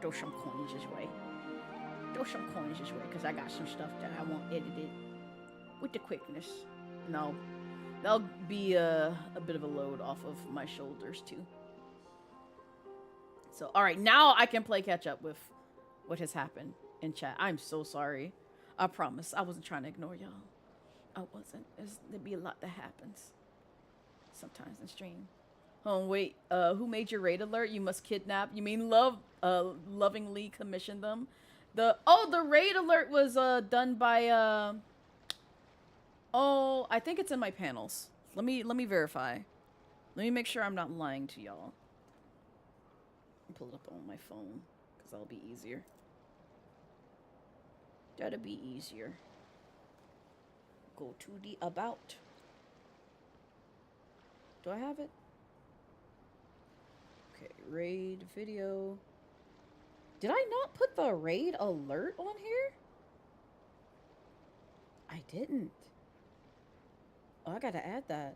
Throw some coins his way. Because I got some stuff that I want edited with the quickness. No, that'll be a bit of a load off of my shoulders too. So, all right, now I can play catch up with what has happened in chat. I'm so sorry. I promise. I wasn't trying to ignore y'all. I wasn't. There'd be a lot that happens sometimes in stream. Oh, wait. Who made your raid alert? You must kidnap. You mean lovingly commissioned them? The raid alert was done by oh, I think it's in my panels. Let me verify. Let me make sure I'm not lying to y'all. Pull it up on my phone, because that'll be easier. That'll be easier. Go to the about. Do I have it? Okay, raid video. Did I not put the raid alert on here? I didn't. Oh, I gotta add that.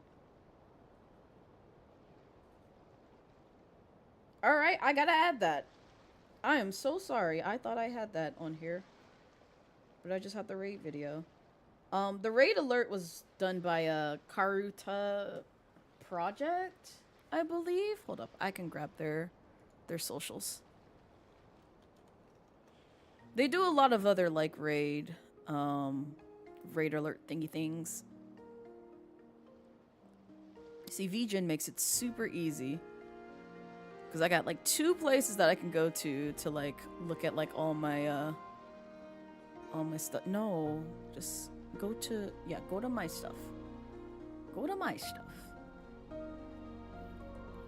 Alright, I gotta add that. I am so sorry. I thought I had that on here. But I just had the raid video. The raid alert was done by a Karuta project, I believe. Hold up, I can grab their socials. They do a lot of other like raid alert thingy things. See, VGen makes it super easy. Because I got like 2 places that I can go to like look at like all my stuff. No, just go to my stuff. Go to my stuff.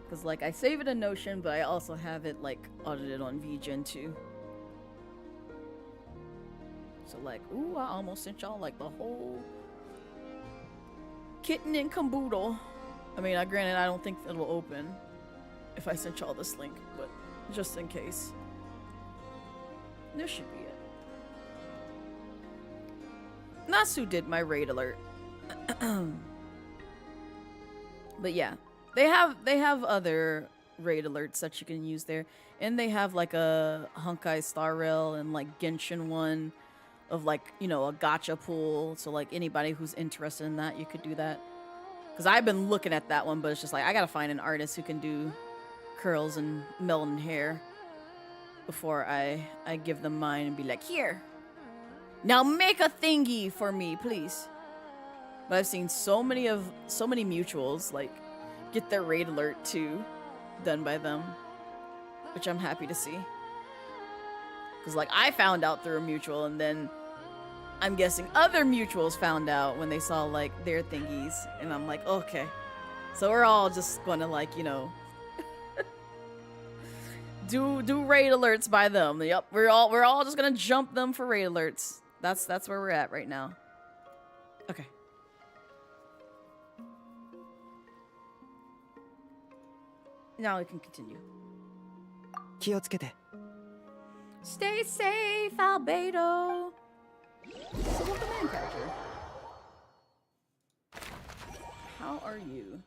Because like I save it in Notion, but I also have it like audited on VGen too. So like, ooh, I almost sent y'all like the whole kitten and caboodle. I mean, granted, I don't think it'll open if I sent y'all this link, but just in case. This should be it. Nasu did my raid alert. But yeah, they have other raid alerts that you can use there, and they have like a Honkai Star Rail and like Genshin one of like, you know, a gacha pool. So like anybody who's interested in that, you could do that. Because I've been looking at that one, but it's just like I gotta find an artist who can do curls and melanin hair before I give them mine and be like, here, now make a thingy for me, please. But I've seen so many mutuals like get their raid alert too done by them, which I'm happy to see. Because like I found out through a mutual, and then I'm guessing other mutuals found out when they saw like their thingies, and I'm like, okay, so we're all just gonna like, you know, do raid alerts by them. Yep, we're all just gonna jump them for raid alerts. That's where we're at right now. Okay. Now we can continue. Stay safe, Albedo. So what's the main character? How are you?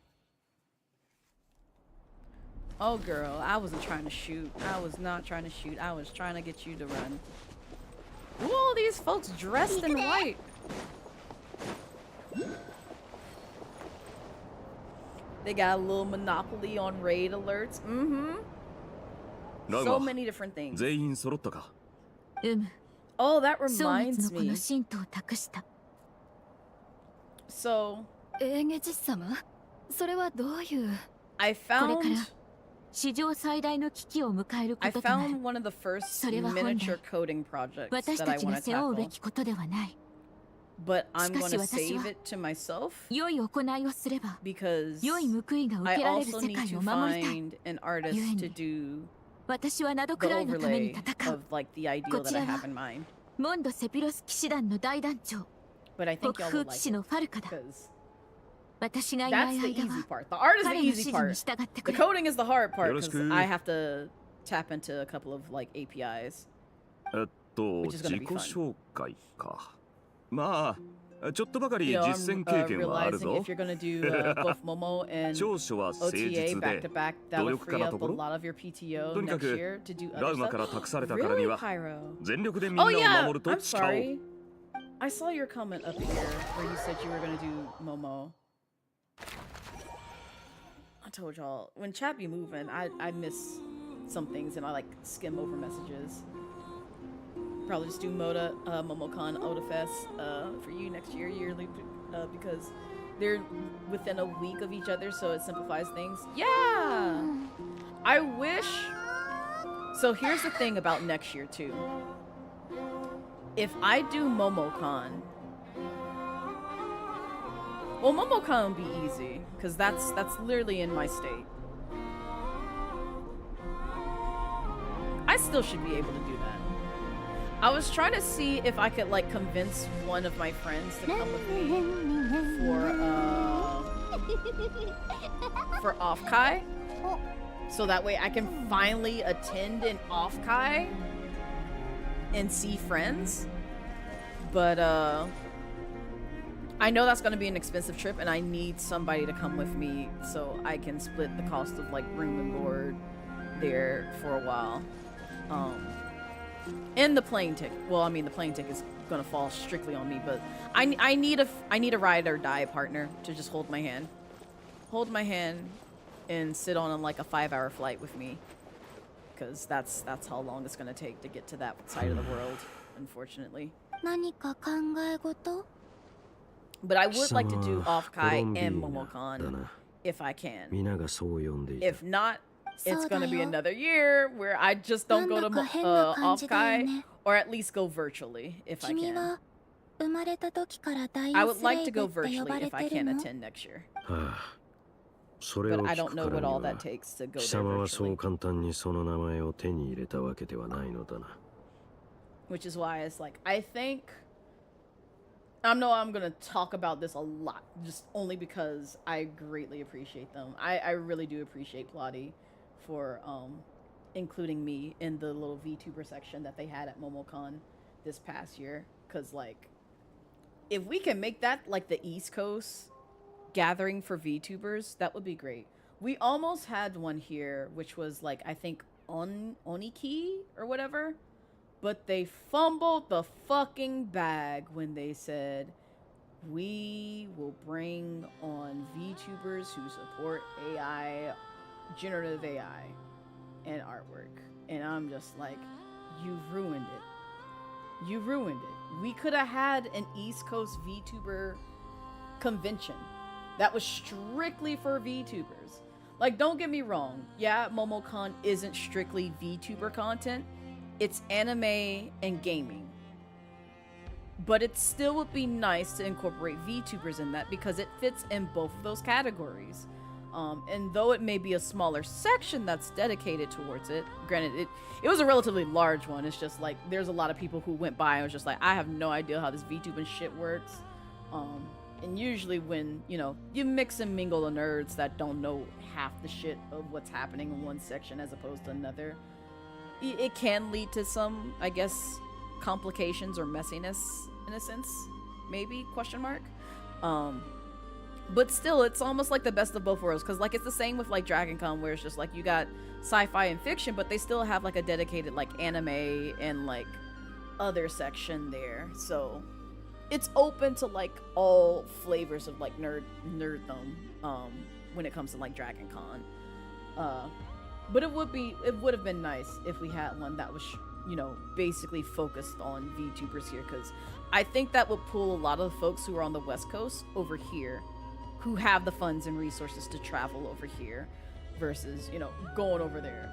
Oh girl, I wasn't trying to shoot. I was not trying to shoot. I was trying to get you to run. Who are all these folks dressed in white? They got a little monopoly on raid alerts. So many different things. Oh, that reminds me. So, I found one of the first miniature coding projects that I want to tackle. but I'm gonna save it to myself 良い行いをすれば because 良い報いが受 I けられる also 世 need 界 to を守りたい find an artist to do 私はナド the クライのために overlay 戦う of like the ideal こ that ち I ら have は in mind. モンドセピロス騎士団の大団長 But I think 北 y'all 風 will 騎 like 士 it のファルカだ because 私がいない that's the 間 easy は part. The art is the 彼の指 easy 示に part. 従って The くれ coding is the hard part because Yoroshiku. I have to tap into a couple of like APIs. 自己 gonna be fun. 紹介か。まあ、ちょっとばかり You know, 実 I'm 践経験はある realizing ぞ。 if you're gonna do both Momo and 長所は誠 OTA 実 back で to back, 努 that'll 力家 free な up と a ころ。 lot of your PTO とにか next く year to do ラ other ウマから stuff. 託されたからに Really, は Pyro? 全力でみんな Oh を yeah, 守ると I'm 誓おう。 sorry. I saw your comment up here where you said you were gonna do Momo. I told y'all when chat be moving, I miss some things and I like skim over messages. Probably just do MomoCon Odafest for you next year yearly because they're within a week of each other, so it simplifies things. Yeah, I wish. So here's the thing about next year too. If I do MomoCon, well, MomoCon would be easy because that's literally in my state. I still should be able to do that. I was trying to see if I could like convince one of my friends to come with me for Off-Kai, so that way I can finally attend an Off-Kai and see friends. But I know that's gonna be an expensive trip and I need somebody to come with me so I can split the cost of like room and board there for a while. And the plane ticket. Well, I mean the plane ticket is gonna fall strictly on me, but I need a ride or die partner to just hold my hand and sit on like a 5-hour flight with me, because that's how long it's gonna take to get to that side of the world, unfortunately. 何か考え事? But I would like to do Off-Kai and MomoCon if I can. If not, it's gonna be another year where I just don't go to Off-Kai, or at least go virtually if I can. I would like to go virtually if I can attend next year. But I don't know what all that takes to go there virtually. Which is why it's like, I think... I know I'm gonna talk about this a lot, just only because I greatly appreciate them. I really do appreciate Plotty for including me in the little VTuber section that they had at MomoCon this past year. Because, like, if we can make that, like, the East Coast gathering for VTubers, that would be great. We almost had one here, which was, like, I think Oniki or whatever. But they fumbled the fucking bag when they said, we will bring on VTubers who support AI, generative AI, and artwork. And I'm just like, you ruined it. You ruined it. We could have had an East Coast VTuber convention that was strictly for VTubers. Like, don't get me wrong. Yeah, MomoCon isn't strictly VTuber content. It's anime and gaming. But it still would be nice to incorporate VTubers in that because it fits in both of those categories. And though it may be a smaller section that's dedicated towards it, granted, it was a relatively large one. It's just like, there's a lot of people who went by and was just like, I have no idea how this VTubing shit works. And usually when, you know, you mix and mingle the nerds that don't know half the shit of what's happening in one section as opposed to another, it can lead to some, I guess, complications or messiness in a sense, maybe, question mark. But still, it's almost like the best of both worlds, because like it's the same with like Dragon Con, where it's just like you got sci-fi and fiction, but they still have like a dedicated like anime and like other section there. So it's open to like all flavors of like nerddom when it comes to like Dragon Con. But it would have been nice if we had one that was, you know, basically focused on VTubers here, because I think that would pull a lot of the folks who are on the West Coast over here, who have the funds and resources to travel over here, versus, you know, going over there.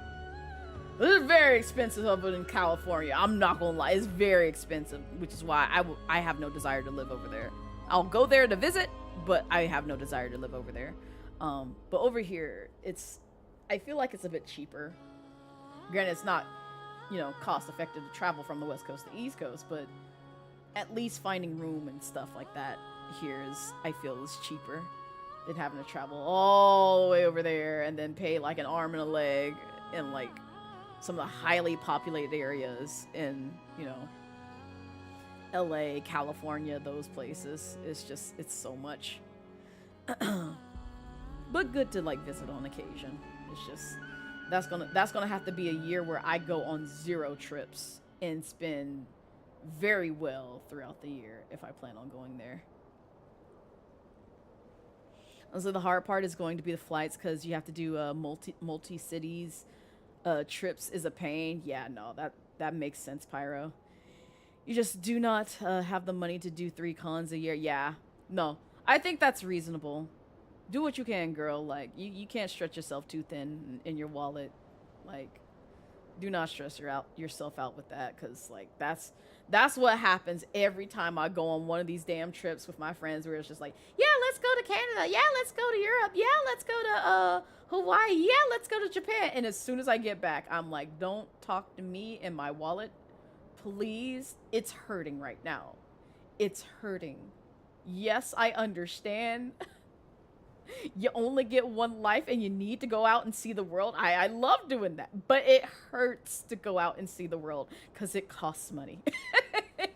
This is very expensive up in California. I'm not gonna lie, it's very expensive, which is why I have no desire to live over there. I'll go there to visit, but I have no desire to live over there. But over here, I feel like it's a bit cheaper. Granted, it's not, you know, cost effective to travel from the West Coast to the East Coast, but at least finding room and stuff like that here I feel is cheaper than having to travel all the way over there and then pay like an arm and a leg in like some of the highly populated areas in, you know, LA, California, those places. It's so much. But good to like visit on occasion. It's just that's gonna have to be a year where I go on 0 trips and spend very well throughout the year if I plan on going there. So the hard part is going to be the flights, because you have to do multi cities trips is a pain. Yeah, no, that makes sense, Pyro. You just do not have the money to do 3 cons a year. Yeah, no, I think that's reasonable. Do what you can, girl. Like, you can't stretch yourself too thin in your wallet. Like, do not stress yourself out with that, because like that's what happens every time I go on one of these damn trips with my friends, where it's just like, yeah, let's go to Canada, yeah, let's go to Europe, yeah, let's go to Hawaii, yeah, let's go to Japan. And as soon as I get back, I'm like, don't talk to me in my wallet, please. It's hurting right now. It's hurting. Yes, I understand. You only get one life and you need to go out and see the world. I love doing that, but it hurts to go out and see the world because it costs money.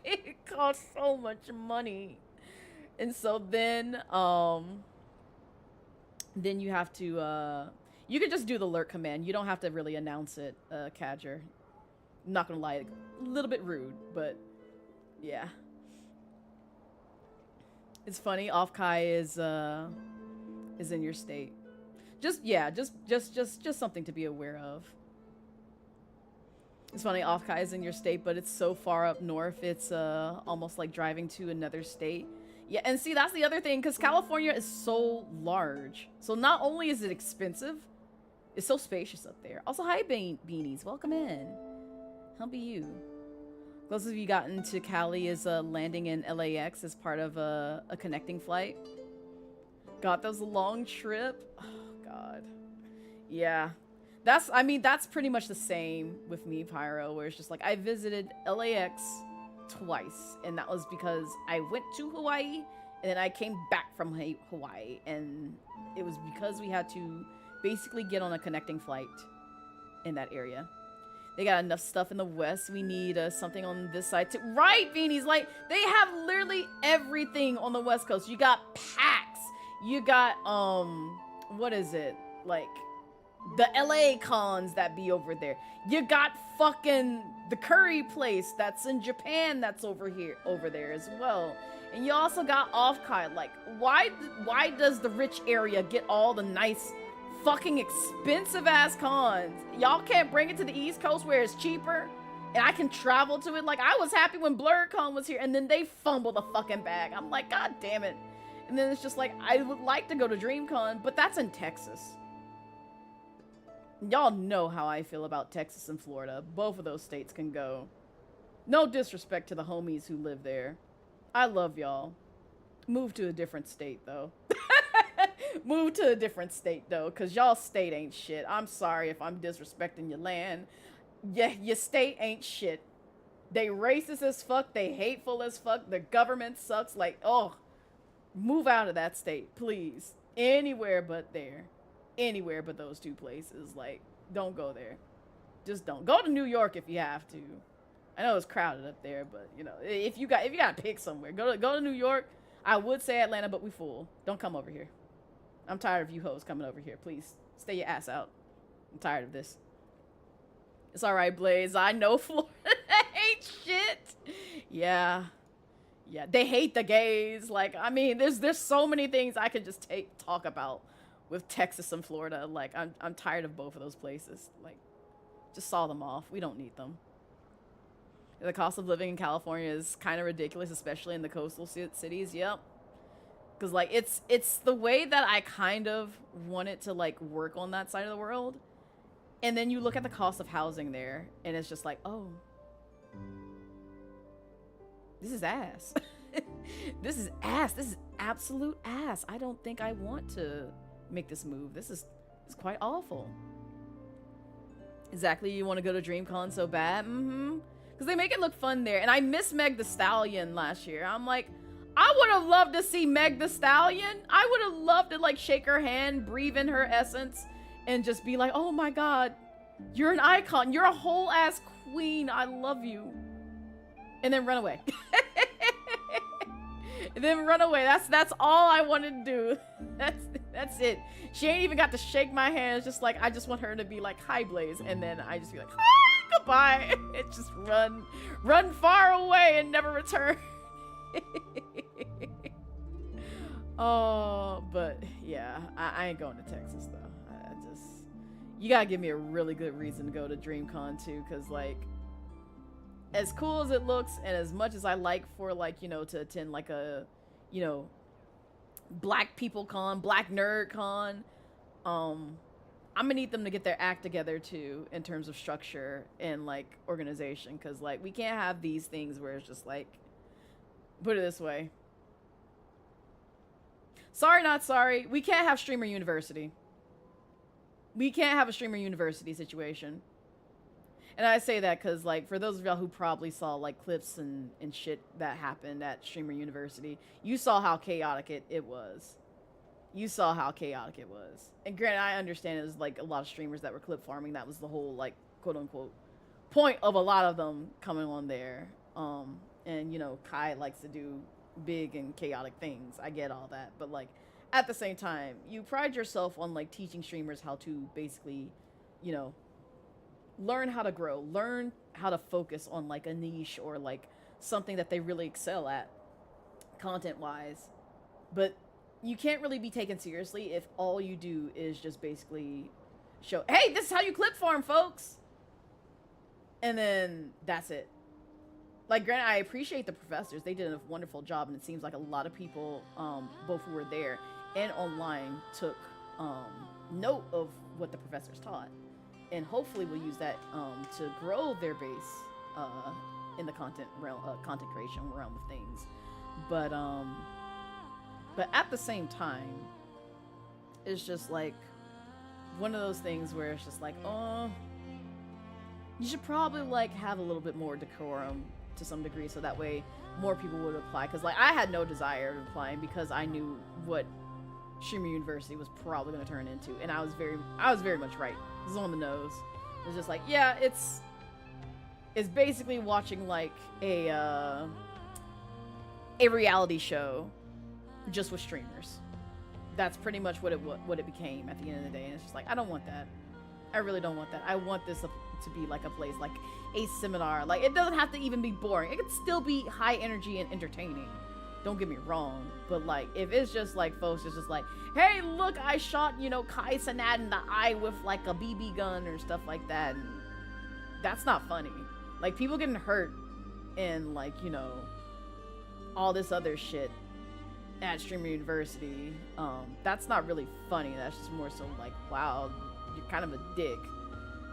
It costs so much money. And so then you have to you can just do the lurk command. You don't have to really announce it, Cadger. I'm not gonna lie, a little bit rude, but yeah. It's funny, Offkai is in your state. Just something to be aware of. It's funny, Offkai is in your state, but it's so far up north, it's almost like driving to another state. Yeah, and see, that's the other thing, because California is so large. So not only is it expensive, it's so spacious up there. Also, hi, Beanies. Welcome in. How be you? Closest you gotten to Cali is landing in LAX as part of a connecting flight. God, that was a long trip. Oh, God. Yeah. That's pretty much the same with me, Pyro, where it's just like, I visited LAX twice, and that was because I went to Hawaii, and then I came back from Hawaii, and it was because we had to basically get on a connecting flight in that area. They got enough stuff in the West. We need something on this side too. Right, Beanies? Like, they have literally everything on the West Coast. You got PAX. You got, what is it? Like, the LA cons that be over there. You got fucking the curry place that's in Japan that's over there as well. And you also got Offkai. Like, why does the rich area get all the nice fucking expensive ass cons? Y'all can't bring it to the East Coast where it's cheaper and I can travel to it. Like, I was happy when BlurCon was here and then they fumbled the fucking bag. I'm like, God damn it. And then it's just like, I would like to go to DreamCon, but that's in Texas. Y'all know how I feel about Texas and Florida. Both of those states can go. No disrespect to the homies who live there. I love y'all. Move to a different state, though. Move to a different state, though, because y'all state ain't shit. I'm sorry if I'm disrespecting your land. Yeah, your state ain't shit. They racist as fuck. They hateful as fuck. The government sucks. Like, oh. Move out of that state, please. Anywhere but there. Anywhere but those 2 places. Like, don't go there. Just don't. Go to New York if you have to. I know it's crowded up there, but you know, if you gotta pick somewhere, go to New York. I would say Atlanta, but we full. Don't come over here. I'm tired of you hoes coming over here. Please stay your ass out. I'm tired of this. It's all right, Blaze. I know Florida ain't shit. Yeah. Yeah, they hate the gays. Like, I mean, there's so many things I could just talk about with Texas and Florida. Like, I'm tired of both of those places. Like, just saw them off. We don't need them. The cost of living in California is kind of ridiculous, especially in the coastal cities. Yep. Because, like, it's the way that I kind of want it to, like, work on that side of the world And then you look at the cost of housing there, and it's just like, oh, this is ass. This is ass. This is absolute ass. I don't think I want to make this move. This is quite awful. Exactly, you want to go to DreamCon so bad? Mm-hmm. Because they make it look fun there. And I missed Meg the Stallion last year. I'm like, I would have loved to see Meg the Stallion. I would have loved to, like, shake her hand, breathe in her essence, and just be like, oh my god, you're an icon. You're a whole ass queen. I love you. And then run away. And then run away. That's all I wanted to do. That's it. She ain't even got to shake my hand. It's just like, I just want her to be like, hi, Blaze. And then I just be like, hi, goodbye. And just run far away and never return. Oh, but yeah, I ain't going to Texas though. You gotta give me a really good reason to go to DreamCon too, because like, as cool as it looks and as much as I like for, like, you know, to attend like a, you know, black people con, black nerd con, I'm gonna need them to get their act together too in terms of structure and like organization, because like we can't have these things where it's just like, put it this way, sorry not sorry, we can't have streamer university. We can't have a streamer university situation. And I say that because, like, for those of y'all who probably saw, like, clips and shit that happened at Streamer University, you saw how chaotic it was. You saw how chaotic it was. And granted, I understand it was, like, a lot of streamers that were clip farming. That was the whole, like, quote-unquote point of a lot of them coming on there. And, you know, Kai likes to do big and chaotic things. I get all that. But, like, at the same time, you pride yourself on, like, teaching streamers how to basically, you know, learn how to grow, learn how to focus on like a niche or like something that they really excel at content wise. But you can't really be taken seriously if all you do is just basically show, hey, this is how you clip farm, folks, and then that's it. Like, granted, I appreciate the professors, they did a wonderful job, and it seems like a lot of people both who were there and online took note of what the professors taught. And hopefully we'll use that to grow their base in the content creation realm of things. But at the same time, it's just like one of those things where it's just like, oh, you should probably like have a little bit more decorum to some degree, so that way more people would apply. Because like I had no desire of applying because I knew what Streamer University was probably going to turn into, and I was very much right. It was on the nose. It was just like, yeah, it's basically watching like a reality show just with streamers. That's pretty much what it became at the end of the day. And it's just like, I don't want that. I really don't want that. I want this to be like a place, like a seminar. Like, it doesn't have to even be boring. It could still be high energy and entertaining. Don't get me wrong, but like, if it's just like folks, it's just like, hey, look, I shot, you know, Kai Cenat in the eye with like a BB gun or stuff like that. And that's not funny. Like, people getting hurt and like, you know, all this other shit at Streamer University. That's not really funny. That's just more so like, wow, you're kind of a dick.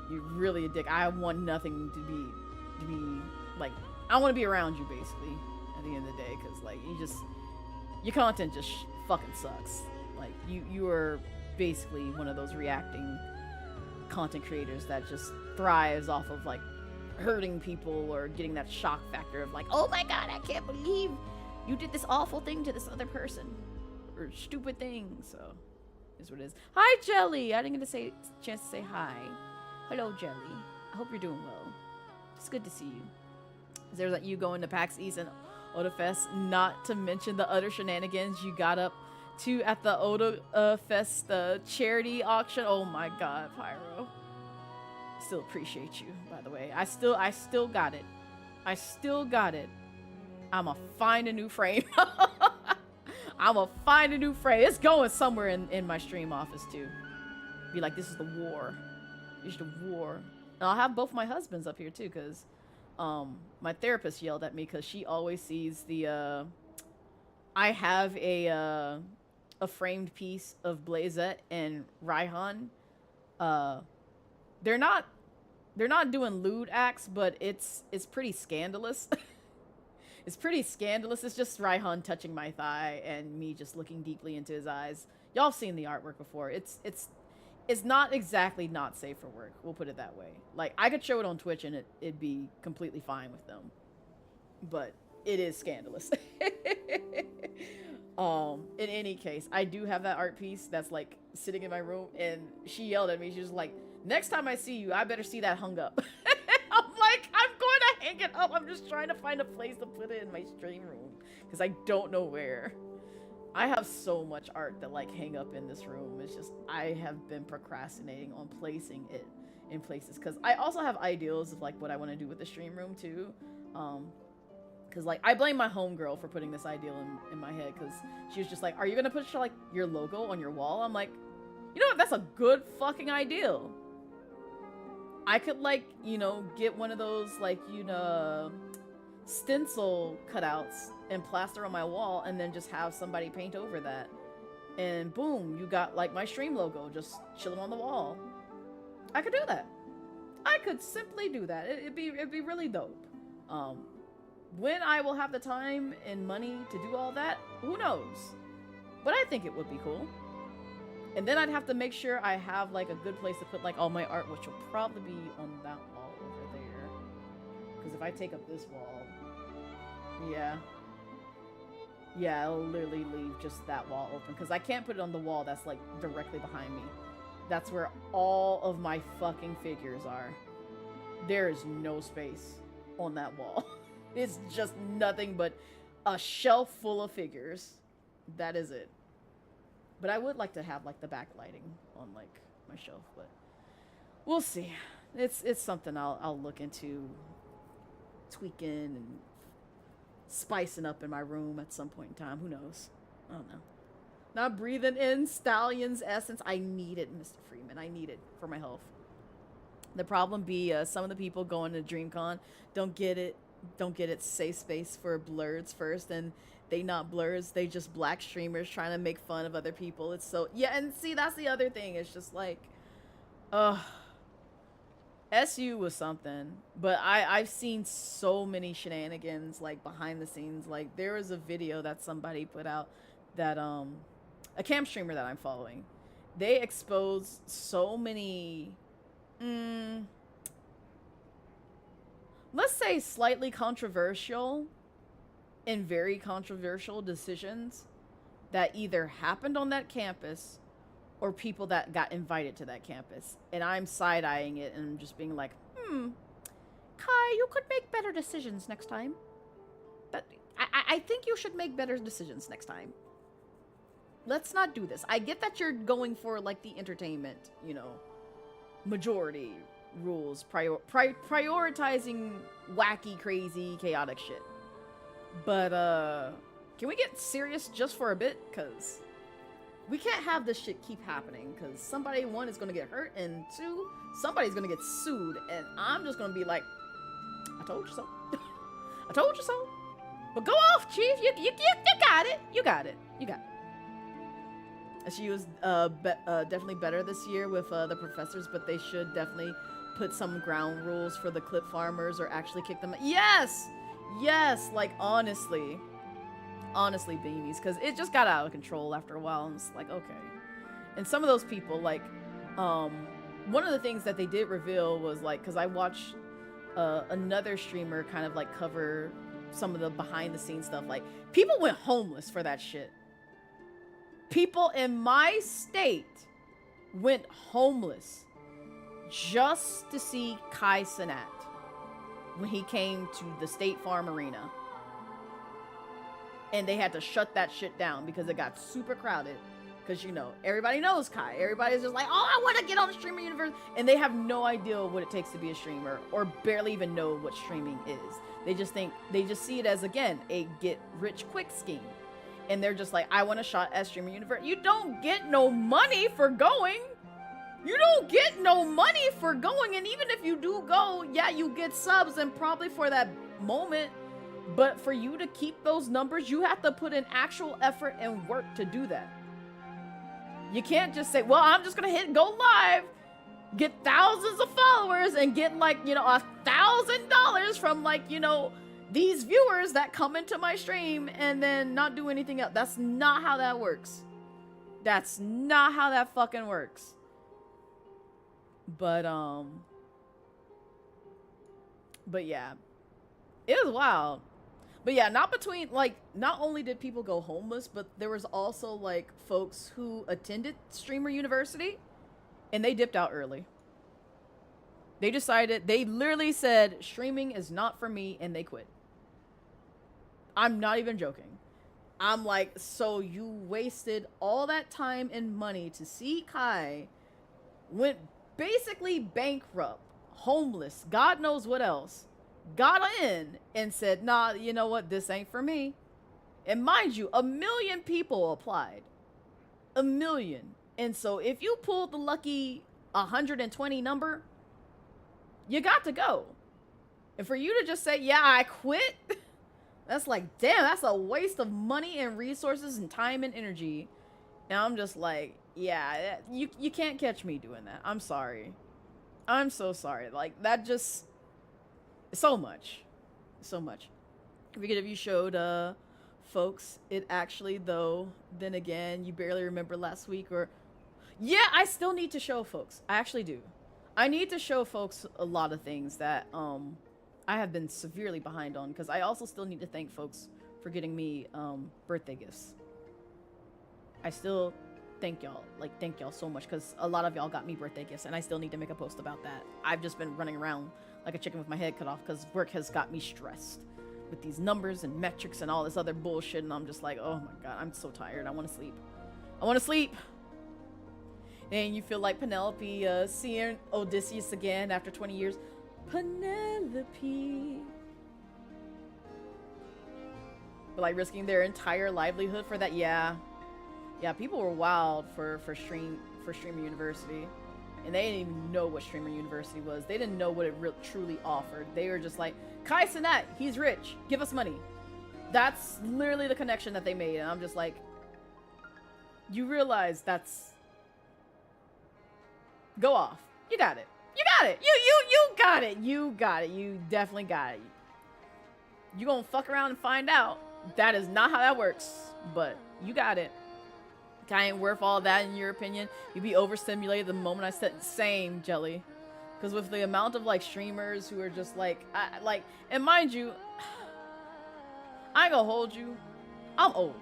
You're really a dick. I want nothing to be like, I want to be around you basically. At the end of the day, because like your content just fucking sucks. Like you are basically one of those reacting content creators that just thrives off of like hurting people or getting that shock factor of like, oh my god, I can't believe you did this awful thing to this other person or stupid thing. So is what it is. Hi Jelly, I didn't get a chance to say hi. Hello Jelly, I hope you're doing well. It's good to see you. There's like you going to PAX East and Oda Fest, not to mention the other shenanigans you got up to at the Oda Fest charity auction. Oh my god, Pyro. Still appreciate you, by the way. I still got it. I still got it. I'ma find a new frame. I'ma find a new frame. It's going somewhere in my stream office too. Be like, this is the war. It's the war. And I'll have both my husbands up here too, because my therapist yelled at me because she always sees the I have a framed piece of Blazette and Raihan they're not doing lewd acts, but it's pretty scandalous. It's pretty scandalous. It's just Raihan touching my thigh and me just looking deeply into his eyes. Y'all have seen the artwork before. It's not exactly not safe for work. We'll put it that way. Like, I could show it on Twitch and it'd be completely fine with them. But it is scandalous. In any case, I do have that art piece that's like sitting in my room, and she yelled at me. She was like, next time I see you, I better see that hung up. I'm like, I'm going to hang it up. I'm just trying to find a place to put it in my stream room because I don't know where. I have so much art that like hang up in this room. It's just, I have been procrastinating on placing it in places because I also have ideals of like what I want to do with the stream room too. Because like I blame my homegirl for putting this ideal in my head, because she was just like, are you gonna put like your logo on your wall? I'm like, you know what, that's a good fucking ideal. I could like, you know, get one of those like, you know, stencil cutouts and plaster on my wall and then just have somebody paint over that, and boom, you got like my stream logo just chilling on the wall. I could do that. I could simply do that. It'd be really dope. When I will have the time and money to do all that, who knows? But I think it would be cool. And then I'd have to make sure I have like a good place to put like all my art, which will probably be on that wall over there. Because if I take up this wall, yeah, it'll literally leave just that wall open. Because I can't put it on the wall that's like directly behind me. That's where all of my fucking figures are. There is no space on that wall. It's just nothing but a shelf full of figures. That is it. But I would like to have like the backlighting on like my shelf, but we'll see. It's something I'll look into tweaking and spicing up in my room at some point in time. Who knows? I don't know. Not breathing in Stallion's essence. I need it, Mr. Freeman. I need it for my health. The problem be some of the people going to DreamCon don't get it safe space for blurs first, and they not blurs, they just black streamers trying to make fun of other people. It's so, yeah, and see, that's the other thing. It's just like, SU was something, but I've seen so many shenanigans like behind the scenes. Like there was a video that somebody put out that a cam streamer that I'm following, they exposed so many let's say slightly controversial and very controversial decisions that either happened on that campus or people that got invited to that campus. And I'm side-eyeing it and just being like, Kai, you could make better decisions next time. But I think you should make better decisions next time. Let's not do this. I get that you're going for like the entertainment, you know, majority rules, prioritizing wacky, crazy, chaotic shit. But can we get serious just for a bit? Because we can't have this shit keep happening, because somebody, one, is going to get hurt, and two, somebody's going to get sued, and I'm just going to be like, I told you so. I told you so. But go off, Chief. You got it. You got it. You got it. She was definitely better this year with the professors, but they should definitely put some ground rules for the clip farmers or actually kick them. Yes! Yes! Like, honestly, beanies, because it just got out of control after a while, and it's like, okay. And some of those people, like, one of the things that they did reveal was, like, because I watched another streamer kind of, like, cover some of the behind-the-scenes stuff. Like, people went homeless for that shit. People in my state went homeless just to see Kai Cenat when he came to the State Farm Arena. And they had to shut that shit down because it got super crowded. Because, you know, everybody knows Kai. Everybody's just like, oh, I want to get on the streamer universe. And they have no idea what it takes to be a streamer, or barely even know what streaming is. They just see it as, again, a get-rich-quick scheme. And they're just like, I want a shot at streamer universe. You don't get no money for going. You don't get no money for going. And even if you do go, yeah, you get subs and probably for that moment. But for you to keep those numbers, you have to put in actual effort and work to do that. You can't just say, well, I'm just going to hit go live. get thousands of followers and get like, you know, $1,000 from like, you know, these viewers that come into my stream and then not do anything else. That's not how that works. That's not how that fucking works. But yeah, it was wild. But yeah, not only did people go homeless, but there was also like folks who attended Streamer University and they dipped out early. They literally said, streaming is not for me, and they quit. I'm not even joking. I'm like, so you wasted all that time and money to see Kai, went basically bankrupt, homeless, God knows what else, got in and said, nah, you know what, this ain't for me. And mind you, 1 million people applied. 1 million. And so if you pulled the lucky 120 number, you got to go. And for you to just say, yeah, I quit, that's like, damn, that's a waste of money and resources and time and energy. And I'm just like, yeah, you can't catch me doing that. I'm sorry. I'm so sorry. Like, that just, so much. So much. I forget if you showed folks it actually, though, then again, you barely remember last week, or yeah, I still need to show folks. I actually do. I need to show folks a lot of things that I have been severely behind on, because I also still need to thank folks for getting me birthday gifts. I still thank y'all so much, because a lot of y'all got me birthday gifts, and I still need to make a post about that. I've just been running around like a chicken with my head cut off, because work has got me stressed with these numbers and metrics and all this other bullshit, and I'm just like, oh my god, I'm so tired. I want to sleep. I want to sleep. And you feel like Penelope seeing Odysseus again after 20 years. Penelope. But like risking their entire livelihood for that. Yeah, people were wild for Streamer University, and they didn't even know what Streamer University was. They didn't know what it truly offered. They were just like, Kai Cenat, he's rich, give us money. That's literally the connection that they made. And I'm just like, you realize that's, go off. You got it. You got it. You got it. You got it. You definitely got it. You gonna fuck around and find out. That is not how that works. But you got it. Kai ain't worth all that in your opinion. You'd be overstimulated the moment I said same, Jelly. Because with the amount of like streamers who are just like, and mind you, I ain't gonna hold you. I'm old.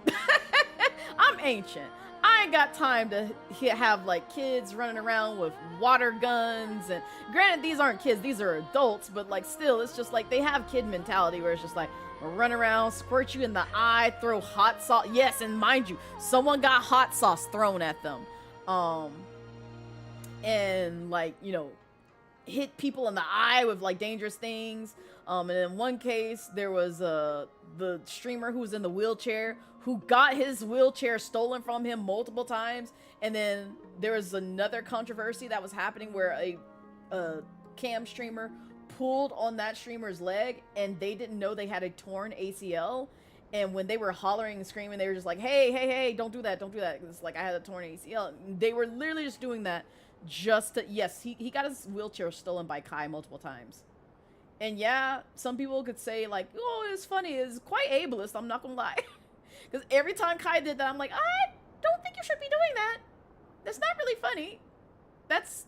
I'm ancient. I ain't got time to have like kids running around with water guns, and granted these aren't kids, these are adults, but like still it's just like they have kid mentality where it's just like run around, squirt you in the eye, throw hot sauce. Yes, and mind you, someone got hot sauce thrown at them, and like, you know, hit people in the eye with like dangerous things. And in one case there was the streamer who was in the wheelchair who got his wheelchair stolen from him multiple times. And then there was another controversy that was happening where a cam streamer pulled on that streamer's leg and they didn't know they had a torn ACL. And when they were hollering and screaming, they were just like, hey, don't do that. It's like, I had a torn ACL. And they were literally just doing that just to, yes, he got his wheelchair stolen by Kai multiple times. And yeah, some people could say like, oh, it's funny, it's quite ableist, I'm not gonna lie. Because every time Kai did that, I'm like, I don't think you should be doing that. That's not really funny. That's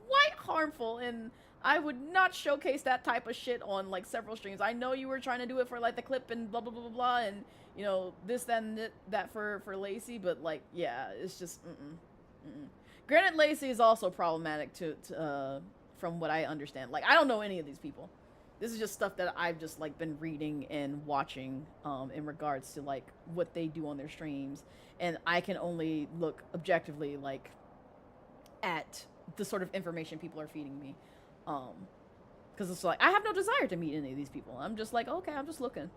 quite harmful, and I would not showcase that type of shit on like several streams. I know you were trying to do it for like the clip and blah blah blah blah blah, and you know, this, that, and that for Lacey, but like, yeah, it's just Granted, Lacey is also problematic to from what I understand. Like, I don't know any of these people. This is just stuff that I've just like been reading and watching in regards to like what they do on their streams, and I can only look objectively like at the sort of information people are feeding me, because it's like I have no desire to meet any of these people. I'm just like, okay, I'm just looking.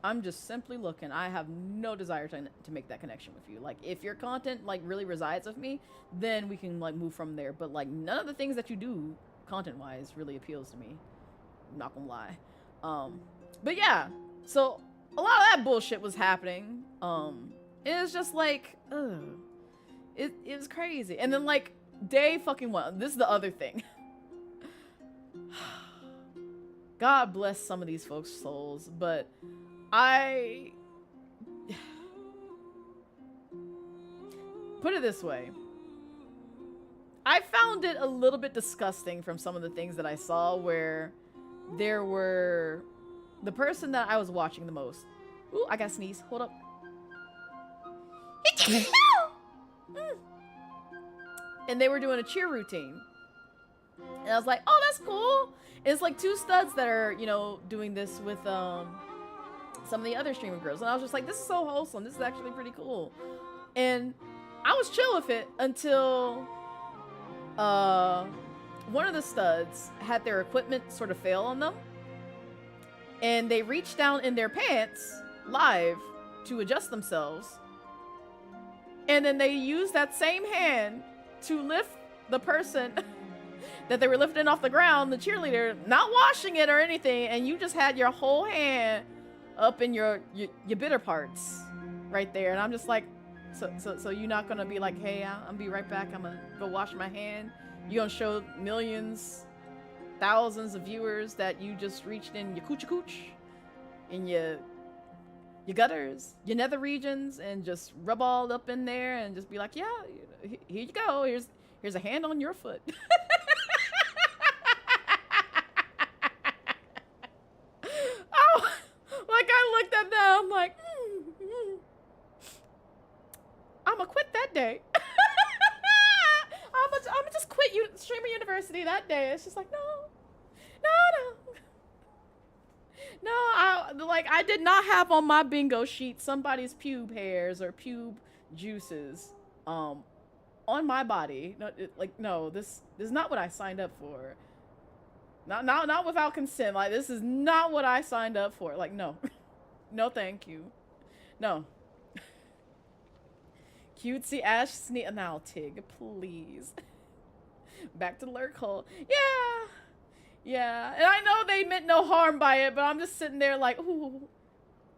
I'm just simply looking. I have no desire to make that connection with you. Like, if your content like really resides with me, then we can like move from there. But like, none of the things that you do content wise really appeals to me. I'm not gonna lie. But yeah, so a lot of that bullshit was happening. It was just like, it was crazy. And then like day fucking one. This is the other thing. God bless some of these folks' souls, but I put it this way. I found it a little bit disgusting from some of the things that I saw where there were the person that I was watching the most. Ooh, I gotta sneeze. Hold up. And they were doing a cheer routine. And I was like, oh, that's cool. And it's like 2 studs that are, you know, doing this with some of the other streaming girls. And I was just like, this is so wholesome. This is actually pretty cool. And I was chill with it until one of the studs had their equipment sort of fail on them. And they reached down in their pants live to adjust themselves. And then they used that same hand to lift the person that they were lifting off the ground, the cheerleader, not washing it or anything, and you just had your whole hand up in your bitter parts right there. And I'm just like, so you're not gonna be like, hey, I'll be right back, I'm gonna go wash my hand? You gonna show millions, thousands of viewers that you just reached in your cooch in your gutters, your nether regions, and just rub all up in there and just be like, yeah, here you go, here's a hand on your foot. Oh, like I looked at that, I'm like, I'ma quit that day. I'ma just quit streamer university that day. It's just like, no. I did not have on my bingo sheet somebody's pube hairs or pube juices on my body. No, this is not what I signed up for. Not without consent. Like, this is not what I signed up for. Like, no. No, thank you. No. Cutesy Ash Sneak. Now, Tig, please. Back to lurk hole. Yeah. And I know they meant no harm by it, but I'm just sitting there like, ooh.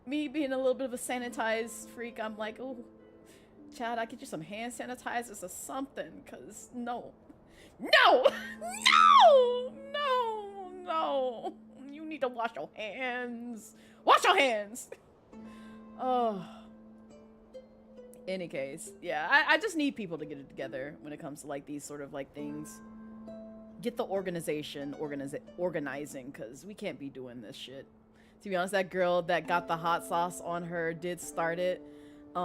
Me being a little bit of a sanitized freak, I'm like, ooh. Chad, I get you some hand sanitizers or something, because no. You need to wash your hands. Wash your hands. Oh. Any case, yeah, I just need people to get it together when it comes to like these sort of like things. Get the organization organizing, because we can't be doing this shit. To be honest, that girl that got the hot sauce on her did start it. It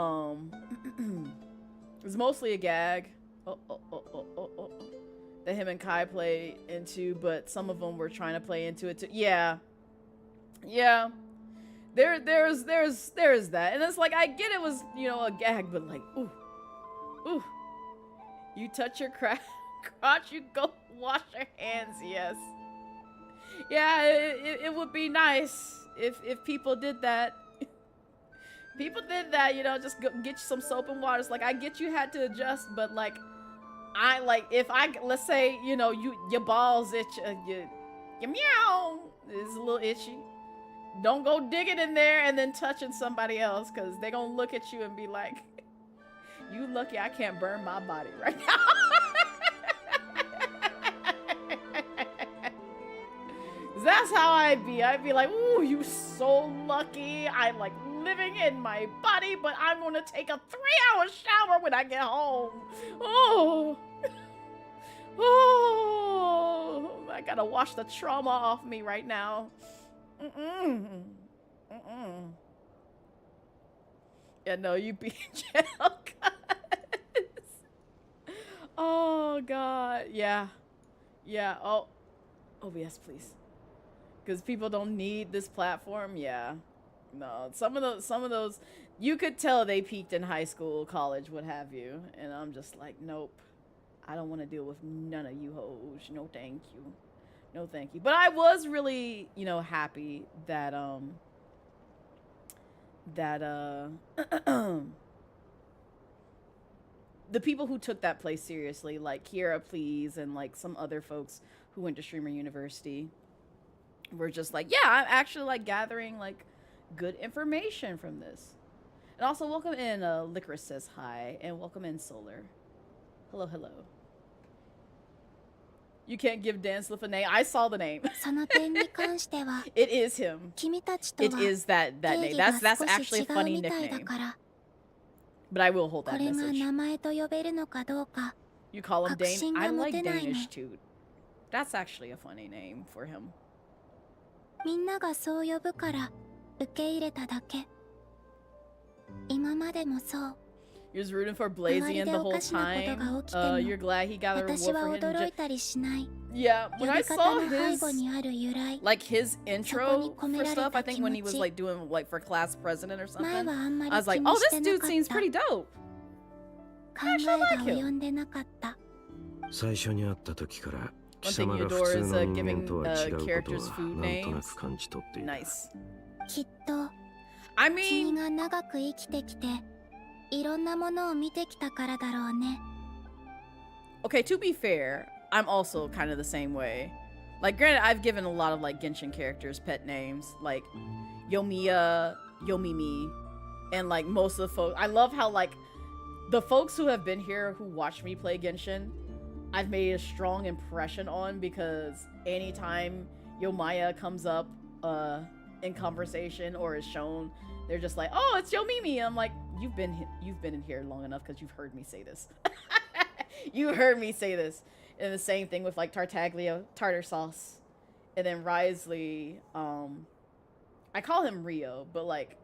was mostly a gag. That him and Kai play into, but some of them were trying to play into it too. Yeah. There's that, and it's like, I get it was, you know, a gag, but like, ooh, you touch your crotch, you go wash your hands. Yes, yeah, it would be nice if people did that. People did that, you know, just go get you some soap and water. It's like, I get you had to adjust, but like, let's say, you know, your balls itch, your meow is a little itchy. Don't go digging in there and then touching somebody else, because they're gonna look at you and be like, you lucky I can't burn my body right now. That's how I'd be like, ooh, you so lucky. I'm like living in my body, but I'm gonna take a 3-hour shower when I get home. Oh, I gotta wash the trauma off me right now. Yeah, no, you be in jail, guys. Oh God, yeah. Oh, yes, please. Because people don't need this platform. Yeah, no. Some of those, you could tell they peaked in high school, college, what have you. And I'm just like, nope. I don't want to deal with none of you hoes. No, thank you. No, thank you. But I was really, you know, happy that the people who took that place seriously, like Kiera Please and like some other folks who went to Streamer University, were just like, yeah, I'm actually like gathering like good information from this. And also welcome in, Licorice says hi, and welcome in Solar. Hello. You can't give Danslif a name. I saw the name. その点に関しては It is him. 君たちと It は is that 定 name. 義が That's 少 actually し a 違う funny みたいだ nickname. から But I will hold こ that れが message. 名前と呼べるのかどうか You call him 確 Dane. 信 I が持 like てないの Danish too. That's actually a funny name for him. みんながそう呼ぶから受け入れただけ今までもそう You're just rooting for Blazian the whole time. You're glad he got a 私 reward は for 驚い him. たりしない Yeah, 呼 when I び方 saw の背 his 後にある由来 like his そこに intro 込め for られ stuff, た I think 気 when 持 he was ち like doing like for class president or 前 something, はあんまり I was 気 like, に oh, して this な dude かっ seems た pretty dope. 考えが及んでなかった最初に会った時から貴 One thing 様 you が普 adore 通 is の人 giving 間とは違うこと characters は food なんとな names. く感じ取っていた Nice. きっと I 君 mean, が長く生きてきていろんなものを見てきたからだろうね okay, to be fair, I'm also kind of the same way. Like, granted, I've given a lot of like Genshin characters pet names, like Yomiya, Yomimi, and like most of the folks. I love how like the folks who have been here who watched me play Genshin, I've made a strong impression on because anytime Yomiya comes up in conversation or is shown, they're just like, "Oh, it's Yomimi." I'm like, "You've been in here long enough because you've heard me say this." You heard me say this. And the same thing with like Tartaglia, tartar sauce, and then Risley. I call him Rio, but like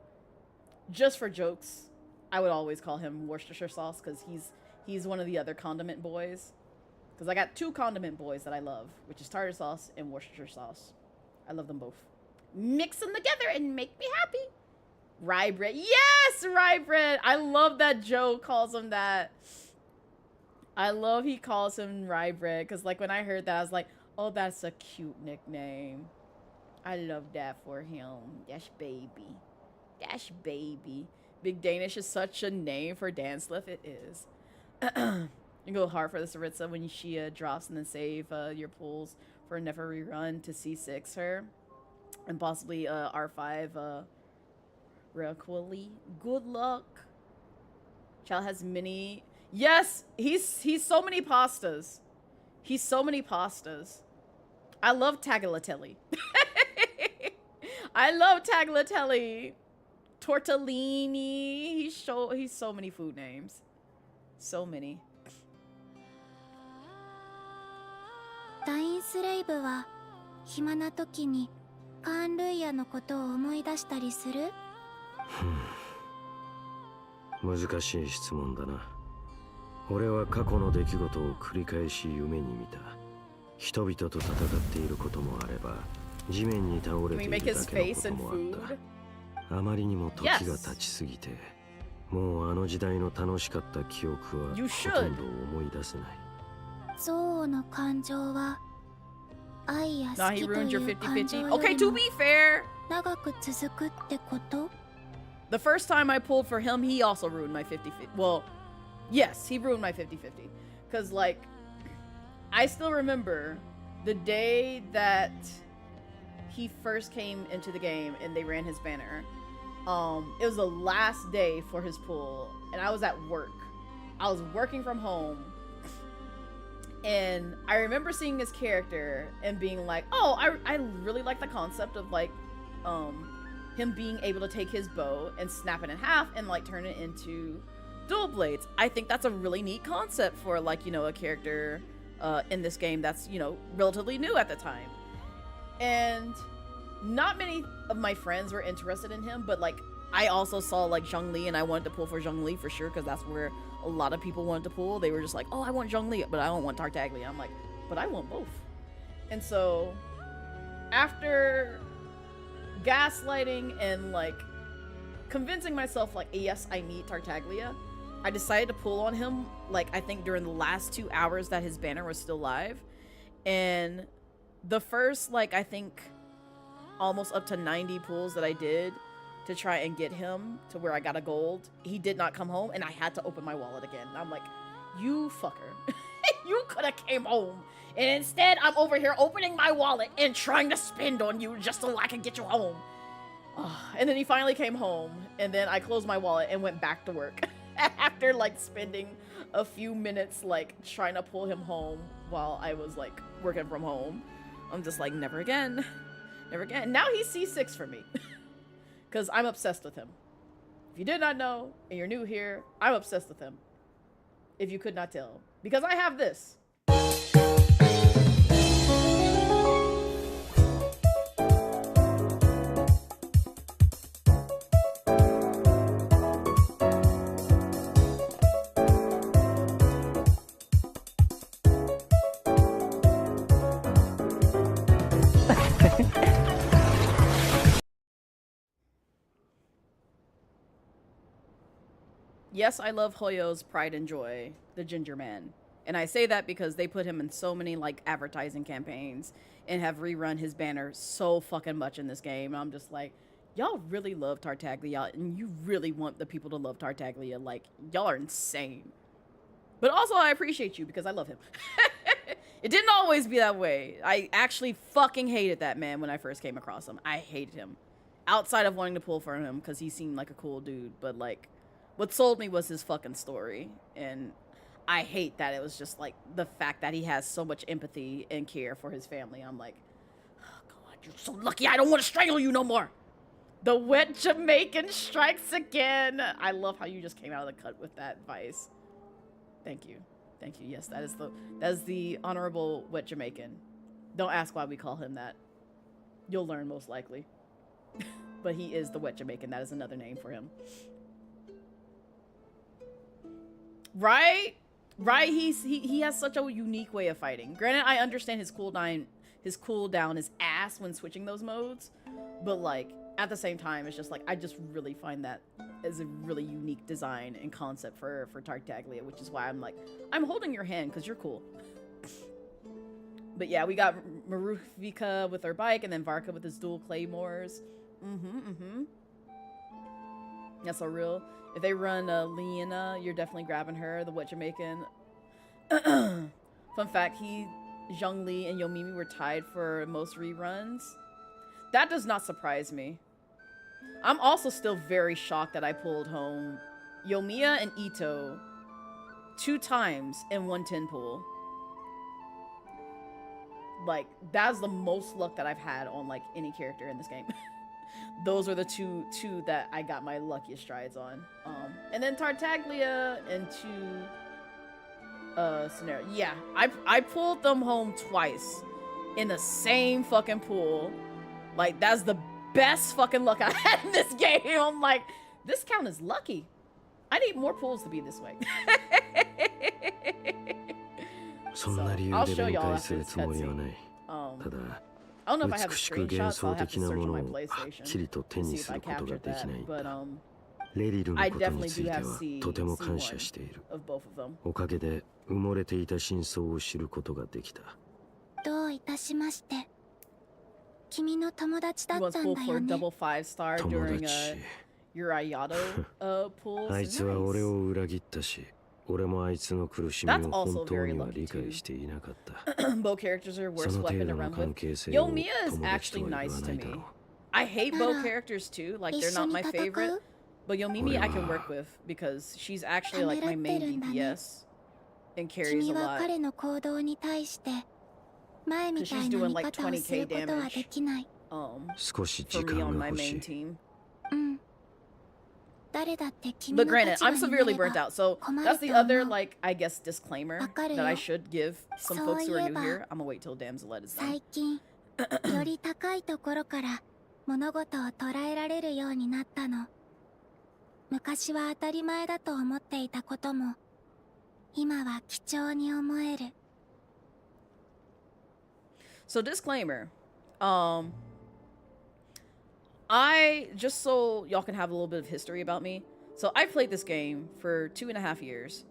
just for jokes, I would always call him Worcestershire sauce because he's one of the other condiment boys. Because I got two condiment boys that I love, which is tartar sauce and Worcestershire sauce. I love them both. Mix them together and make me happy. Rye bread, yes, rye bread. I love that Joe calls him that. I love he calls him rye bread because like when I heard that I was like, oh, that's a cute nickname. I love that for him. Dash baby. Dash baby. Big Danish is such a name for Danslif. It is. You go hard for the Saritza when she drops and then save your pools for a never rerun to C6 her. And possibly R5 Requili. Good luck. Child has many... Yes, he's so many pastas. He's so many pastas. I love tagliatelle. I love tagliatelle. Tortellini. He's so many food names. So many. ダインスレイブは暇な時にカーンルイヤのことを思い出したりする？難しい質問だな。俺は過去の出来事を繰り返し夢に見た。人々と戦っていることもあれば、地面に倒れているだけのこともあった。あまりにも時が経ちすぎて、もうあの時代の楽しかった記憶はほとんど思い出せない。憎悪の感情は愛や好きという感情よりも Okay, to be fair, 長く続くってこと？ The first time I pulled for him, he also ruined my 50-50. Well, yes, he ruined my 50-50. Because, like, I still remember the day that he first came into the game and they ran his banner. It was the last day for his pull, and I was at work. I was working from home. And I remember seeing his character and being like, oh, I really like the concept of, like, him being able to take his bow and snap it in half and like turn it into dual blades. I think that's a really neat concept for like, you know, a character in this game that's, you know, relatively new at the time. And not many of my friends were interested in him, but like I also saw like Zhongli and I wanted to pull for Zhongli for sure because that's where a lot of people wanted to pull. They were just like, oh, I want Zhongli, but I don't want Tartaglia. I'm like, but I want both. And so after gaslighting and like convincing myself like, yes, I need Tartaglia, I decided to pull on him like I think during the last 2 hours that his banner was still live. And the first like I think almost up to 90 pulls that I did to try and get him to where I got a gold, he did not come home and I had to open my wallet again. I'm like, you fucker. You could have came home. And instead, I'm over here opening my wallet and trying to spend on you just so I can get you home. And then he finally came home, and then I closed my wallet and went back to work. After like spending a few minutes like trying to pull him home while I was like working from home, I'm just like, never again. Never again. Now he's C6 for me. Because I'm obsessed with him. If you did not know, and you're new here, I'm obsessed with him. If you could not tell. Because I have this. Yes, I love Hoyo's Pride and Joy, the ginger man. And I say that because they put him in so many like advertising campaigns and have rerun his banner so fucking much in this game. And I'm just like, y'all really love Tartaglia and you really want the people to love Tartaglia. Like, y'all are insane. But also I appreciate you because I love him. It didn't always be that way. I actually fucking hated that man when I first came across him. I hated him. Outside of wanting to pull for him because he seemed like a cool dude. But like, what sold me was his fucking story, and I hate that it was just like the fact that he has so much empathy and care for his family. I'm like, oh God, you're so lucky I don't want to strangle you no more. The wet Jamaican strikes again. I love how you just came out of the cut with that advice. Thank you. Thank you. Yes, that is the honorable wet Jamaican. Don't ask why we call him that. You'll learn most likely. But he is the wet Jamaican. That is another name for him. Right? He has such a unique way of fighting. Granted, I understand his cooldown is ass when switching those modes, but like at the same time, it's just like I just really find that as a really unique design and concept for Tartaglia, which is why I'm like, I'm holding your hand because you're cool. But yeah, we got Marufika with her bike, and then Varka with his dual claymores. That's so real. If they run Lena, you're definitely grabbing her, the wet Jamaican. Fun fact, Zhongli and Yomimi were tied for most reruns. That does not surprise me. I'm also still very shocked that I pulled home Yomiya and Ito 2 times in 110 pool. Like, that's the most luck that I've had on like any character in this game. Those are the two that I got my luckiest strides on. And then Tartaglia and 2 scenario. Yeah, I pulled them home twice in the same fucking pool. Like, that's the best fucking luck I had in this game. I'm like, this count is lucky. I need more pools to be this way. So, I'll show y'all after this cutscene. I don't know if I have a screenshot, so I'll have to search on my PlayStation to see if I captured that, but I definitely do have C1 of both of them. どういたしまして。君の友達だ He った was ん pulled だ for よ a ね。 double 5-star during Urayato pools. あいつは俺を裏切ったし、俺もあいつの苦しみを That's also 本当 very には lucky 理 too. 解していなかった。 Bow characters are そ worst の程 weapon 度 to の run 関 with. 係性を Yomiya is 友達と actually は言わ nice な to いだ me. ろう。 I hate bow characters too. Like, they're not my favorite. But Yomimi I can work with because she's actually like my main DPS and carries a 君は lot. 彼の行動に対して前み Because た she's いな doing 見 like 方をす 20k ることはで damage きない。少し for 時 me 間 on が my 欲し main い。team. うん。誰だって君 But の granted, 立場 I'm にな severely れ burnt ば out. So 困 that's る the と other 思う。 like I guess disclaimer わかる that I よ。 should give some そう folks い who are え new ば here. I'm gonna wait till Damselette is done. 最近より高いところから物事を捉えられるようになったの。昔は当たり前だと思っていたことも今は貴重に思える。 So disclaimer, I just so y'all can have a little bit of history about me. So I played this game for 2.5 years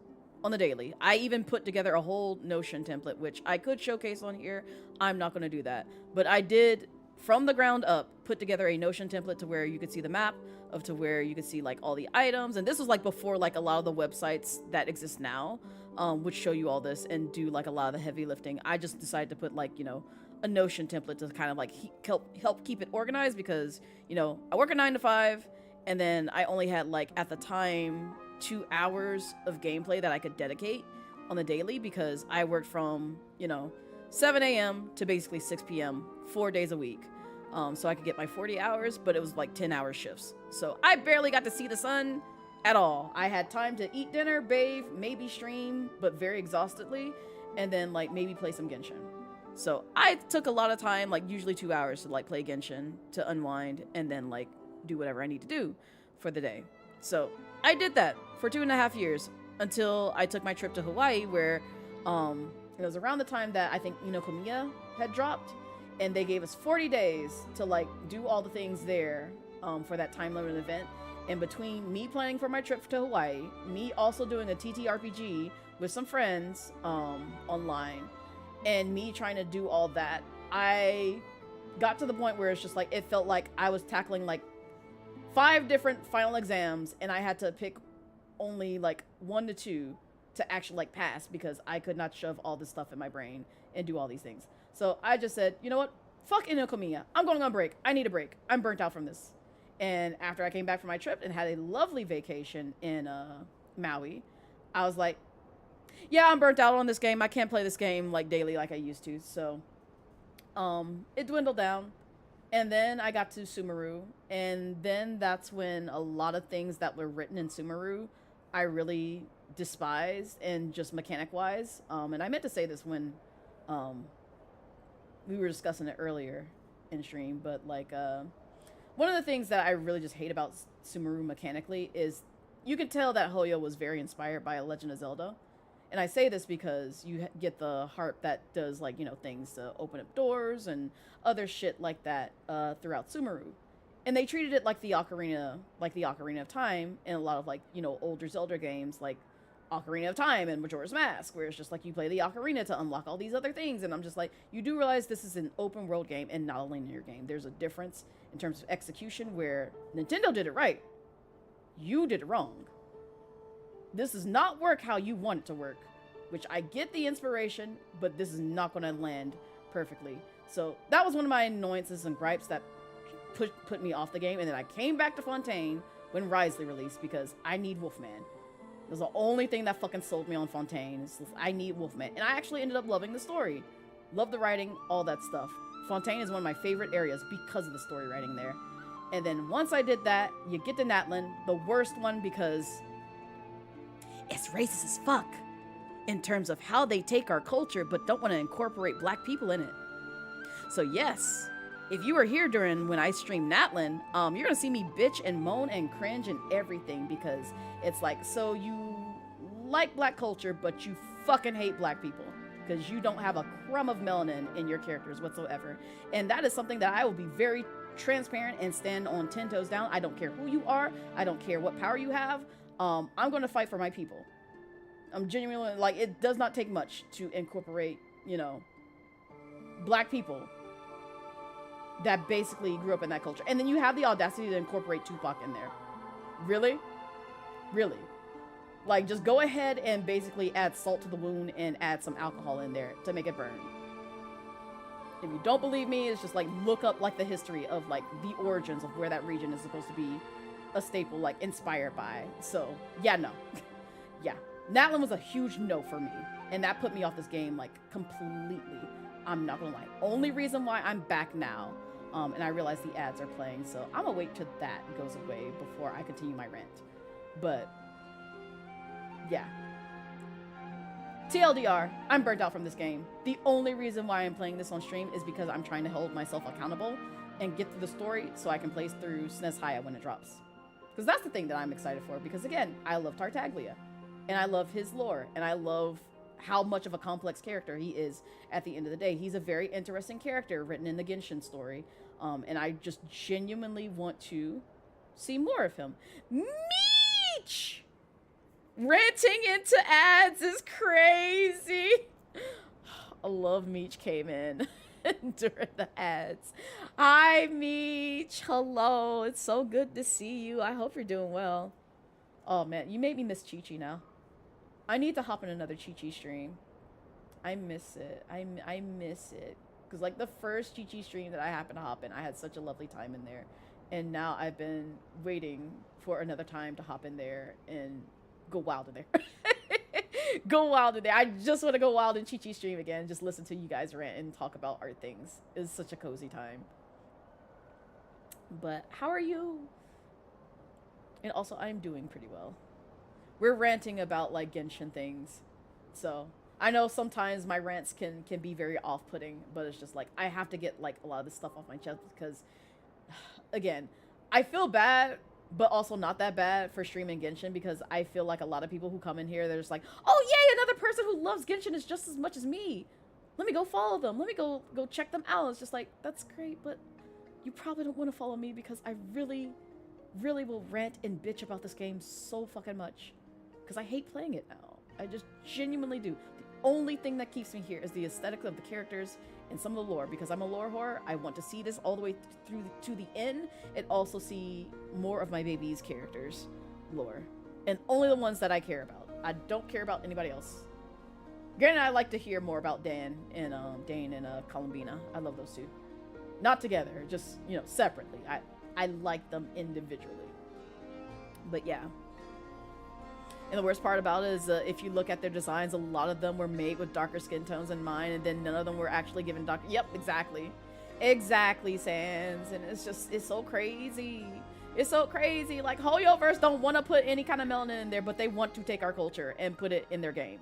on the daily. I even put together a whole Notion template, which I could showcase on here. I'm not going to do that, but I did from the ground up put together a Notion template to where you could see the map of to where you could see like all the items, and this was like before like a lot of the websites that exist now would show you all this and do like a lot of the heavy lifting. I just decided to put like, you know, a Notion template to kind of like help keep it organized because, you know, I work a 9 to 5 and then I only had like at the time 2 hours of gameplay that I could dedicate on the daily, because I worked from, 7 a.m. to basically 6 p.m. 4 days a week. So I could get my 40 hours, but it was like 10-hour shifts. So I barely got to see the sun at all. I had time to eat dinner, bathe, maybe stream, but very exhaustedly, and then like maybe play some Genshin. So I took a lot of time, like usually 2 hours to like play Genshin to unwind and then like do whatever I need to do for the day. So I did that for 2.5 years until I took my trip to Hawaii, where it was around the time that I think Inokomiya had dropped, and they gave us 40 days to like do all the things there for that time limited event. And between me planning for my trip to Hawaii, me also doing a TTRPG with some friends online, and me trying to do all that, I got to the point where it's just like, it felt like I was tackling like 5 different final exams, and I had to pick only like 1 to 2 to actually like pass, because I could not shove all this stuff in my brain and do all these things. So I just said, you know what? Fuck Inokomiya. I'm going on break. I need a break. I'm burnt out from this. And after I came back from my trip and had a lovely vacation in Maui, I was like, yeah, I'm burnt out on this game. I can't play this game like daily like I used to. So it dwindled down. And then I got to Sumeru. And then that's when a lot of things that were written in Sumeru I really despised, and just mechanic-wise. And I meant to say this when we were discussing it earlier in stream, but like one of the things that I really just hate about Sumeru mechanically is you can tell that Hoyo was very inspired by A Legend of Zelda. And I say this because you get the harp that does like, things to open up doors and other shit like that throughout Sumeru. And they treated it like the Ocarina of Time in a lot of like, older Zelda games like Ocarina of Time and Majora's Mask, where it's just like you play the ocarina to unlock all these other things. And I'm just like, you do realize this is an open world game and not a linear game. There's a difference in terms of execution, where Nintendo did it right. You did it wrong. This does not work how you want it to work, which I get the inspiration, but this is not going to land perfectly. So that was one of my annoyances and gripes that put me off the game. And then I came back to Fontaine when Wriothesley released, because I need Wolfman. It was the only thing that fucking sold me on Fontaine. I need Wolfman. And I actually ended up loving the story. Love the writing, all that stuff. Fontaine is one of my favorite areas because of the story writing there. And then once I did that, you get to Natlan, the worst one, because it's racist as fuck in terms of how they take our culture but don't want to incorporate black people in it. So yes, if you were here during when I streamed Natlan, you're gonna see me bitch and moan and cringe and everything, because it's like, so you like black culture but you fucking hate black people because you don't have a crumb of melanin in your characters whatsoever. And that is something that I will be very transparent and stand on 10 toes down. I don't care who you are. I don't care what power you have. I'm going to fight for my people. I'm genuinely, like, it does not take much to incorporate, black people that basically grew up in that culture. And then you have the audacity to incorporate Tupac in there. Really? Really? Like, just go ahead and basically add salt to the wound and add some alcohol in there to make it burn. If you don't believe me, it's just like, look up like the history of like the origins of where that region is supposed to be a staple, like inspired by. So yeah, no. Yeah. Natlan was a huge no for me. And that put me off this game like completely. I'm not gonna lie. Only reason why I'm back now, and I realize the ads are playing, so I'm gonna wait till that goes away before I continue my rant. But yeah. TLDR, I'm burnt out from this game. The only reason why I'm playing this on stream is because I'm trying to hold myself accountable and get through the story so I can play through Snezhnaya when it drops. Because that's the thing that I'm excited for, because again, I love Tartaglia. And I love his lore, and I love how much of a complex character he is at the end of the day. He's a very interesting character written in the Genshin story. And I just genuinely want to see more of him. Meech! Ranting into ads is crazy. I love Meech came in during the ads. Hi, Meech. Hello. It's so good to see you. I hope you're doing well. Oh, man. You made me miss Chi-Chi now. I need to hop in another Chi-Chi stream. I miss it. I miss it. Because, like, the first Chi-Chi stream that I happened to hop in, I had such a lovely time in there. And now I've been waiting for another time to hop in there and go wild in there. Go wild in there. I just want to go wild in Chi-Chi's stream again. Just listen to you guys rant and talk about art things. It's such a cozy time. But how are you? And also, I'm doing pretty well. We're ranting about like Genshin things. So I know sometimes my rants can be very off-putting, but it's just like I have to get like a lot of this stuff off my chest because, again, I feel bad, but also not that bad for streaming Genshin because I feel like a lot of people who come in here, they're just like, oh yay, another person who loves Genshin is just as much as me. Let me go follow them. Let me go check them out. It's just like, that's great, but you probably don't want to follow me because I really, really will rant and bitch about this game so fucking much because I hate playing it now. I just genuinely do. The only thing that keeps me here is the aesthetics of the characters and some of the lore because I'm a lore whore. I want to see this all the way through to the end and also see more of my baby's characters' lore. And only the ones that I care about. I don't care about anybody else. Granted, I like to hear more about Dane and Columbina. I love those two. Not together, just, you know, separately. I like them individually. But yeah. And the worst part about it is if you look at their designs, a lot of them were made with darker skin tones in mind, and then none of them were actually given dark. Yep, exactly. Exactly, Sans. And it's just, it's so crazy. It's so crazy. Like, Hoyoverse don't want to put any kind of melanin in there, but they want to take our culture and put it in their game.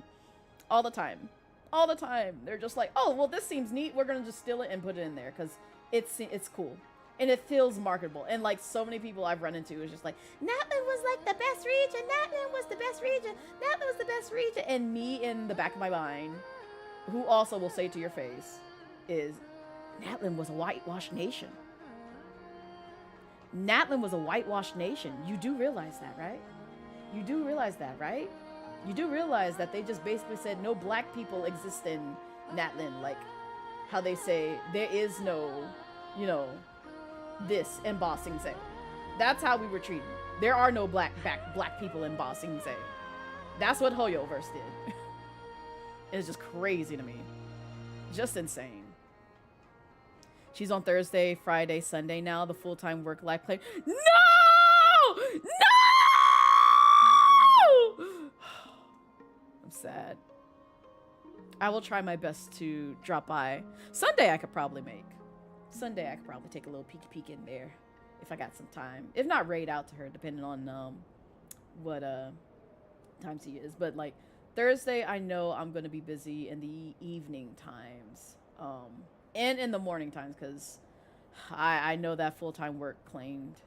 All the time. All the time. They're just like, oh, well, this seems neat. We're going to just steal it and put it in there because it's cool. And it feels marketable. And like so many people I've run into is just like, Natlan was like the best region. Natlan was the best region. Natlan was the best region. And me in the back of my mind, who also will say to your face, is Natlan was a whitewashed nation. Natlan was a whitewashed nation. You do realize that, right? You do realize that, right? You do realize that they just basically said no black people exist in Natlan. Like how they say there is no, you know, this in Ba Sing Se. That's how we were treated. There are no black people in Ba Sing Se. That's what Hoyoverse did. It's just crazy to me. Just insane. She's on Thursday, Friday, Sunday now. The full-time work-life play. No! No! I'm sad. I will try my best to drop by. Sunday I could probably make. Sunday I could probably take a little peek in there if I got some time. If not, raid out to her depending on what times he is. But like Thursday I know I'm gonna be busy in the evening times. And in the morning times because I know that full-time work claimed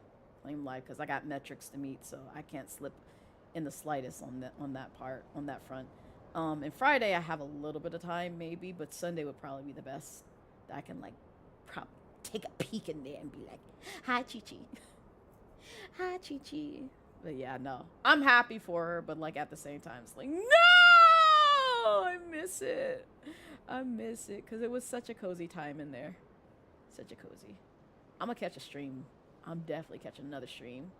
life because I got metrics to meet, so I can't slip in the slightest on that front. And Friday I have a little bit of time maybe, but Sunday would probably be the best. I can like take a peek in there and be like, hi Chi-Chi. Hi Chi-Chi. But yeah, no. I'm happy for her, but like at the same time it's like, no! I miss it. I miss it because it was such a cozy time in there. Such a cozy. I'm gonna catch a stream. I'm definitely catching another stream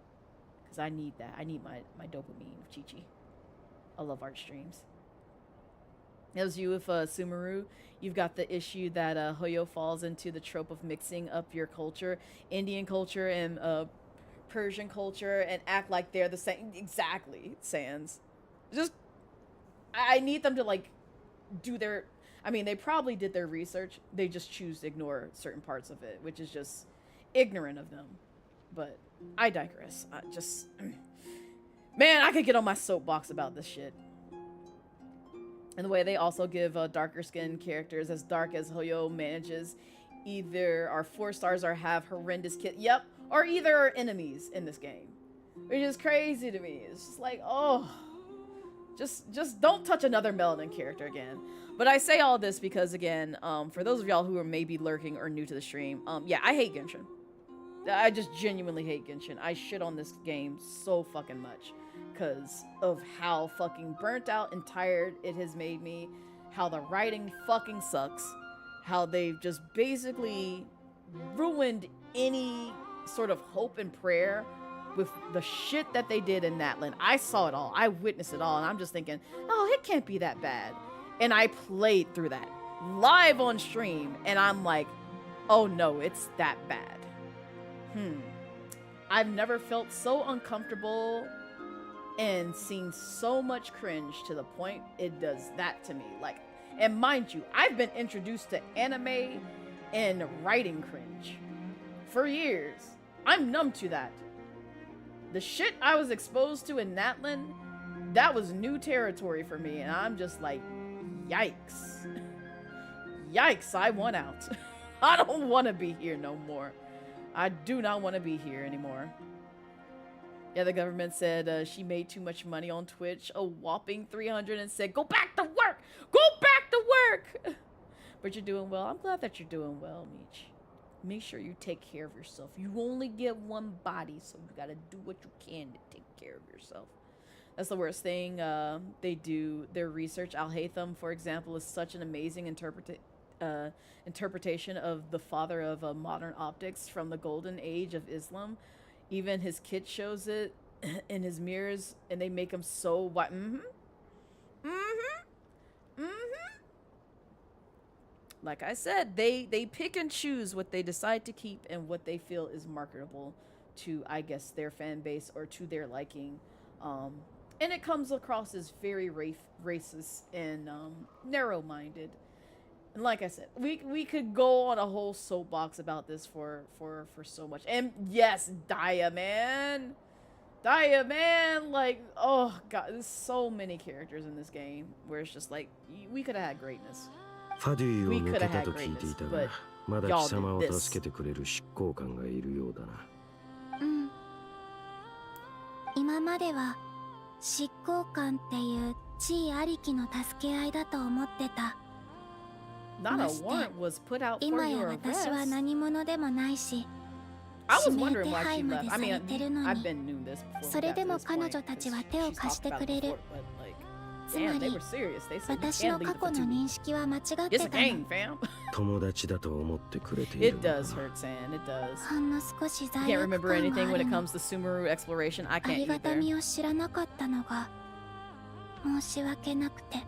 because I need that. I need my dopamine of Chi-Chi. I love art streams. As you with Sumeru, you've got the issue that Hoyo falls into the trope of mixing up your culture, Indian culture and Persian culture, and act like they're the same. Exactly, Sans. Just, I need them to like do their. I mean, they probably did their research. They just choose to ignore certain parts of it, which is just ignorant of them. But I digress. Man, I could get on my soapbox about this shit. And the way they also give darker skinned characters as dark as Hoyo manages either are 4 stars or have horrendous Yep, or either are enemies in this game. Which is crazy to me. It's just like, oh, just don't touch another melanin character again. But I say all this because, again, for those of y'all who are maybe lurking or new to the stream, yeah, I hate Genshin. I just genuinely hate Genshin. I shit on this game so fucking much because of how fucking burnt out and tired it has made me, how the writing fucking sucks, how they've just basically ruined any sort of hope and prayer with the shit that they did in Natlan. I saw it all. I witnessed it all, and I'm just thinking, oh, it can't be that bad. And I played through that live on stream, and I'm like, oh no, it's that bad. I've never felt so uncomfortable and seen so much cringe to the point it does that to me. Like, and mind you, I've been introduced to anime and writing cringe for years. I'm numb to that. The shit I was exposed to in Natlan, that was new territory for me, and I'm just like, yikes. Yikes, I want out. I don't want to be here no more. I do not want to be here anymore. Yeah, the government said she made too much money on Twitch, a whopping 300, and said, go back to work! Go back to work! But you're doing well. I'm glad that you're doing well, Meech. Make sure you take care of yourself. You only get one body, so you gotta do what you can to take care of yourself. That's the worst thing. They do their research. Al-Haytham, for example, is such an amazing interpretation of the father of modern optics from the golden age of Islam. Even his kid shows it in his mirrors, and they make him so white. Like I said, they pick and choose what they decide to keep and what they feel is marketable to, I guess, their fan base or to their liking. And it comes across as very racist and narrow-minded. And like I said, we could go on a whole soapbox about this for so much. And yes, Daya, man, like, oh god, there's so many characters in this game where it's just like, we could have had greatness. We could have had greatness, but y'all did this. 今までは執行官っていう地位ありきの助け合いだと思ってた。 Not a warrant was put out for 今や your 私は arrest. 何者でもないし、 I was 指名 wondering 手 why 配 she ま left. で I され mean, てるの I've に、 been doing this before. それでも彼女たちは手を貸してくれる。つま Damn, they り were serious. They said you 私の can't 過 leave 去 the の Vtuber. 認識は間違って It's a た game, の。 fam. 友達だと思ってくれている It does hurt, San. It does. ほんの少し You 罪 can't 悪 remember 感 anything があ when る it の。 comes to Sumeru exploration. I あり can't がた either. みを知らなかったのが申し訳なくて。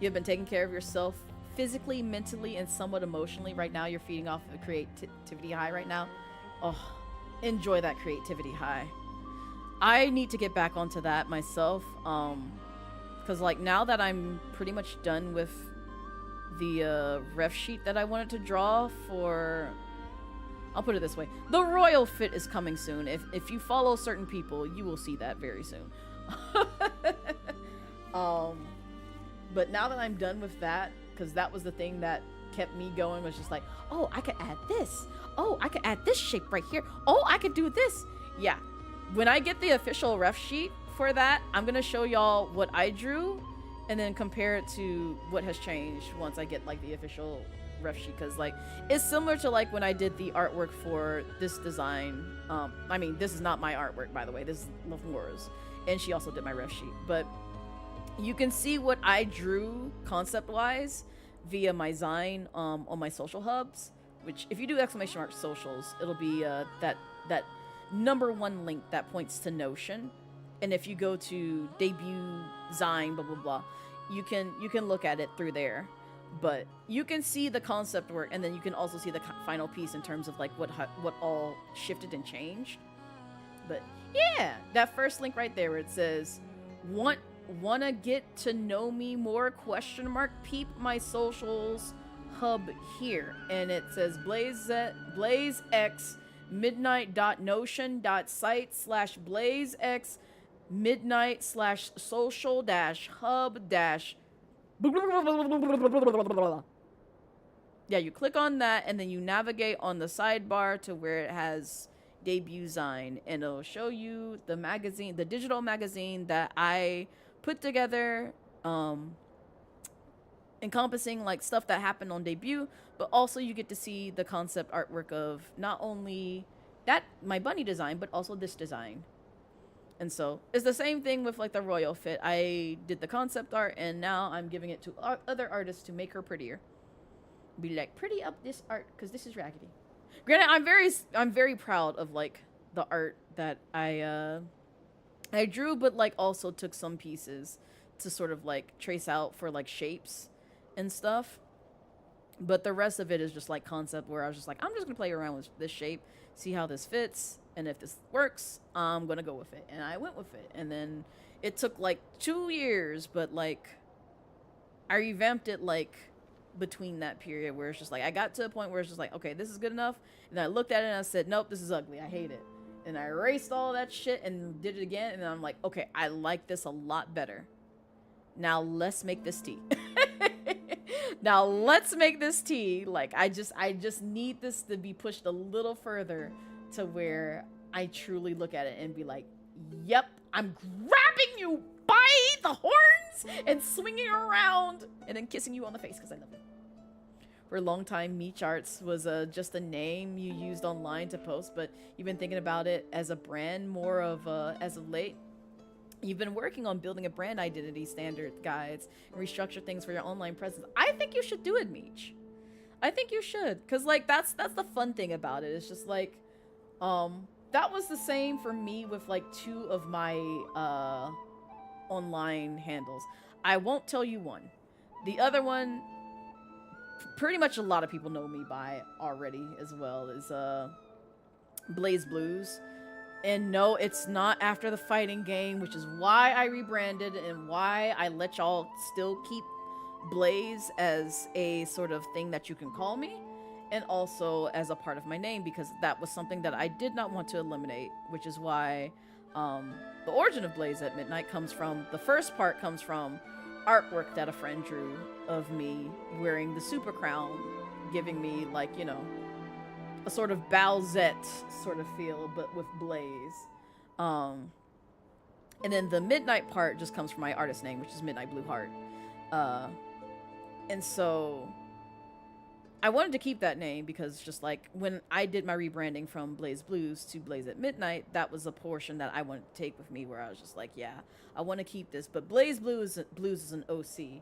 You've been taking care of yourself physically, mentally, and somewhat emotionally. Right now, you're feeding off a creativity high right now. Oh, enjoy that creativity high. I need to get back onto that myself. Because like now that I'm pretty much done with the ref sheet that I wanted to draw for, I'll put it this way, the royal fit is coming soon. If you follow certain people, you will see that very soon. But now that I'm done with that, because that was the thing that kept me going, was just like, oh, I could add this. Oh, I could add this shape right here. Oh, I could do this. Yeah. When I get the official ref sheet for that, I'm going to show y'all what I drew and then compare it to what has changed once I get like the official ref sheet. Because like, it's similar to like when I did the artwork for this design. I mean, this is not my artwork, by the way. This is Lovmura's. And she also did my ref sheet. But you can see what I drew concept-wise via my Zine on my social hubs, which if you do ! Socials, it'll be that #1 link that points to Notion. And if you go to debut Zine, blah blah blah, you can look at it through there. But you can see the concept work, and then you can also see the final piece in terms of like what all shifted and changed. But yeah, that first link right there where it says wanna get to know me more ? Peep my socials hub here, and it says blazettemidnight.notion.site/blazex midnight/social-hub- yeah, you click on that and then you navigate on the sidebar to where it has debut Zine, and it'll show you the magazine, the digital magazine that I put together, encompassing like stuff that happened on debut, but also you get to see the concept artwork of not only that my bunny design, but also this design. And so it's the same thing with like the royal fit. I did the concept art, and now I'm giving it to other artists to make her prettier. Be like, pretty up this art because this is raggedy. Granted, I'm very proud of like the art that I drew, but like also took some pieces to sort of like trace out for like shapes and stuff. But the rest of it is just like concept where I was just like, I'm just gonna play around with this shape, see how this fits, and if this works, I'm gonna go with it. And I went with it, and then it took like 2 years, but like I revamped it like between that period where it's just like I got to a point where it's just like, okay, this is good enough, and I looked at it and I said, nope, this is ugly, I hate it, and I erased all that shit and did it again, and I'm like, okay, I like this a lot better. Now let's make this tea. Now let's make this tea. Like I just need this to be pushed a little further to where I truly look at it and be like, yep, I'm grabbing you by the horns and swinging around and then kissing you on the face because I love it. For a long time, Meech Arts was just a name you used online to post, but you've been thinking about it as a brand more of as of late. You've been working on building a brand identity, standard guides, and restructure things for your online presence. I think you should do it, Meech. I think you should, because like that's the fun thing about it. It's just like that was the same for me with like 2 of my online handles. I won't tell you one. The other one, pretty much a lot of people know me by already as well, is Blaze Blues. And no, it's not after the fighting game, which is why I rebranded and why I let y'all still keep Blaze as a sort of thing that you can call me, and also as a part of my name, because that was something that I did not want to eliminate, which is why the origin of Blaze at Midnight comes from, the first part comes from artwork that a friend drew of me wearing the super crown, giving me like, you know, a sort of Bowsette sort of feel, but with Blaze. And then the Midnight part just comes from my artist name, which is Midnight Blue Heart. And so I wanted to keep that name because just like when I did my rebranding from Blaze Blues to Blaze at Midnight, that was a portion that I wanted to take with me where I was just like, yeah, I want to keep this. But Blaze Blues is an OC.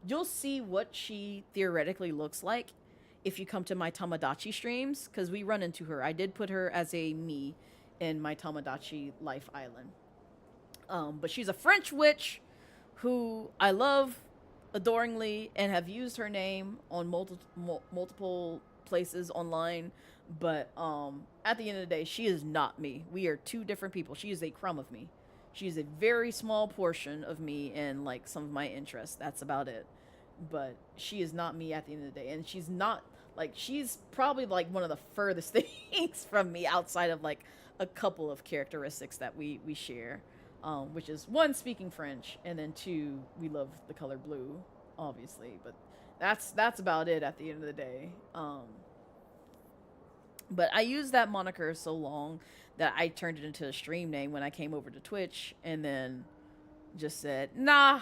You'll see what she theoretically looks like if you come to my Tamagotchi streams, because we run into her. I did put her as a me in my Tamagotchi Life Island. But she's a French witch who I love adoringly and have used her name on multiple places online. But at the end of the day, she is not me. We are 2 different people. She is a crumb of me. She is a very small portion of me and like some of my interests. That's about it. But she is not me at the end of the day. And she's not like, she's probably like one of the furthest things from me outside of like a couple of characteristics that we share, which is 1, speaking French, and then 2, we love the color blue, obviously. But that's about it at the end of the day. But I used that moniker so long that I turned it into a stream name when I came over to Twitch, and then just said, nah,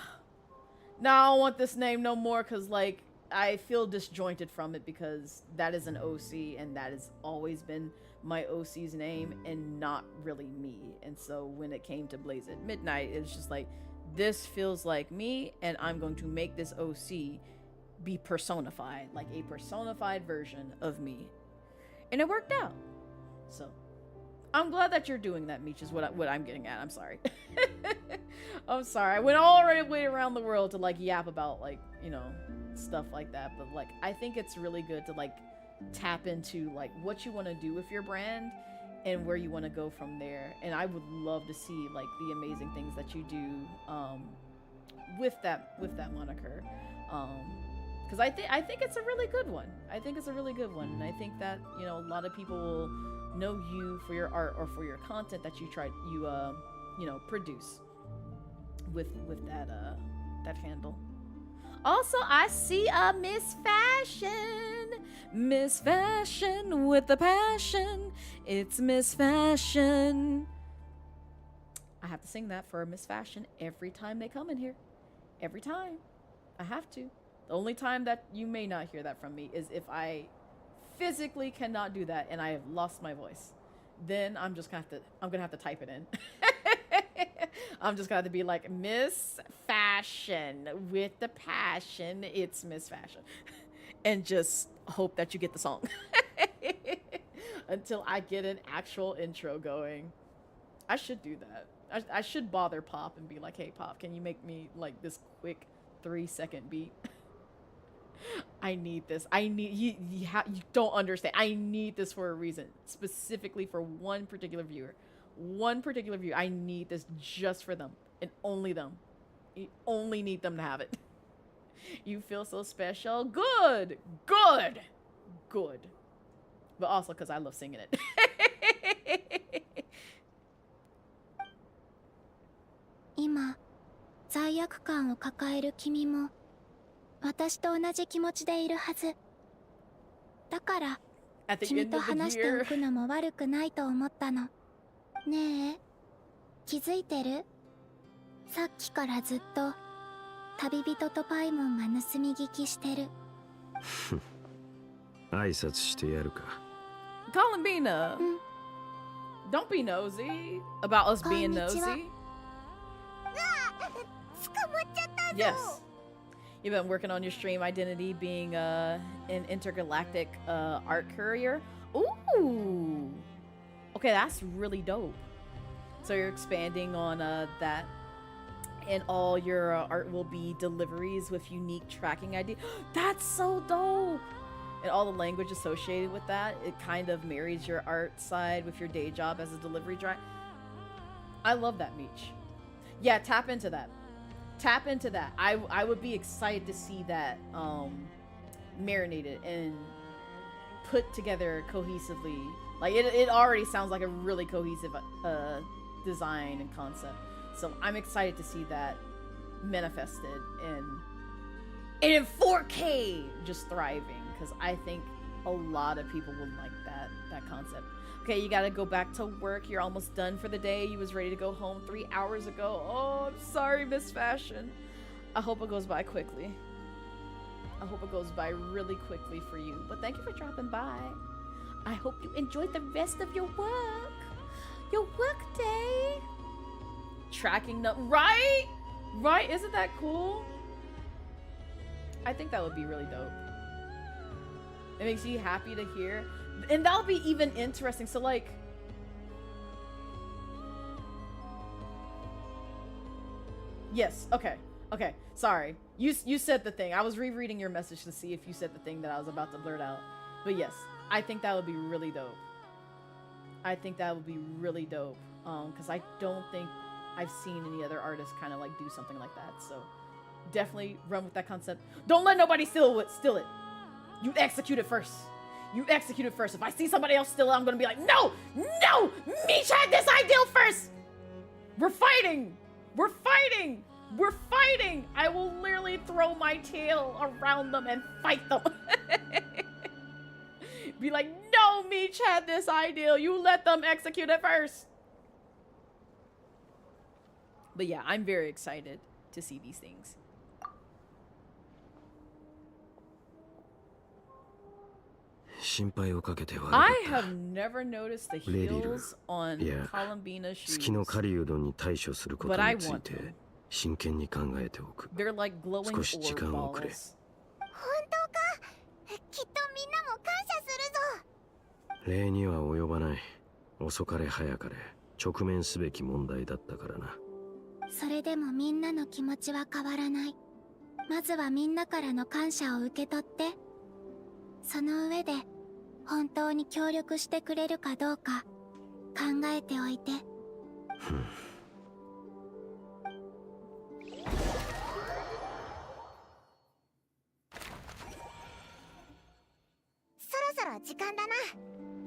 I don't want this name no more, because like I feel disjointed from it, because that is an OC and that has always been my OC's name and not really me. And so when it came to Blaze at Midnight, it was just like, this feels like me, and I'm going to make this OC be personified, like a personified version of me. And it worked out. So I'm glad that you're doing that, Meech, is what I'm getting at. I'm sorry. I'm sorry. I went all the way around the world to like yap about like, you know, stuff like that. But like, I think it's really good to like tap into like what you want to do with your brand and where you want to go from there. And I would love to see like the amazing things that you do with that moniker. Because I think it's a really good one. I think it's a really good one. And I think that, you know, a lot of people will know you for your art or for your content that you know, produce with that handle. Also, I see a Miss Fashion with the passion. It's Miss Fashion. I have to sing that for Miss Fashion every time they come in here. Every time. I have to. The only time that you may not hear that from me is if I physically cannot do that and I have lost my voice. Then I'm gonna have to type it in. I'm just gonna have to be like, Miss Fashion with the passion. It's Miss Fashion. And just hope that you get the song. Until I get an actual intro going. I should do that. I should bother Pop and be like, hey Pop, can you make me like this quick 3-second beat? I need this. I need you don't understand. I need this for a reason, specifically for one particular viewer. One particular viewer. I need this just for them and only them. You only need them to have it. You feel so special. Good. Good. Good. But also because I love singing it. 今、罪悪感を抱える君も私と同じ気持ちでいるはず。だから君と話しておくのも悪くないと思ったの。ねえ、気づいてる？さっきからずっと旅人とパイモンが盗み聞きしてる。挨拶してやるか。Columbina, don't be nosy about us being nosy. Yes. You've been working on your stream identity being an intergalactic art courier. Ooh. Okay, that's really dope. So you're expanding on that. And all your art will be deliveries with unique tracking ID. That's so dope. And all the language associated with that, it kind of marries your art side with your day job as a delivery driver. I love that, Meech. Yeah, tap into that. Tap into that. I would be excited to see that marinated and put together cohesively. Like it already sounds like a really cohesive design and concept. So I'm excited to see that manifested in 4K just thriving, because I think a lot of people would like that concept. Okay, you gotta go back to work. You're almost done for the day. You was ready to go home 3 hours ago. Oh, I'm sorry, Miss Fashion. I hope it goes by quickly. I hope it goes by really quickly for you. But thank you for dropping by. I hope you enjoyed the rest of your work. Your work day. Tracking no, right? Right? Isn't that cool? I think that would be really dope. It makes you happy to hear. And that'll be even interesting. So like, yes, okay. Okay, sorry. You said the thing. I was rereading your message to see if you said the thing that I was about to blurt out. But yes, I think that would be really dope. I think that would be really dope. Because I don't think I've seen any other artists kind of like do something like that. So definitely run with that concept. Don't let nobody steal it. You execute it first. You execute it first. If I see somebody else steal it, I'm gonna be like, no! No! Meech had this ideal first! We're fighting! We're fighting! We're fighting! I will literally throw my tail around them and fight them. Be like, no, Meech had this ideal. You let them execute it first. But yeah, I'm very excited to see these things. I have never noticed the heels on Columbina's shoes, but I want to. They're like glowing orb balls. きっとみんなも感謝するぞ。礼には及ばない。遅かれ早かれ直面すべき問題だったからな。それでもみんなの気持ちは変わらない。まずはみんなからの感謝を受け取って、その上で本当に協力してくれるかどうか考えておいて。そろそろ時間だな。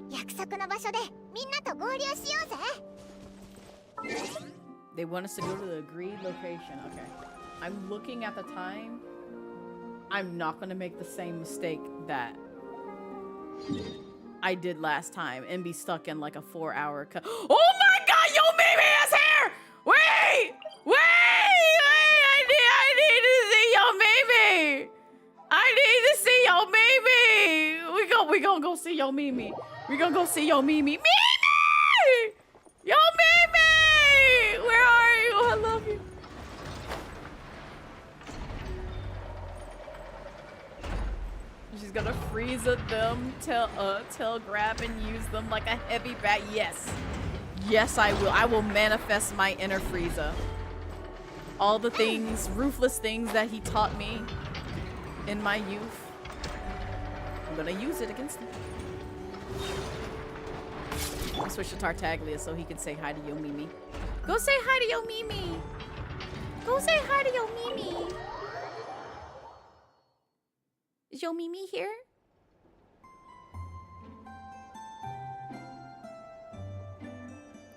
約束の場所でみんなと合流しようぜ。They want us to go to the agreed location. Okay. I'm looking at the time. I'm not going to make the same mistake that I did last time and be stuck in like a 4-hour cut. Oh my god, yo, Mimi is here! Wait! I need to see yo, Mimi! We gonna go see yo, Mimi. We gonna go see yo, Mimi. Mimi! Yo, Mimi! Where are you? I love you. She's gonna freeze them, tail grab and use them like a heavy bat. Yes. Yes, I will. I will manifest my inner Frieza. All the things, ruthless things that he taught me in my youth. I'm gonna use it against him. I'll switch to Tartaglia so he can say hi to Yo Mimi. Go say hi to Yo Mimi! Go say hi to Yo Mimi! Is Yo Mimi here?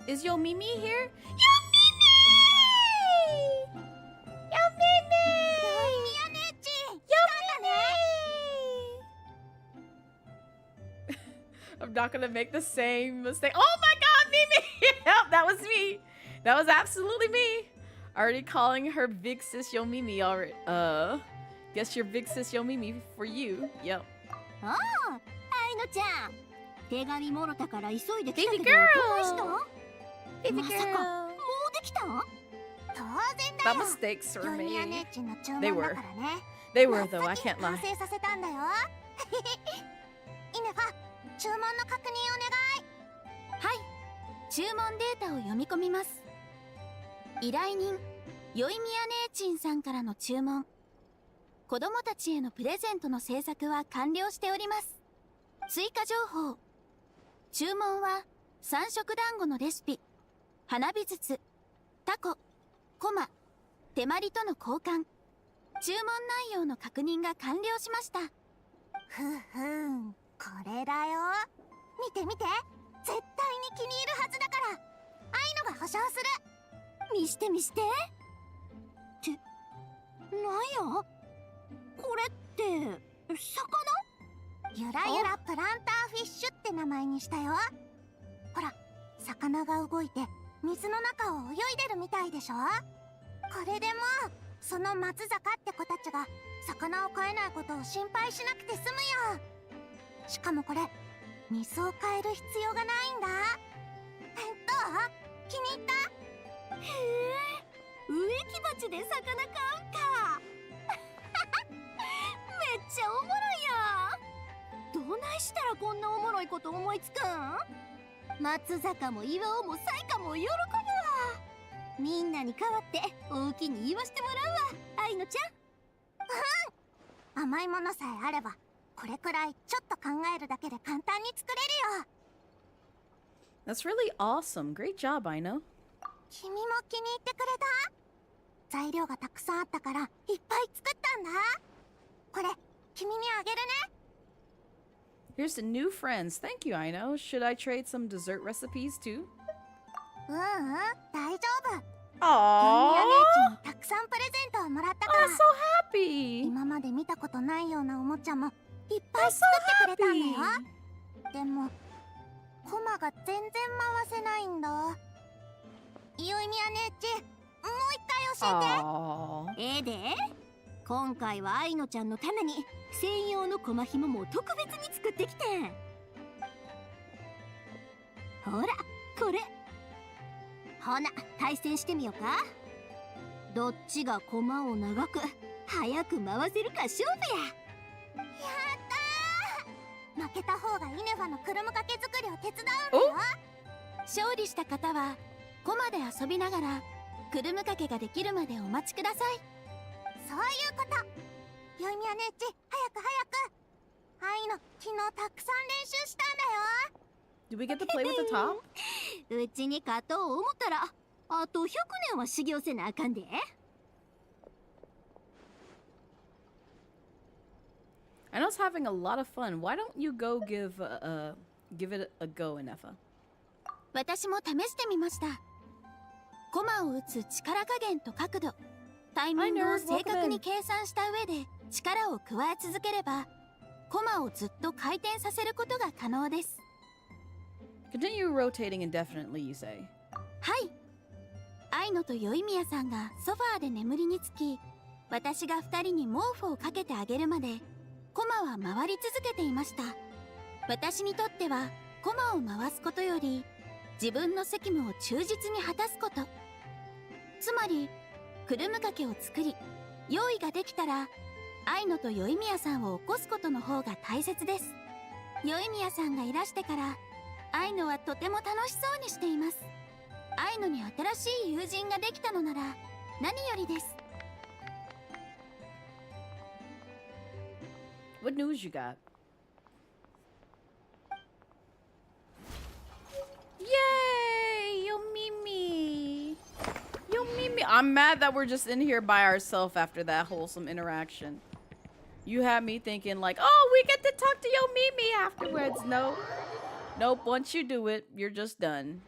Is Yo Mimi here? Yo Mimi! Yo Mimi! Yo Mimi! I'm not gonna make the same mistake. Oh my god, Mimi! Yep, that was me. That was absolutely me. Already calling her big sis Yo Mimi already. Guess your big sis Yo Mimi for you. Yep. Oh, 愛乃ちゃん。手紙もろたから急いで来たけど Baby girl. どうした？ Baby まさか girl. もうできた？当然だ That よ。 mistakes were ヨミヤ made. ネッチの注文 They だ were. からね。 They were though, 真 I っ先 can't に完 lie. 成させたんだよ。イネファ、注文の確認お願い。はい、注文データを読み込みます。依頼人よいみや姉ちんさんからの注文。子供たちへのプレゼントの制作は完了しております。追加情報。注文は三色団子のレシピ、花火筒、タコ、コマ、手まりとの交換。注文内容の確認が完了しました。ふん、これだよ。見て見て、絶対に気に入るはずだから。愛のが保証する。見して見して。ってなんや？これって魚？ゆらゆらプランターフィッシュって名前にしたよ。ほら、魚が動いて水の中を泳いでるみたいでしょ。これでもその松坂って子たちが魚を飼えないことを心配しなくて済むよ。しかもこれ水を変える必要がないんだ。どう？気に入った？へえ、植木鉢で魚飼うんか。めっちゃおもろいやん。どないしたらこんなおもろいこと思いつくん？松坂も岩尾も彩花も喜ぶわ。みんなに代わって大きに言わしてもらうわ、愛乃ちゃん。甘いものさえあればこれくらいちょっと考えるだけで簡単に作れるよ。 That's really awesome. Great job, Aino. 君も気に入ってくれた？材料がたくさんあったからいっぱい作ったんだ。これ君にあげるね。 Here's to new friends. Thank you, Aino. Should I trade some dessert recipes too? 大丈夫。ヨミヤ Aww. 姉ちにたくさんプレゼントをもらったから。 I'm so happy. 今まで見たことないようなおもちゃもいっぱい作ってくれたんだよ。でもコマが全然回せないんだ。ヨミヤ姉ち、もう一回教えて。ええで、今回は愛乃ちゃんのために専用のコマ紐も特別に作ってきてん。ほらこれ。ほな対戦してみようか。どっちがコマを長く早く回せるか勝負や。やったー。負けた方がイネファのくるむかけ作りを手伝うんだよ。勝利した方はコマで遊びながらくるむかけができるまでお待ちください。そういうこと。ヨイミヤ姉ち、早く早く。愛の昨日たくさん練習したんだよ。 Do we get to play with the top? うちに勝とう思ったらあと100年は修行せなあかんで。I know it's having a lot of fun. Why don't you go give it a go, Inefa? 私も試してみました。コマを打つ力加減と角度、タイミングを正確に計算した上で力を加え続ければ、コマをずっと回転させることが可能です。Continue rotating indefinitely, you say. はい。愛乃とよいみやさんがソファーで眠りにつき、私が2人に毛布をかけてあげるまで、コマは回り続けていました。私にとっては、コマを回すことより、自分の責務を忠実に果たすこと。つまり、くるむかけを作り、用意ができたら、愛乃とよいみやさんを起こすことの方が大切です。よいみやさんがいらしてから、愛乃はとても楽しそうにしています。愛乃に新しい友人ができたのなら何よりです。 What news you got? Yay! Yo Mimi! Yo Mimi! I'm mad that we're just in here by ourselves after that wholesome interaction. You had me thinking like, oh, we get to talk to Yo Mimi afterwards. No. Nope, once you do it, you're just done.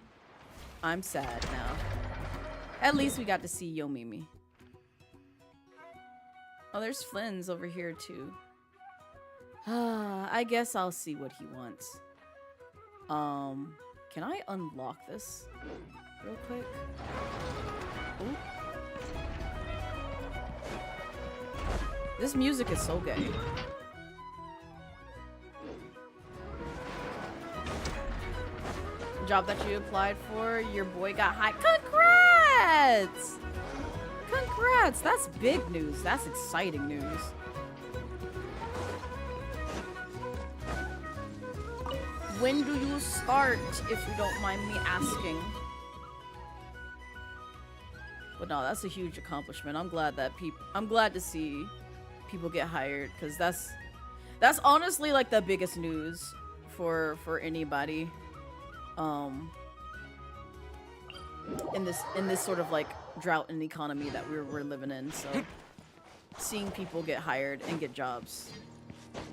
I'm sad now. At least we got to see Yo Mimi. Oh, there's Flynn's over here too. I guess I'll see what he wants. Can I unlock this real quick? Ooh. This music is so gay. Job that you applied for, your boy got hired. Congrats! Congrats! That's big news. That's exciting news. When do you start, if you don't mind me asking? But no, that's a huge accomplishment. I'm glad that I'm glad to see people get hired, because that's honestly like the biggest news for anybody. In this sort of like drought and economy that we're living in, so seeing people get hired and get jobs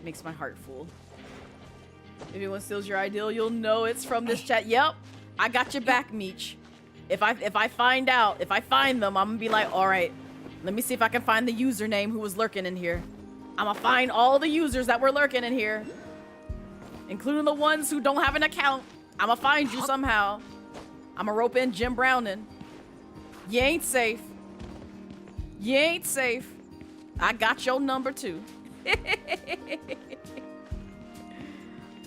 makes my heart full. If anyone steals your ideal, you'll know it's from this chat. Yep, I got your back, Meech. If I find them, I'm gonna be like, all right, let me see if I can find the username who was lurking in here. I'm gonna find all the users that were lurking in here, including the ones who don't have an account. I'm gonna find you somehow. I'm gonna rope in Jim Browning. You ain't safe. You ain't safe. I got your number too.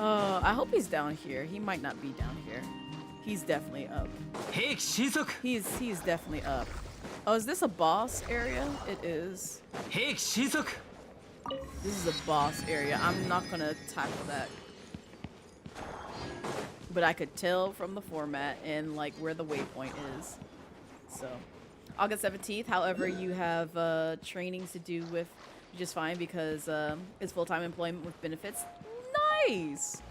I hope he's down here. He might not be down here. He's definitely up. He's definitely up. Oh, is this a boss area? It is. This is a boss area. I'm not gonna tackle that. But I could tell from the format and like where the waypoint is. So, August 17th. However, you have trainings to do with, which is fine because it's full-time employment with benefits. Nice.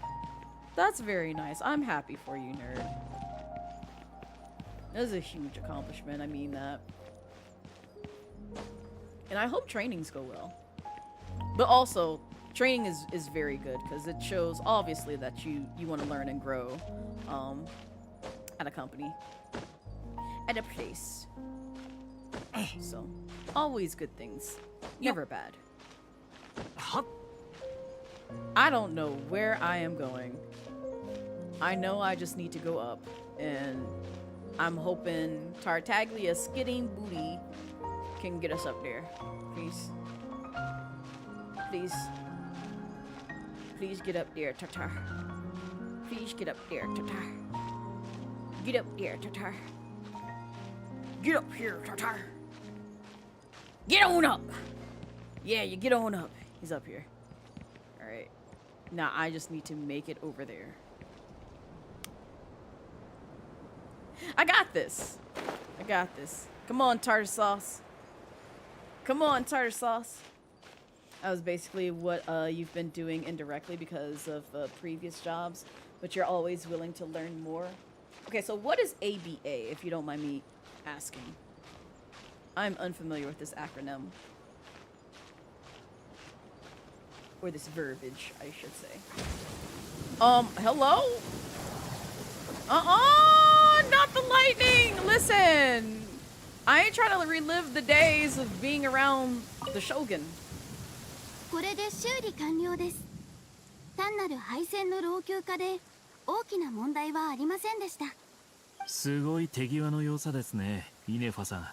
That's very nice. I'm happy for you, nerd. That is a huge accomplishment. I mean that. And I hope trainings go well. But also, training is very good because it shows obviously that you want to learn and grow at a company, at a place. So always good things, never bad. I don't know where I am going. I know I just need to go up, and I'm hoping Tartaglia's skidding booty can get us up there. Please. Please. Please get up there, Tartar. Please get up there, Tartar. Get up there, Tartar. Get up here, Tartar. Get on up! Yeah, you get on up. He's up here. Alright. Now I just need to make it over there. I got this. I got this. Come on, tartar sauce. Come on, tartar sauce. That was basically what you've been doing indirectly because of previous jobs, but you're always willing to learn more. Okay, so what is ABA, if you don't mind me asking? I'm unfamiliar with this acronym. Or this verbiage, I should say. Hello? Not the lightning! Listen! I ain't trying to relive the days of being around the Shogun. これで修理完了です。単なる配線の老朽化で大きな問題はありませんでした。すごい手際の良さですね、イネファさん。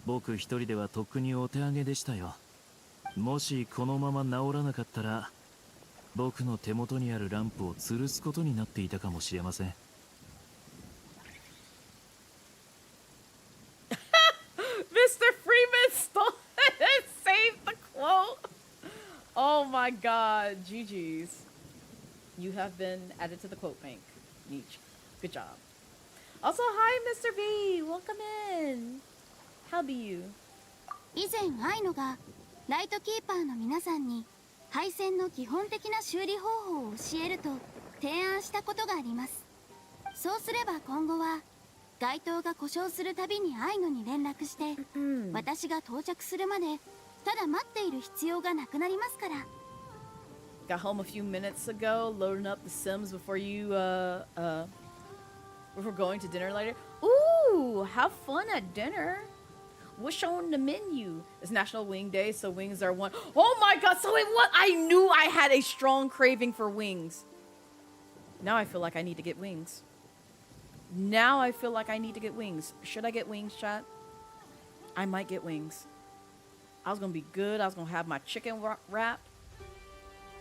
僕一人ではとっくにお手上げでしたよ。もしこのまま治らなかったら、僕の手元にあるランプを吊るすことになっていたかもしれません。Mr. Freeman stole and saved the quote. Oh my god, GG's. You have been added to the quote bank. Neat. Good job. Also, hi, Mr. B. Welcome in. How be you? 以前愛野がライトキーパーの皆さんに配線の基本的な修理方法を教えると提案したことがあります。そうすれば今後は街灯が故障するたびに愛のに連絡して、私が到着するまでただ待っている必要がなくなりますから。Got home a few minutes ago, loading up the Sims before you before going to dinner later. Ooh, have fun at dinner. What's on the menu? It's National Wing Day, so wings are one. Oh my god, so it what? I knew I had a strong craving for wings. Now I feel like I need to get wings. Now I feel like I need to get wings. Should I get wings, chat? I might get wings. I was gonna be good. I was gonna have my chicken wrap.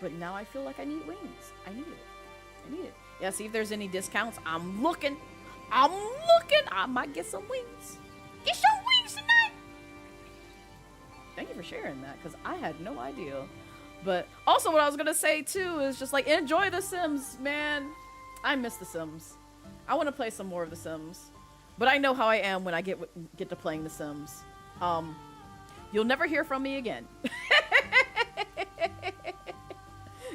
But now I feel like I need wings. I need it. I need it. Yeah, see if there's any discounts. I'm looking. I'm looking. I might get some wings. Get some wings tonight. Thank you for sharing that, because I had no idea. But also what I was going to say, too, is just like, enjoy The Sims, man. I miss The Sims. I want to play some more of The Sims. But I know how I am when I get to playing The Sims. You'll never hear from me again.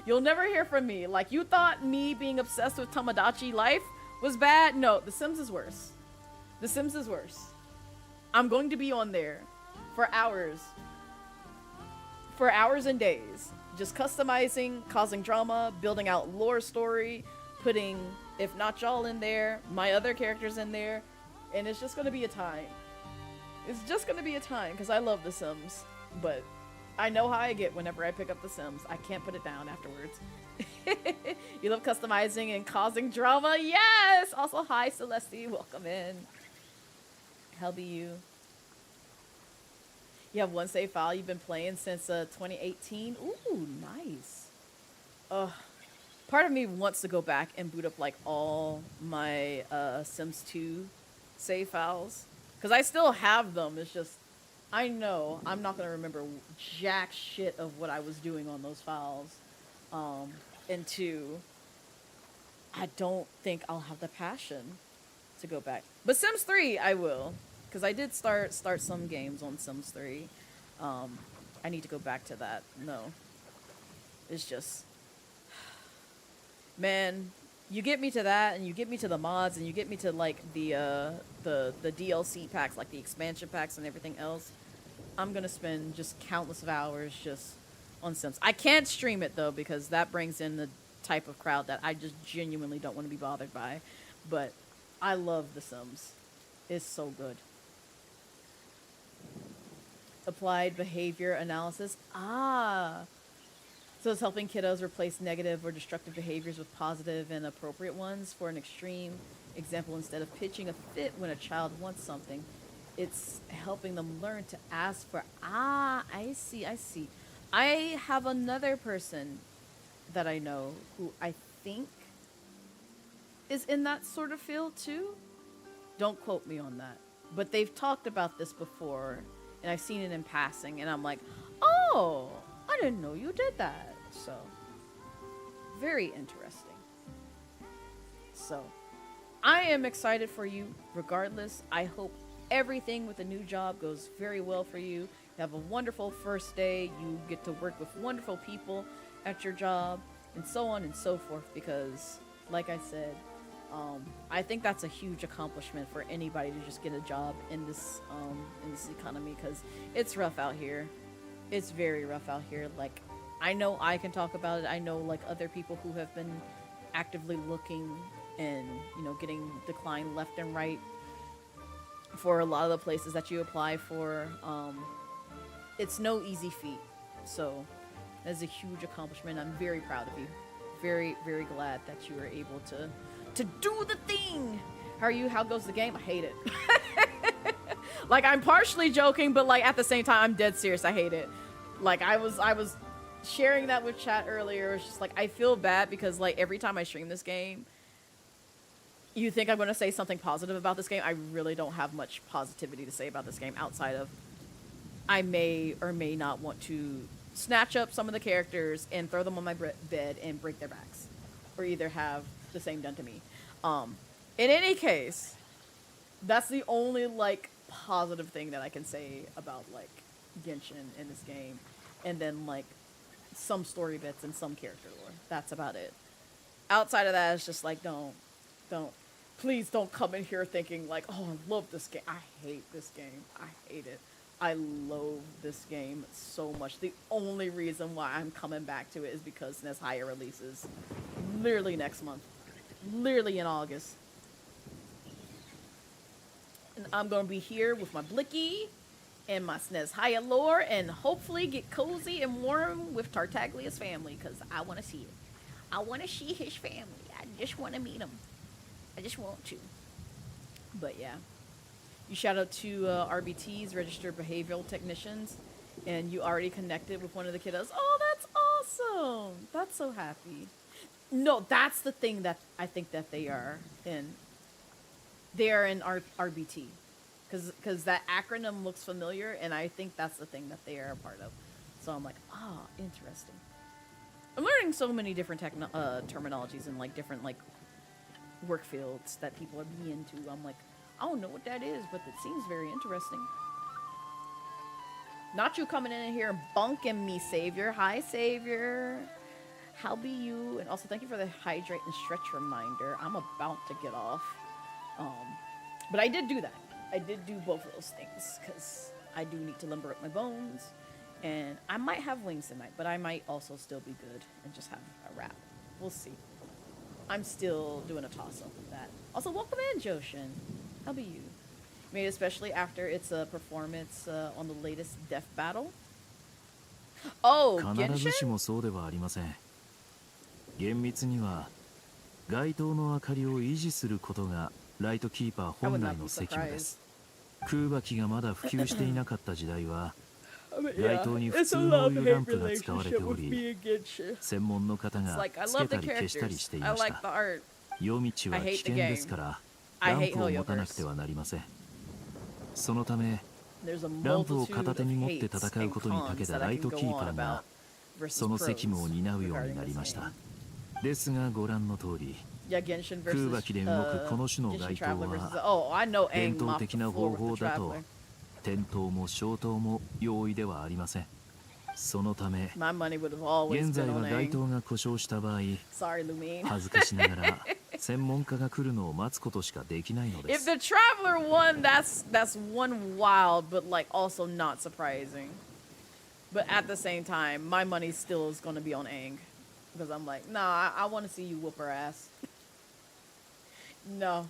You'll never hear from me. Like, you thought me being obsessed with Tomodachi life was bad? No, The Sims is worse. The Sims is worse. I'm going to be on there for hours. For hours and days. Just customizing, causing drama, building out lore story, putting, if not y'all in there, my other characters in there. And it's just going to be a time. It's just going to be a time, because I love The Sims. But I know how I get whenever I pick up The Sims. I can't put it down afterwards. You love customizing and causing drama? Yes! Also, hi, Celeste. Welcome in. How be you? You have one save file you've been playing since 2018? Ooh, nice. Part of me wants to go back and boot up, like, all my Sims 2 save files. Because I still have them. It's just, I know I'm not going to remember jack shit of what I was doing on those files. And two, I don't think I'll have the passion to go back. But Sims 3, I will. Because I did start some games on Sims 3. I need to go back to that. No. It's just... Man, you get me to that, and you get me to the mods, and you get me to, like, the DLC packs, like the expansion packs and everything else. I'm gonna spend just countless of hours just on Sims. I can't stream it, though, because that brings in the type of crowd that I just genuinely don't want to be bothered by. But I love The Sims. It's so good. Applied behavior analysis. Ah. So it's helping kiddos replace negative or destructive behaviors with positive and appropriate ones. For an extreme example, instead of pitching a fit when a child wants something, it's helping them learn to ask for, I see. I have another person that I know who I think is in that sort of field too. Don't quote me on that. But they've talked about this before, and I've seen it in passing, and I'm like, oh, I didn't know you did that. So, very interesting. So, I am excited for you regardless. I hope everything with the new job goes very well for you. You have a wonderful first day. You get to work with wonderful people at your job, and so on and so forth, because, like I said, I think that's a huge accomplishment for anybody to just get a job in this economy, because it's rough out here. It's very rough out here. Like, I know I can talk about it. I know, like, other people who have been actively looking and, you know, getting declined left and right for a lot of the places that you apply for. It's no easy feat. So, that's a huge accomplishment. I'm very proud of you. Very, very glad that you were able to do the thing. How are you? How goes the game? I hate it. Like, I'm partially joking, but, like, at the same time, I'm dead serious. I hate it. Like, I was sharing that with chat earlier. It's just like, I feel bad because, like, every time I stream this game, you think I'm going to say something positive about this game. I really don't have much positivity to say about this game outside of I may or may not want to snatch up some of the characters and throw them on my bed and break their backs, or either have the same done to me. In any case, that's the only, like, positive thing that I can say about, like, Genshin in this game. And then, like, some story bits and some character lore. That's about it. Outside of that, it's just like, don't. Please don't come in here thinking like, oh, I love this game. I hate this game. I hate it. I loathe this game so much. The only reason why I'm coming back to it is because Snezhnaya releases literally next month. Literally in August. And I'm going to be here with my Blicky and my Snezhnaya lore and hopefully get cozy and warm with Tartaglia's family because I want to see it. I want to see his family. I just want to meet him. I just want to. But yeah. You shout out to RBTs, Registered Behavioral Technicians, and you already connected with one of the kiddos. Oh, that's awesome. That's so happy. No, that's the thing that I think that they are in. They are in RBT. Because that acronym looks familiar, and I think that's the thing that they are a part of. So I'm like, ah, interesting. I'm learning so many different terminologies and like different like work fields that people are being into. I'm like, I don't know what that is, but it seems very interesting. Not you coming in here and bunking me, Savior. Hi, Savior. How be you? And also thank you for the hydrate and stretch reminder. I'm about to get off. But I did do that. I did do both of those things because I do need to limber up my bones. And I might have wings tonight, but I might also still be good and just have a wrap. We'll see. I'm still doing a toss-up with that. Also, welcome in, Joshin. How be you? Made especially after its performance on the latest Death Battle. Oh, Genshin? 厳密には街灯の明かりを維持することがライトキーパー本来の責務です。空爆機がまだ普及していなかった時代は街灯に普通のオイルランプが使われており、専門の方がつけたり消したりしていました。夜道は危険ですからランプを持たなくてはなりません。そのためランプを片手に持って戦うことに長けたライトキーパーがその責務を担うようになりました。ですがご覧の通り空爆で動くこの種の街灯は伝統的な方法だと点灯も消灯も容易ではありません。そのため現在は街灯が故障した場合恥ずかしながら専門家が来るのを待つことしかできないのです。 If the Traveler won, that's one wild but like also not surprising. But at the same time, my money still is going to be on Aang. Because I'm like, nah, I want to see you whoop her ass. No,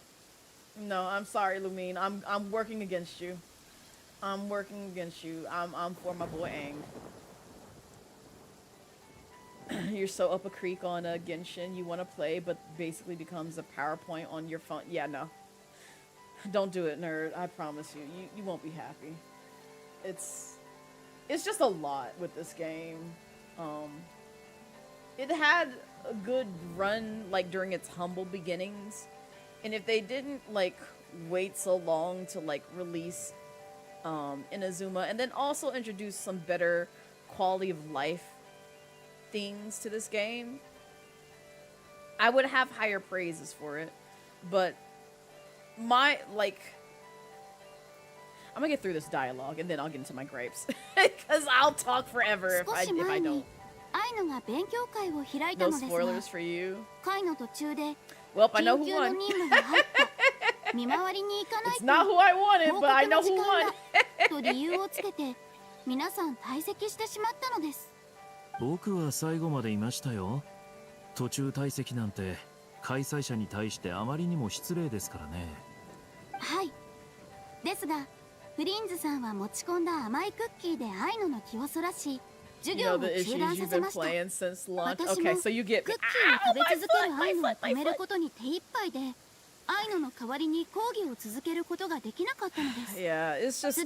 I'm sorry, Lumine. I'm working against you. I'm working against you. I'm for my boy Aang. You're so up a creek on Genshin. You want to play, but basically becomes a PowerPoint on your phone. Yeah, no. Don't do it, nerd. I promise you. You won't be happy. It's just a lot with this game. It had a good run like during its humble beginnings, and if they didn't like wait so long to like release Inazuma and then also introduce some better quality of life things to this game, I would have higher praises for it. But my like I'm gonna get through this dialogue and then I'll get into my gripes because I'll talk forever if I don't. No spoilers for you. Well, I know who won. It's not who I wanted, but I know who won. 僕は最後までいましたよ。途中退席なんて開催者に対してあまりにも失礼ですからね。はい。ですが、フリンズさんは持ち込んだ甘いクッキーでアイノの気をそらし、授業を中断させました。私もクッキーを食べ続けるアイノを止めることに手一杯で、アイノの代わりに講義を続けることができなかったのです。Yeah, it's just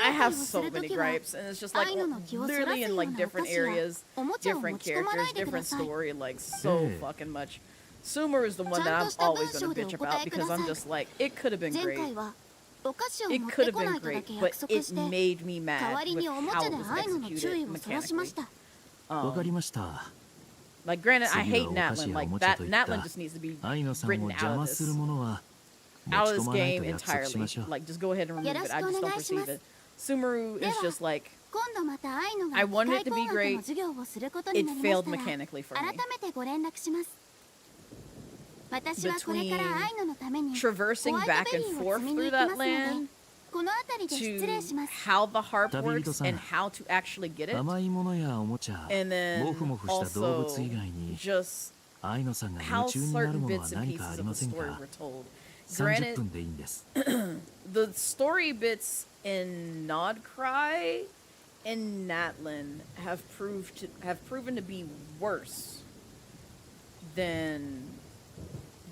I have so many gripes, and it's just like literally in like different areas, different characters, different story, like so fucking much. Sumer is the one that I'm always gonna bitch about because I'm just like, it could have been great. It could have been great, but it made me mad with how it was executed mechanically. Like, granted, I hate Natlan. Like, Natlan just needs to be written out of this game entirely. Like, just go ahead and remove it. I just don't perceive it. Sumeru is just like, I wanted it to be great. It failed mechanically for me. between traversing back and forth through that land to how the harp works and how to actually get it. And then also just how certain bits and pieces of the story were told. Granted, the story bits in Nod Cry and Natlan have proven to be worse than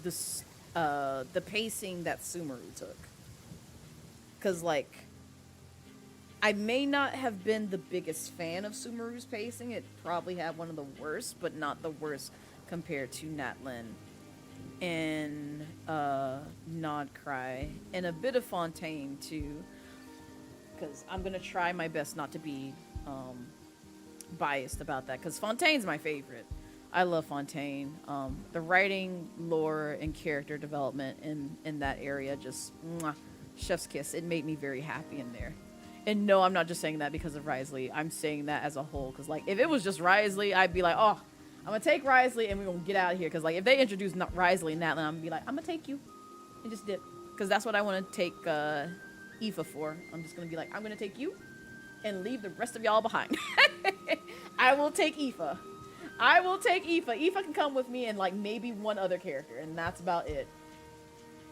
the pacing that Sumeru took. Cause like, I may not have been the biggest fan of Sumeru's pacing. It probably had one of the worst, but not the worst compared to Natlan and Nod Cry, and a bit of Fontaine too. Because I'm gonna try my best not to be biased about that. Because Fontaine's my favorite. I love Fontaine. The writing, lore, and character development in that area just chef's kiss. It made me very happy in there. And no, I'm not just saying that because of Risley. I'm saying that as a whole. Because like, if it was just Risley, I'd be like, oh, I'm gonna take Risley and we're gonna get out of here. Because like, if they introduce Risley and Natlan, I'm gonna be like, I'm gonna take you and just dip. Because that's what I want to take Aoife for. I'm just gonna be like, I'm gonna take you and leave the rest of y'all behind. I will take Aoife. I will take Aoife. Aoife can come with me and like maybe one other character, and that's about it.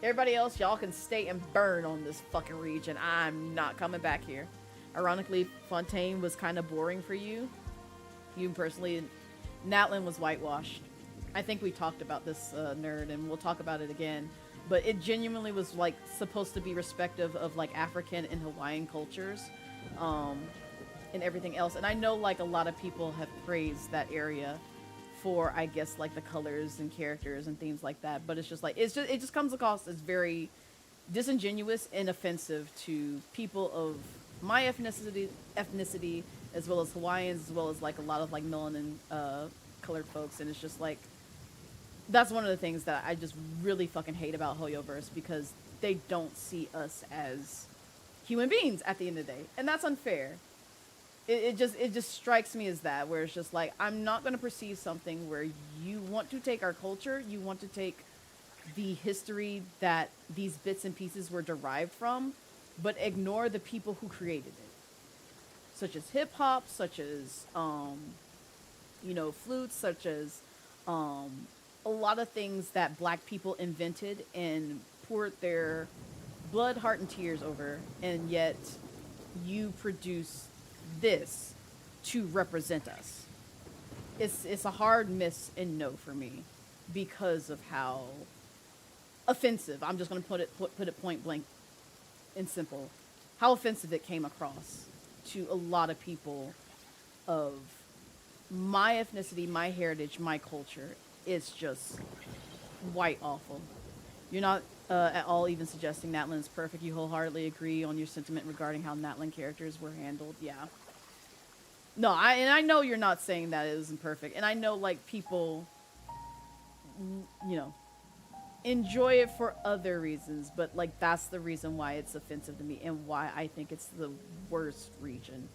Everybody else, y'all can stay and burn on this fucking region. I'm not coming back here. Ironically, Fontaine was kind of boring for you. You personally, Natlan was whitewashed. I think we talked about this, nerd, and we'll talk about it again. But it genuinely was like supposed to be respective of like African and Hawaiian cultures, and everything else. And I know like a lot of people have praised that area for, I guess, like the colors and characters and things like that. But it's just like, it just comes across as very disingenuous and offensive to people of my ethnicity, as well as Hawaiians, as well as like a lot of like melanin colored folks. And it's just like, that's one of the things that I just really fucking hate about Hoyoverse, because they don't see us as human beings at the end of the day. And that's unfair. It just strikes me as that, where it's just like, I'm not going to perceive something where you want to take our culture, you want to take the history that these bits and pieces were derived from, but ignore the people who created it. Such as hip hop, such as, flutes, such as, a lot of things that black people invented and poured their blood, heart, and tears over, and yet you produce this to represent us. It's a hard miss and no for me, because of how offensive, I'm just going to put it point blank and simple, how offensive it came across to a lot of people of my ethnicity, my heritage, my culture. It's just white awful. You're not at all even suggesting Natlan is perfect. You wholeheartedly agree on your sentiment regarding how Natlan characters were handled. Yeah. No, I know you're not saying that it isn't perfect. And I know, like, people, enjoy it for other reasons. But, like, that's the reason why it's offensive to me and why I think it's the worst region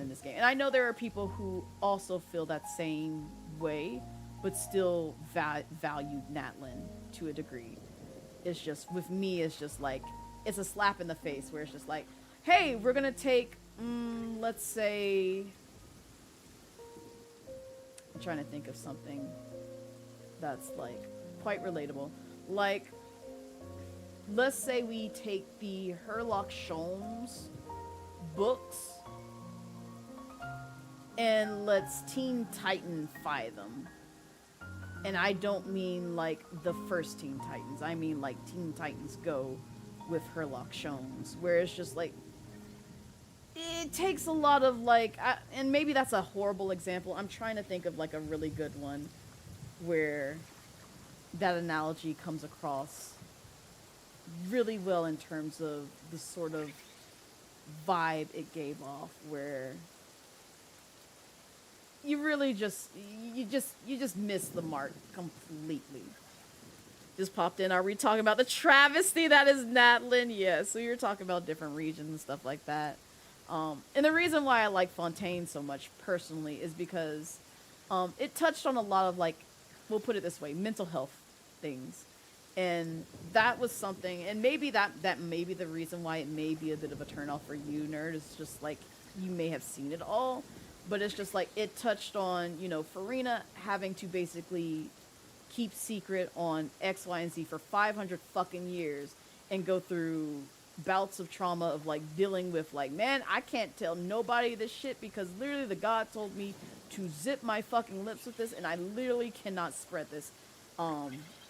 in this game. And I know there are people who also feel that same way, but still value Natlan to a degree. It's just, with me, it's just like, it's a slap in the face where it's just like, hey, we're gonna take, let's say, I'm trying to think of something that's like quite relatable. Like, let's say we take the Herlock Sholmes books and let's Teen Titan-fy them. And I don't mean like the first Teen Titans. I mean like Teen Titans Go with Herlock Sholmes, where it's just like, it takes a lot of like, and maybe that's a horrible example. I'm trying to think of like a really good one where that analogy comes across really well in terms of the sort of vibe it gave off, where you really just missed the mark completely. Just popped in. Are we talking about the travesty that is Natlan? Yes. So you're talking about different regions and stuff like that. And the reason why I like Fontaine so much personally is because it touched on a lot of, like, we'll put it this way, mental health things. And that was something, and maybe that may be the reason why it may be a bit of a turnoff for you, nerd. It's just like you may have seen it all, but it's just like it touched on, you know, Farina having to basically keep secret on X, Y, and Z for 500 fucking years and go through bouts of trauma of like dealing with like, man, I can't tell nobody this shit because literally the god told me to zip my fucking lips with this, and I literally cannot spread this.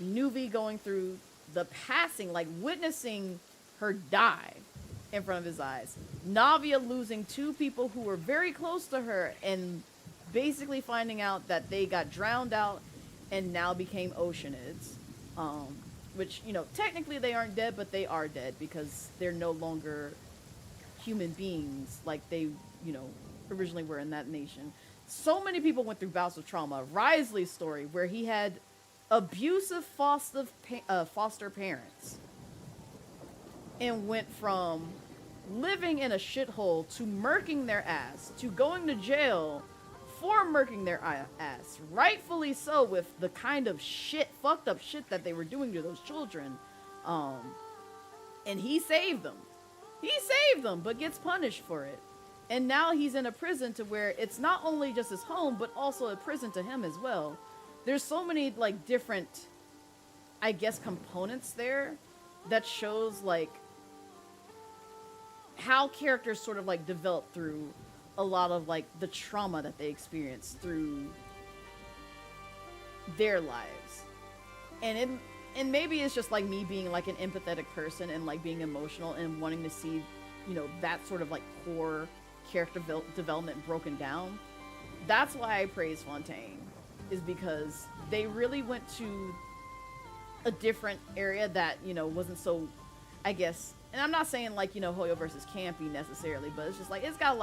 Nuvi going through the passing, like witnessing her die in front of his eyes. Navia losing 2 people who were very close to her and basically finding out that they got drowned out and now became oceanids. Which, you know, technically they aren't dead, but they are dead because they're no longer human beings like they, you know, originally were in that nation. So many people went through bouts of trauma. Risley's story, where he had abusive foster parents and went from living in a shithole to murking their ass to going to jail for murking their ass, rightfully so, with the kind of shit, fucked up shit that they were doing to those children. And he saved them. He saved them, but gets punished for it. And now he's in a prison to where it's not only just his home, but also a prison to him as well. There's so many, like, different, I guess, components there that shows, like, how characters sort of, like, develop through a lot of, like, the trauma that they experience through their lives. And maybe it's just, like, me being, like, an empathetic person and, like, being emotional and wanting to see, you know, that sort of, like, core character development broken down. That's why I praise Fontaine. Is because they really went to a different area that, you know, wasn't so, I guess, and I'm not saying like, you know, Hoyo versus campy necessarily, but it's just like, it's got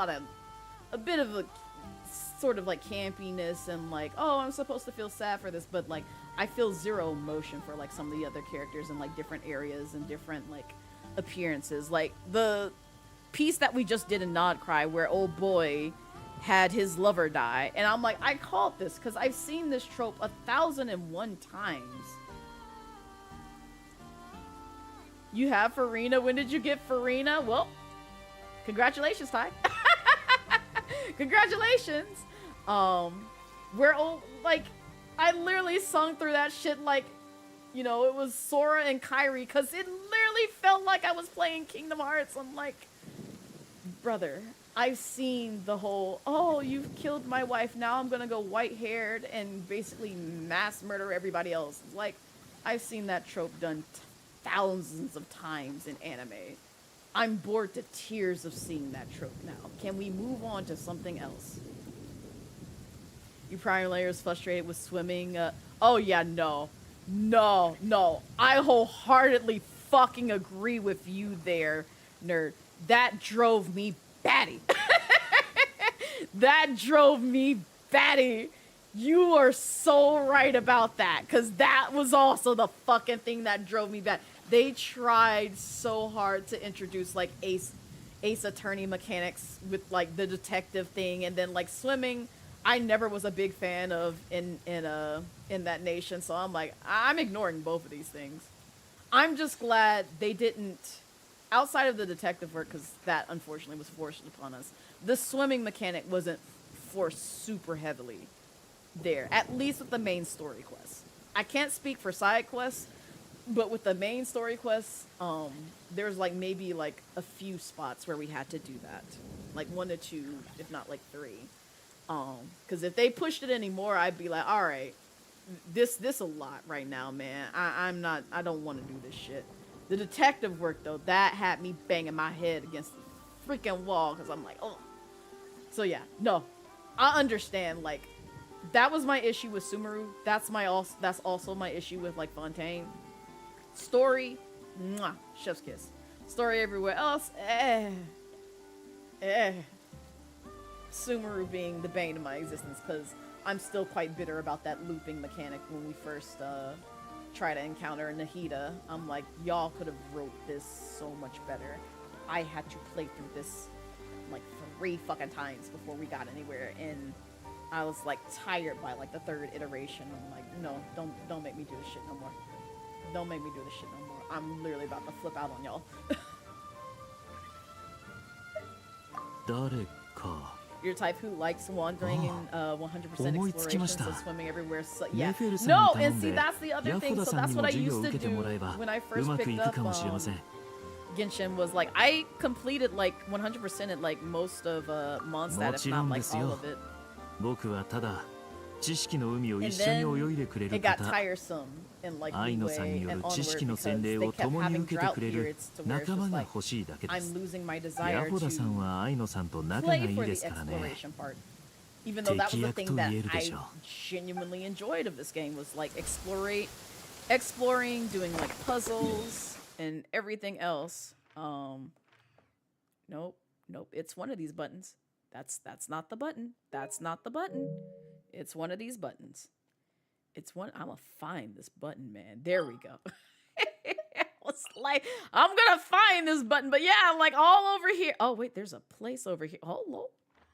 a bit of a sort of like campiness and like, oh, I'm supposed to feel sad for this, but like, I feel zero emotion for like some of the other characters in like different areas and different like appearances. Like the piece that we just did in Nod Cry where old boy had his lover die, and I'm like, I called this because I've seen this trope 1,001 times. You have Farina. When did you get Farina? Well, congratulations, Ty. Congratulations. We're all like, I literally sung through that shit like, you know, it was Sora and Kairi because it literally felt like I was playing Kingdom Hearts. I'm like, brother, I've seen the whole, oh, you've killed my wife, now I'm gonna go white-haired and basically mass murder everybody else. It's like, I've seen that trope done thousands of times in anime. I'm bored to tears of seeing that trope now. Can we move on to something else? You Prime Layers frustrated with swimming? Oh yeah, no. I wholeheartedly fucking agree with you there, nerd. That drove me batty. That drove me batty. You are so right about that, because that was also the fucking thing that drove me back. They tried so hard to introduce like Ace Attorney mechanics with like the detective thing, and then like swimming I never was a big fan of in that nation, so I'm like, I'm ignoring both of these things. I'm just glad they didn't, outside of the detective work, because that unfortunately was forced upon us, the swimming mechanic wasn't forced super heavily there, at least with the main story quests. I can't speak for side quests, but with the main story quests, there's like maybe like a few spots where we had to do that, like 1 to 2, if not like 3. Because if they pushed it anymore, I'd be like, all right, this a lot right now, man. I don't want to do this shit. The detective work though, that had me banging my head against the freaking wall, because I'm like, oh. So yeah, no, I understand. Like, that was my issue with Sumeru. That's also my issue with like Fontaine. Story, mwah, chef's kiss. Story everywhere else, Sumeru being the bane of my existence, because I'm still quite bitter about that looping mechanic when we first try to encounter Nahida. I'm like, y'all could have wrote this so much better. I had to play through this like 3 fucking times before we got anywhere, and I was like tired by like the 3rd iteration. I'm like, no, don't make me do this shit no more. Don't make me do this shit no more. I'm literally about to flip out on y'all. You're the type who likes wandering in 100% exploration, so swimming everywhere. So, yeah. No, and see, that's the other thing. So that's what I used to do when I first picked up Genshin. Was like I completed like 100% at like most of Mondstadt, if not like all of it. And then it got tiresome in like Leeway and onward because they kept having drought periods to where it's just like I'm losing my desire to play for the exploration part. Even though that was the thing that I genuinely enjoyed of this game, was like exploring, doing like puzzles and everything else. Nope, it's one of these buttons. That's not the button. That's not the button. It's one of these buttons. It's one. I'm gonna find this button, man. There we go. It's like I'm gonna find this button, but yeah, like all over here. Oh wait, there's a place over here. Hello,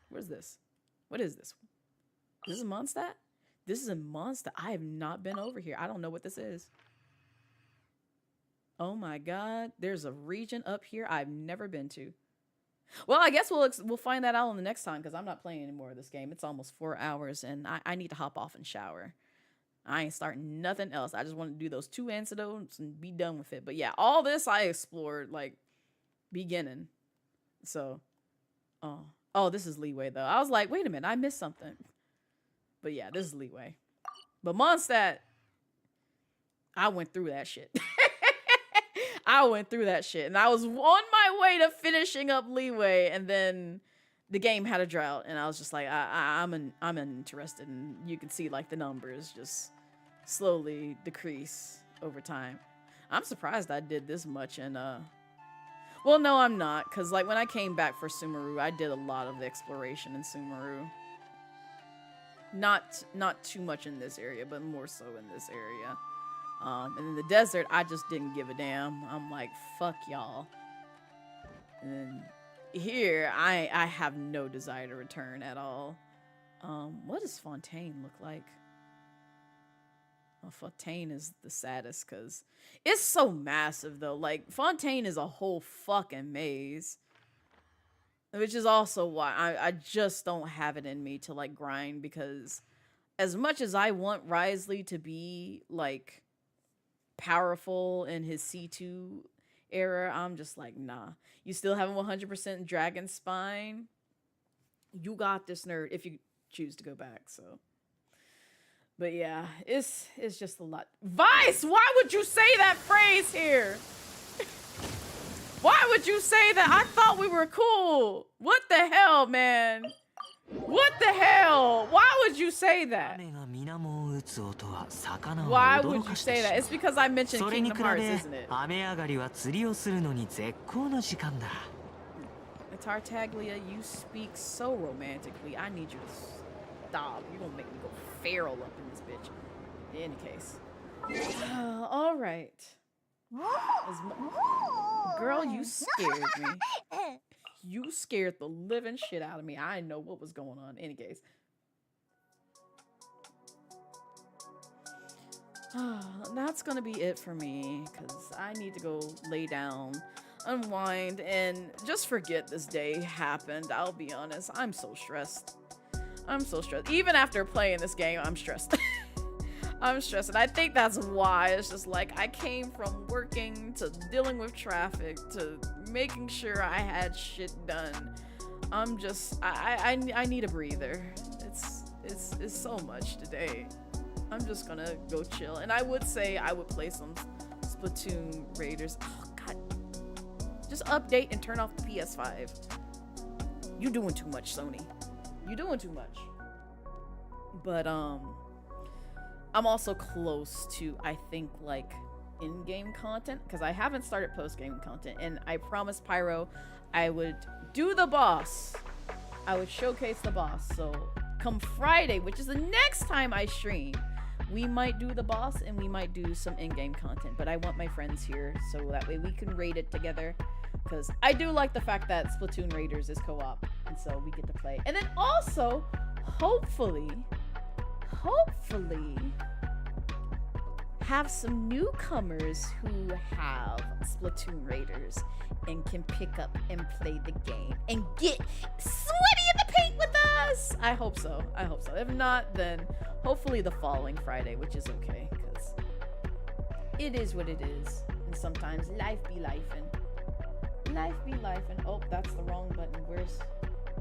where's this? What is this? This is Mondstadt. This is in Mondstadt. I have not been over here. I don't know what this is. Oh my god, there's a region up here I've never been to. Well, I guess we'll find that out on the next time, because I'm not playing any more of this game. It's almost 4 hours, and I need to hop off and shower. I ain't starting nothing else. I just want to do those 2 antidotes and be done with it. But yeah, all this I explored, like, beginning. So, oh, this is Leeway, though. I was like, wait a minute, I missed something. But yeah, this is Leeway. But Mondstadt, I went through that shit. I went through that shit, and I was on my way to finishing up Leeway, and then the game had a drought, and I was just like, I'm uninterested, and you can see like the numbers just slowly decrease over time. I'm surprised I did this much, and well, no, I'm not, because like when I came back for Sumeru, I did a lot of the exploration in Sumeru. Not too much in this area, but more so in this area. And in the desert, I just didn't give a damn. I'm like, fuck y'all. And then here, I have no desire to return at all. What does Fontaine look like? Well, Fontaine is the saddest because it's so massive, though. Like, Fontaine is a whole fucking maze. Which is also why I just don't have it in me to, like, grind, because as much as I want Wriothesley to be, like, powerful in his C2 era, I'm just like, nah. You still haven't 100% Dragon Spine. You got this, nerd, if you choose to go back, so. But yeah, it's just a lot. Vice, why would you say that phrase here? Why would you say that? I thought we were cool. What the hell, man? What the hell? Why would you say that? Why would you say that? It's because I mentioned Kingdom Hearts, isn't it? Tartaglia, you speak so romantically. I need you to stop. You're gonna make me go feral up in this bitch. In any case. All right. Girl, you scared me. You scared the living shit out of me. I didn't know what was going on. In any case. That's gonna be it for me, because I need to go lay down, unwind, and just forget this day happened. I'll be honest, I'm so stressed. I'm so stressed. Even after playing this game, I'm stressed. I'm stressed, and I think that's why. It's just like I came from working to dealing with traffic to making sure I had shit done. I'm just I need a breather. It's so much today. I'm just gonna go chill, and I would say I would play some Splatoon Raiders. Oh god, just update and turn off the PS5. You doing too much, Sony. You doing too much. But I'm also close to, I think, like, in-game content, because I haven't started post-game content, and I promised Pyro I would do the boss. I would showcase the boss. So come Friday, which is the next time I stream, we might do the boss, and we might do some in-game content, but I want my friends here, so that way we can raid it together, because I do like the fact that Splatoon Raiders is co-op, and so we get to play. And then also, hopefully, have some newcomers who have Splatoon Raiders and can pick up and play the game and get sweaty in the paint with us. I hope so. I hope so. If not, then hopefully the following Friday, which is okay, because it is what it is. And sometimes life be lifing. Life be lifing. Oh, that's the wrong button. Where's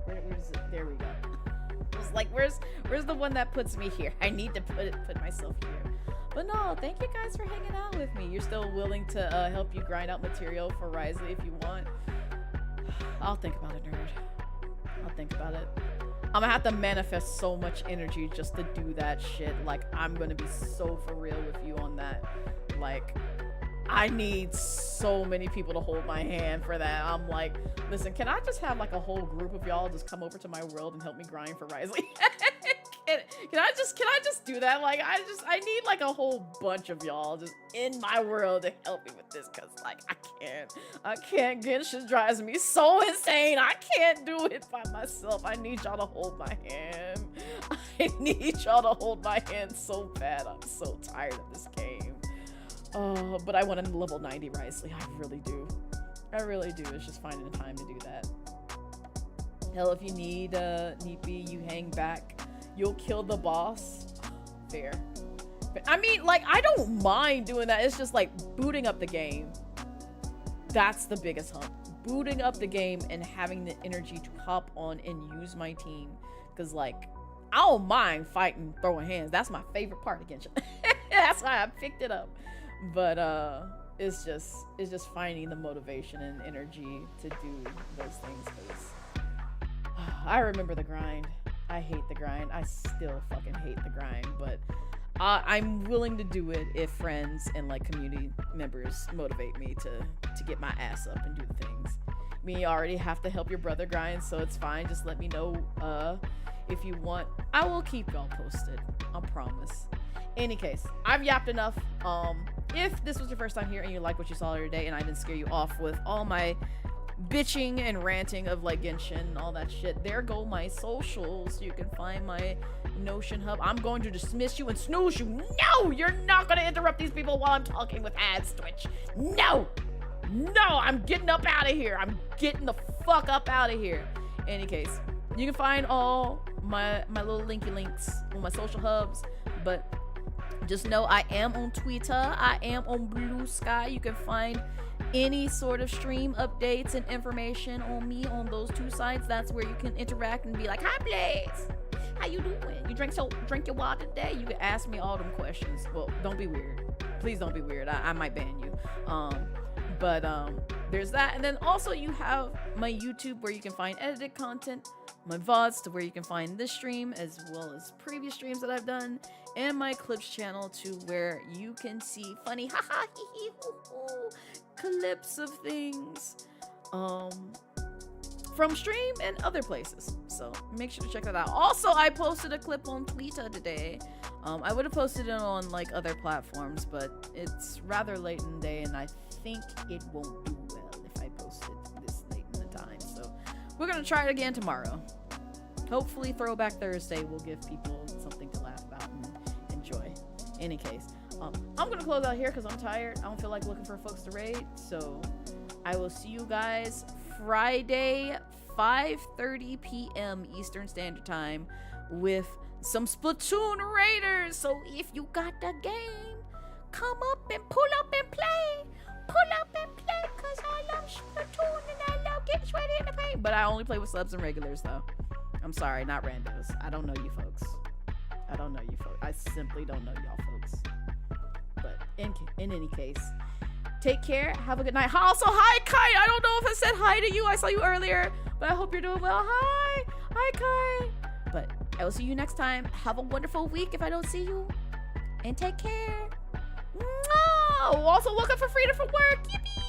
it? There we go. I was like, where's the one that puts me here? I need to put myself here. But no, thank you guys for hanging out with me. You're still willing to help you grind out material for Risley if you want. I'll think about it, nerd. I'll think about it. I'm gonna have to manifest so much energy just to do that shit. Like, I'm gonna be so for real with you on that. Like, I need so many people to hold my hand for that. I'm like, listen, can I just have like a whole group of y'all just come over to my world and help me grind for Risley? Can I just do that? Like, I need like a whole bunch of y'all just in my world to help me with this, cause like I can't. Genshin drives me so insane. I can't do it by myself. I need y'all to hold my hand. I need y'all to hold my hand so bad. I'm so tired of this game. Oh, but I want to level 90 Risley. I really do. I really do. It's just finding the time to do that. Hell, if you need be, you hang back. You'll kill the boss. Fair. I mean, like, I don't mind doing that. It's just like booting up the game. That's the biggest hump. Booting up the game and having the energy to hop on and use my team. Because, like, I don't mind fighting, throwing hands. That's my favorite part of Genshin. That's why I picked it up. But it's just finding the motivation and energy to do those things. Because I remember the grind. I hate the grind. I still fucking hate the grind, but I'm willing to do it if friends and like community members motivate me to get my ass up and do the things. Me already have to help your brother grind, so it's fine. Just let me know if you want. I will keep y'all posted. I promise. Any case, I've yapped enough. If this was your first time here and you like what you saw today and I didn't scare you off with all my bitching and ranting of like Genshin and all that shit, there go my socials. You can find my Notion hub. I'm going to dismiss you and snooze you. No, you're not going to interrupt these people while I'm talking with ads, Twitch. No, I'm getting up out of here. I'm getting the fuck up out of here. Any case, you can find all my little linky links on my social hubs, but just know I am on Twitter. I am on Bluesky. You can find any sort of stream updates and information on me on those two sites. That's where you can interact and be like, hi Blaze, how you doing? You drink your water today? You can ask me all them questions. Well, don't be weird. Please don't be weird. I might ban you. But there's that. And then also you have my YouTube where you can find edited content, my VODs to where you can find this stream as well as previous streams that I've done, and my clips channel to where you can see funny haha hee hee hoo hoo clips of things from stream and other places. So make sure to check that out. Also, I posted a clip on Twitter today. I would have posted it on like other platforms, but it's rather late in the day and I think it won't do well if I post it this late in the time. So we're gonna try it again tomorrow. Hopefully Throwback Thursday will give people something to laugh about and enjoy. Any case, I'm gonna close out here because I'm tired. I don't feel like looking for folks to raid, so I will see you guys Friday 5:30 p.m. Eastern Standard Time with some Splatoon Raiders. So if you got the game, come up and pull up and play. Pull up and play because I love Splatoon and I love getting sweaty in the paint. But I only play with subs and regulars though. I'm sorry, not randos. I don't know you folks. I simply don't know y'all folks. But in any case, take care. Have a good night. Also, hi, Kai. I don't know if I said hi to you. I saw you earlier, but I hope you're doing well. Hi, Kai. But I will see you next time. Have a wonderful week if I don't see you. And take care. Mwah! Also, welcome for freedom from work. Yippee!